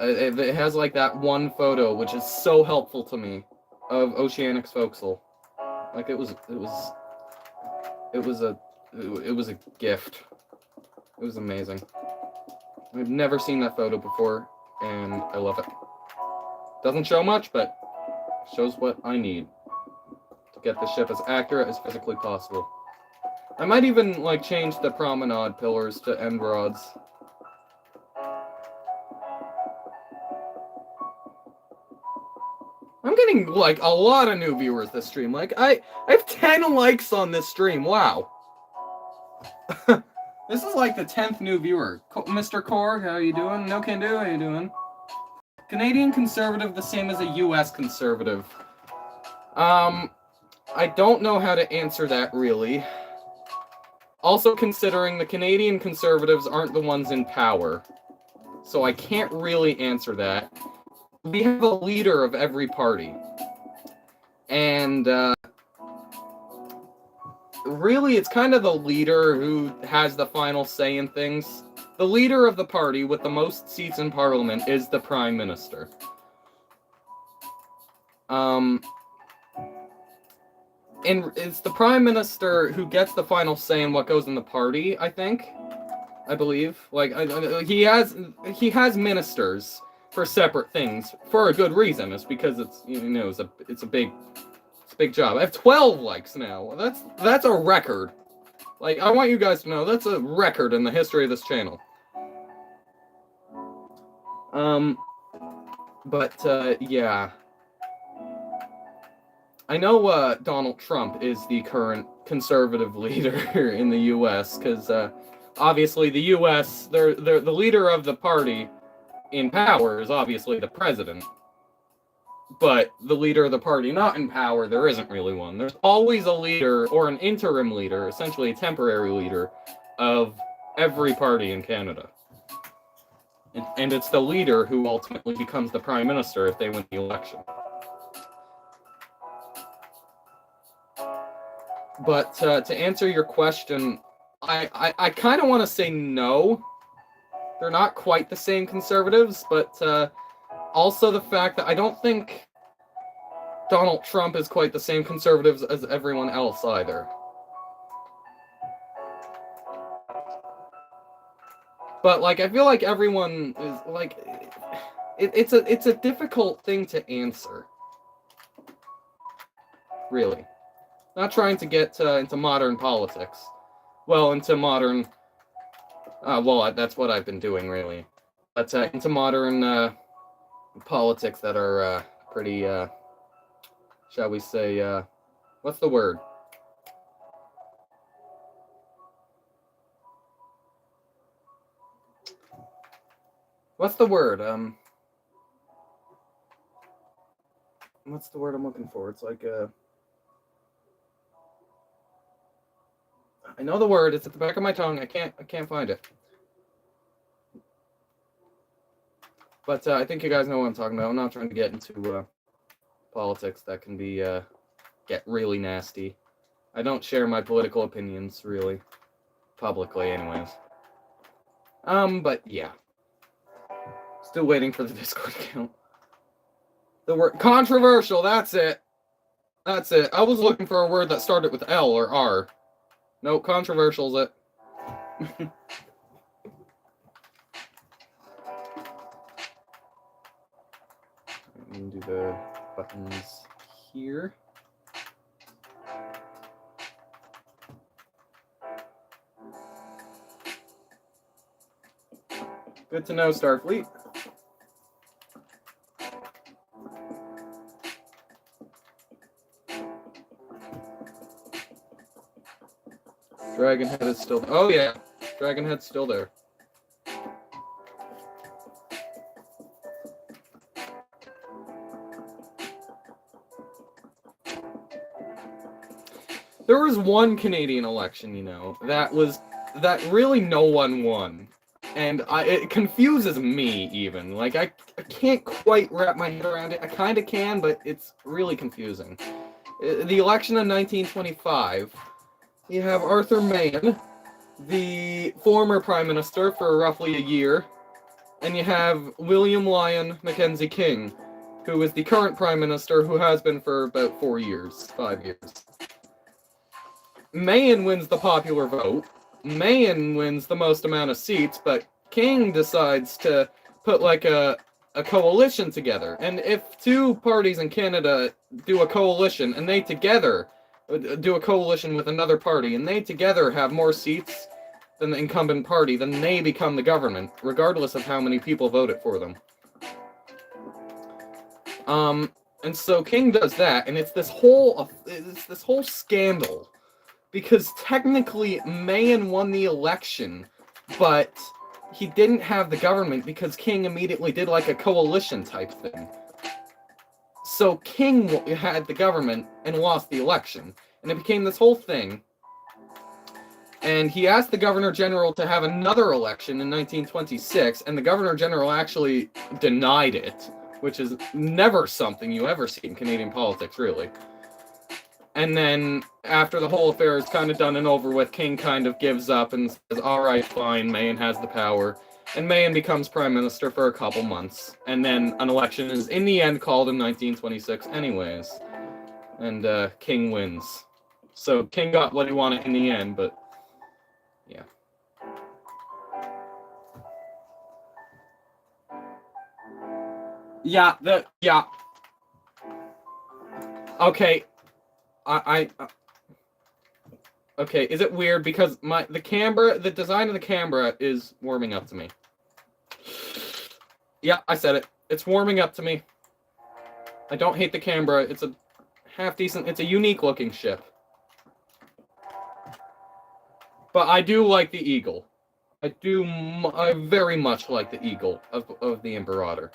[SPEAKER 1] it has like that one photo, which is so helpful to me, of Oceanic's forecastle. Like it was a gift. It was amazing. I've never seen that photo before, and I love it. Doesn't show much, but shows what I need to get the ship as accurate as physically possible. I might even, like, change the promenade pillars to end rods. I'm getting, like, a lot of new viewers this stream. Like, I have 10 likes on this stream. Wow. This is like the 10th new viewer. Mr. Korg, how you doing? No Can Do, how you doing? Canadian conservative, the same as a US conservative. I don't know how to answer that, really. Also considering the Canadian conservatives aren't the ones in power. So I can't really answer that. We have a leader of every party. And, really, it's kind of the leader who has the final say in things. The leader of the party with the most seats in Parliament is the Prime Minister. And it's the Prime Minister who gets the final say in what goes in the party, I think. I believe. Like, he has ministers for separate things for a good reason. It's because it's, you know, it's a big job. I have 12 likes now. That's a record. Like, I want you guys to know that's a record in the history of this channel. Yeah. I know Donald Trump is the current conservative leader in the U.S. because obviously the U.S. they're the leader of the party in power is obviously the president. But the leader of the party not in power, there isn't really one. There's always a leader or an interim leader, essentially a temporary leader, of every party in Canada. And it's the leader who ultimately becomes the prime minister if they win the election. But to answer your question, I kind of want to say no. They're not quite the same conservatives, but also the fact that I don't think Donald Trump is quite the same conservatives as everyone else either. But like, I feel like everyone is like, it's a difficult thing to answer. Really, not trying to get into modern politics. Well, into modern. Well, that's what I've been doing really. But into modern politics that are pretty, shall we say, what's the word? What's the word? What's the word I'm looking for? It's like I know the word. It's at the back of my tongue. I can't find it. But I think you guys know what I'm talking about. I'm not trying to get into politics that can be get really nasty. I don't share my political opinions really publicly, anyways. But yeah. Still waiting for the Discord account. The word controversial, that's it. That's it. I was looking for a word that started with L or R. No, controversial's it. I'm gonna do the buttons here. Good to know, Starfleet. Dragonhead is still... Oh, yeah. Dragonhead's still there. There was one Canadian election, you know, that really no one won. And it confuses me, even. Like, I can't quite wrap my head around it. I kind of can, but it's really confusing. The election of 1925... You have Arthur Mahan, the former Prime Minister for roughly a year, and you have William Lyon Mackenzie King, who is the current Prime Minister, who has been for about 5 years. Mahan wins the popular vote. Mahan wins the most amount of seats, but King decides to put like a a coalition together. And if two parties in Canada do a coalition, and they together do a coalition with another party, and they together have more seats than the incumbent party, then they become the government, regardless of how many people voted for them. And so King does that, and it's this whole scandal, because technically Mahan won the election, but he didn't have the government because King immediately did like a coalition type thing. So King had the government and lost the election, and it became this whole thing. And he asked the Governor General to have another election in 1926, and the Governor General actually denied it, which is never something you ever see in Canadian politics, really. And then, after the whole affair is kind of done and over with, King kind of gives up and says, alright, fine, Mahan has the power. And Mahan becomes Prime Minister for a couple months. And then an election is, in the end, called in 1926 anyways. And King wins. So King got what he wanted in the end, but yeah. Yeah. Okay. Okay, is it weird because the design of the camera is warming up to me. Yeah, I said it. It's warming up to me. I don't hate the camera. It's a it's a unique looking ship. But I do like the Eagle. I very much like the Eagle of the Imperator.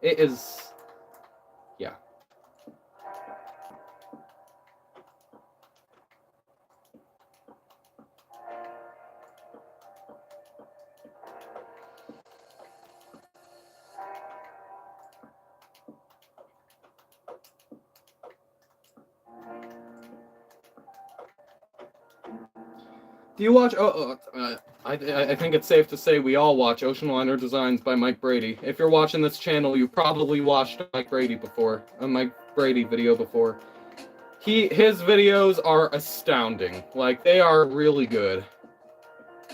[SPEAKER 1] It is, yeah. Do you watch? I think it's safe to say we all watch Ocean Liner Designs by Mike Brady. If you're watching this channel, you probably watched a Mike Brady video before. His videos are astounding. Like, they are really good.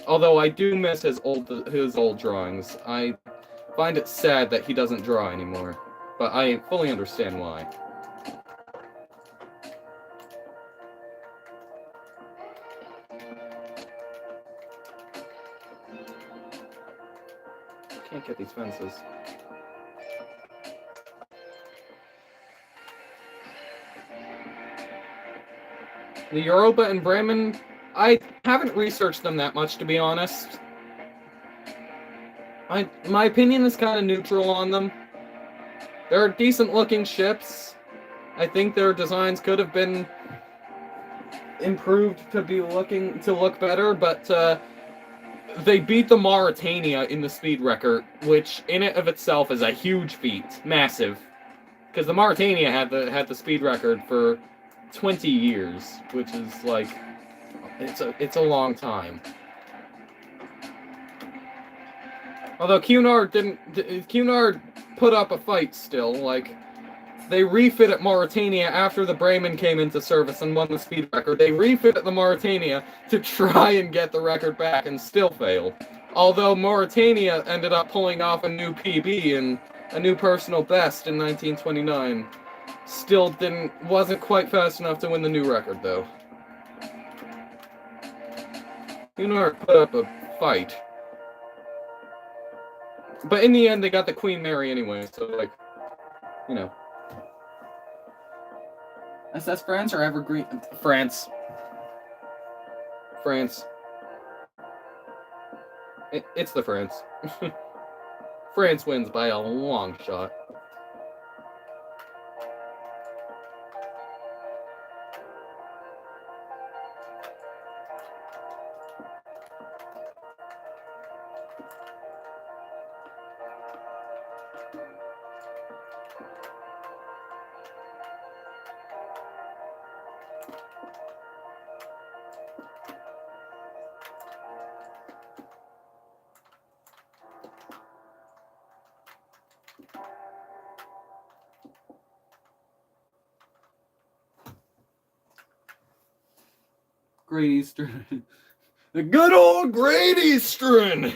[SPEAKER 1] Although I do miss his old drawings. I find it sad that he doesn't draw anymore, but I fully understand why. Can't get these fences. The Europa and Bremen, I haven't researched them that much, to be honest. My opinion is kind of neutral on them. They're decent looking ships. I think their designs could have been improved to look better, but they beat the Mauretania in the speed record, which in and of itself is a huge feat, massive, because the Mauretania had the speed record for 20 years, which is like it's a long time. Although Cunard put up a fight still, like. They refitted Mauretania after the Bremen came into service and won the speed record. They refitted the Mauretania to try and get the record back and still failed. Although Mauretania ended up pulling off a new PB and a new personal best in 1929. Still wasn't quite fast enough to win the new record though. Cunard put up a fight. But in the end they got the Queen Mary anyway, so like, you know. SS France or Evergreen? France. It's the France. France wins by a long shot. Great Eastern. The good old Great Eastern!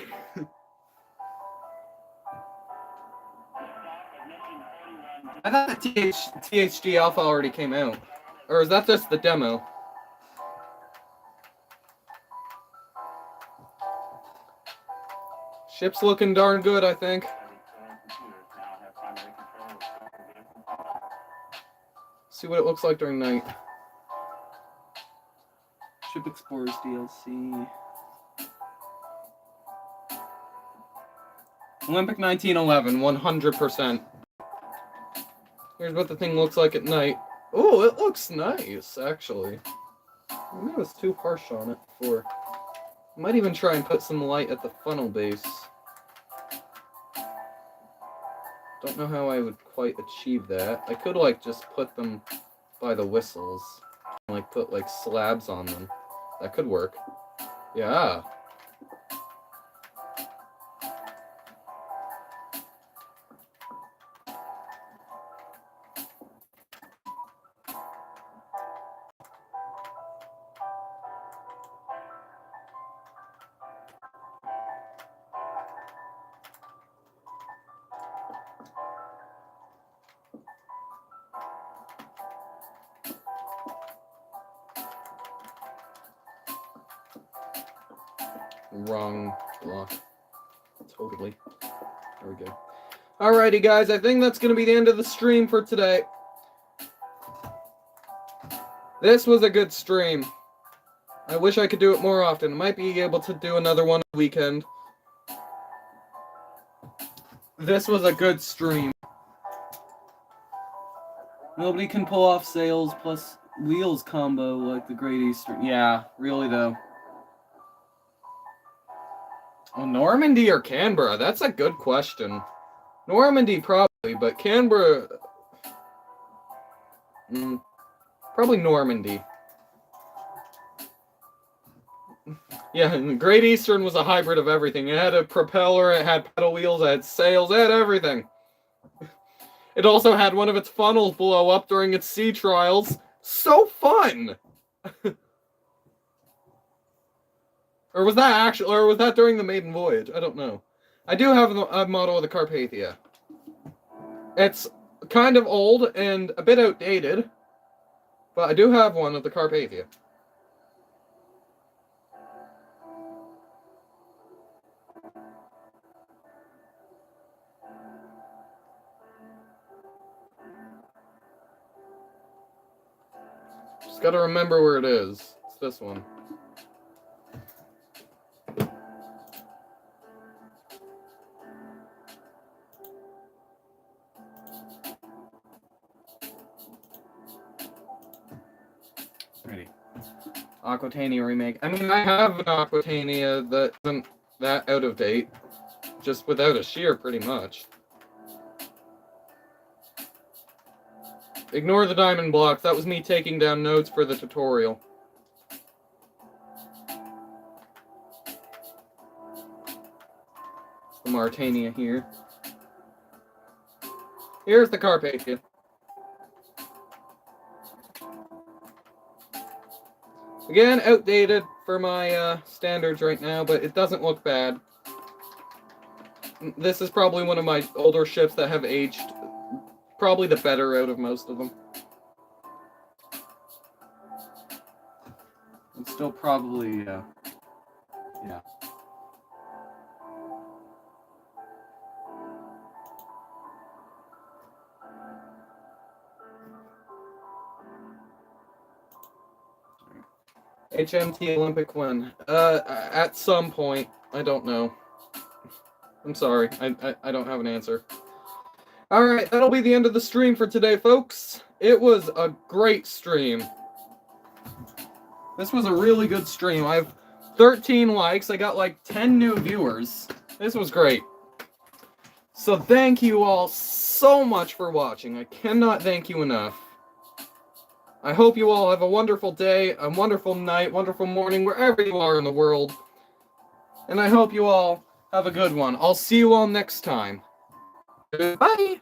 [SPEAKER 1] I thought the THG Alpha already came out. Or is that just the demo? Ship's looking darn good, I think. See what it looks like during night. Ship Explorers DLC. Olympic 1911, 100%. Here's what the thing looks like at night. Oh, it looks nice, actually. Maybe I was too harsh on it before. I might even try and put some light at the funnel base. Don't know how I would quite achieve that. I could, like, just put them by the whistles. Like, put, like, slabs on them. That could work. Yeah. Wrong block. Totally. There we go. Alrighty, guys. I think that's going to be the end of the stream for today. This was a good stream. I wish I could do it more often. I might be able to do another one on the weekend. This was a good stream. Nobody can pull off sails plus wheels combo like the Great Eastern. Yeah, really though. Oh, Normandy or Canberra? That's a good question. Normandy probably, but Canberra... probably Normandy. Yeah, and Great Eastern was a hybrid of everything. It had a propeller, it had pedal wheels, it had sails, it had everything. It also had one of its funnels blow up during its sea trials. So fun! Or was that during the maiden voyage? I don't know. I do have a model of the Carpathia. It's kind of old and a bit outdated, but I do have one of the Carpathia. Just gotta remember where it is. It's this one. Ready. Aquatania remake. I mean, I have an Aquatania that isn't that out of date. Just without a shear, pretty much. Ignore the diamond blocks. That was me taking down notes for the tutorial. It's the Martania here. Here's the Carpathia. Again, outdated for my standards right now, but it doesn't look bad. This is probably one of my older ships that have aged probably the better out of most of them. It's still probably, yeah. HMT Olympic win. At some point. I don't know. I'm sorry. I don't have an answer. Alright, that'll be the end of the stream for today, folks. It was a great stream. This was a really good stream. I have 13 likes. I got like 10 new viewers. This was great. So thank you all so much for watching. I cannot thank you enough. I hope you all have a wonderful day, a wonderful night, wonderful morning, wherever you are in the world. And I hope you all have a good one. I'll see you all next time. Goodbye.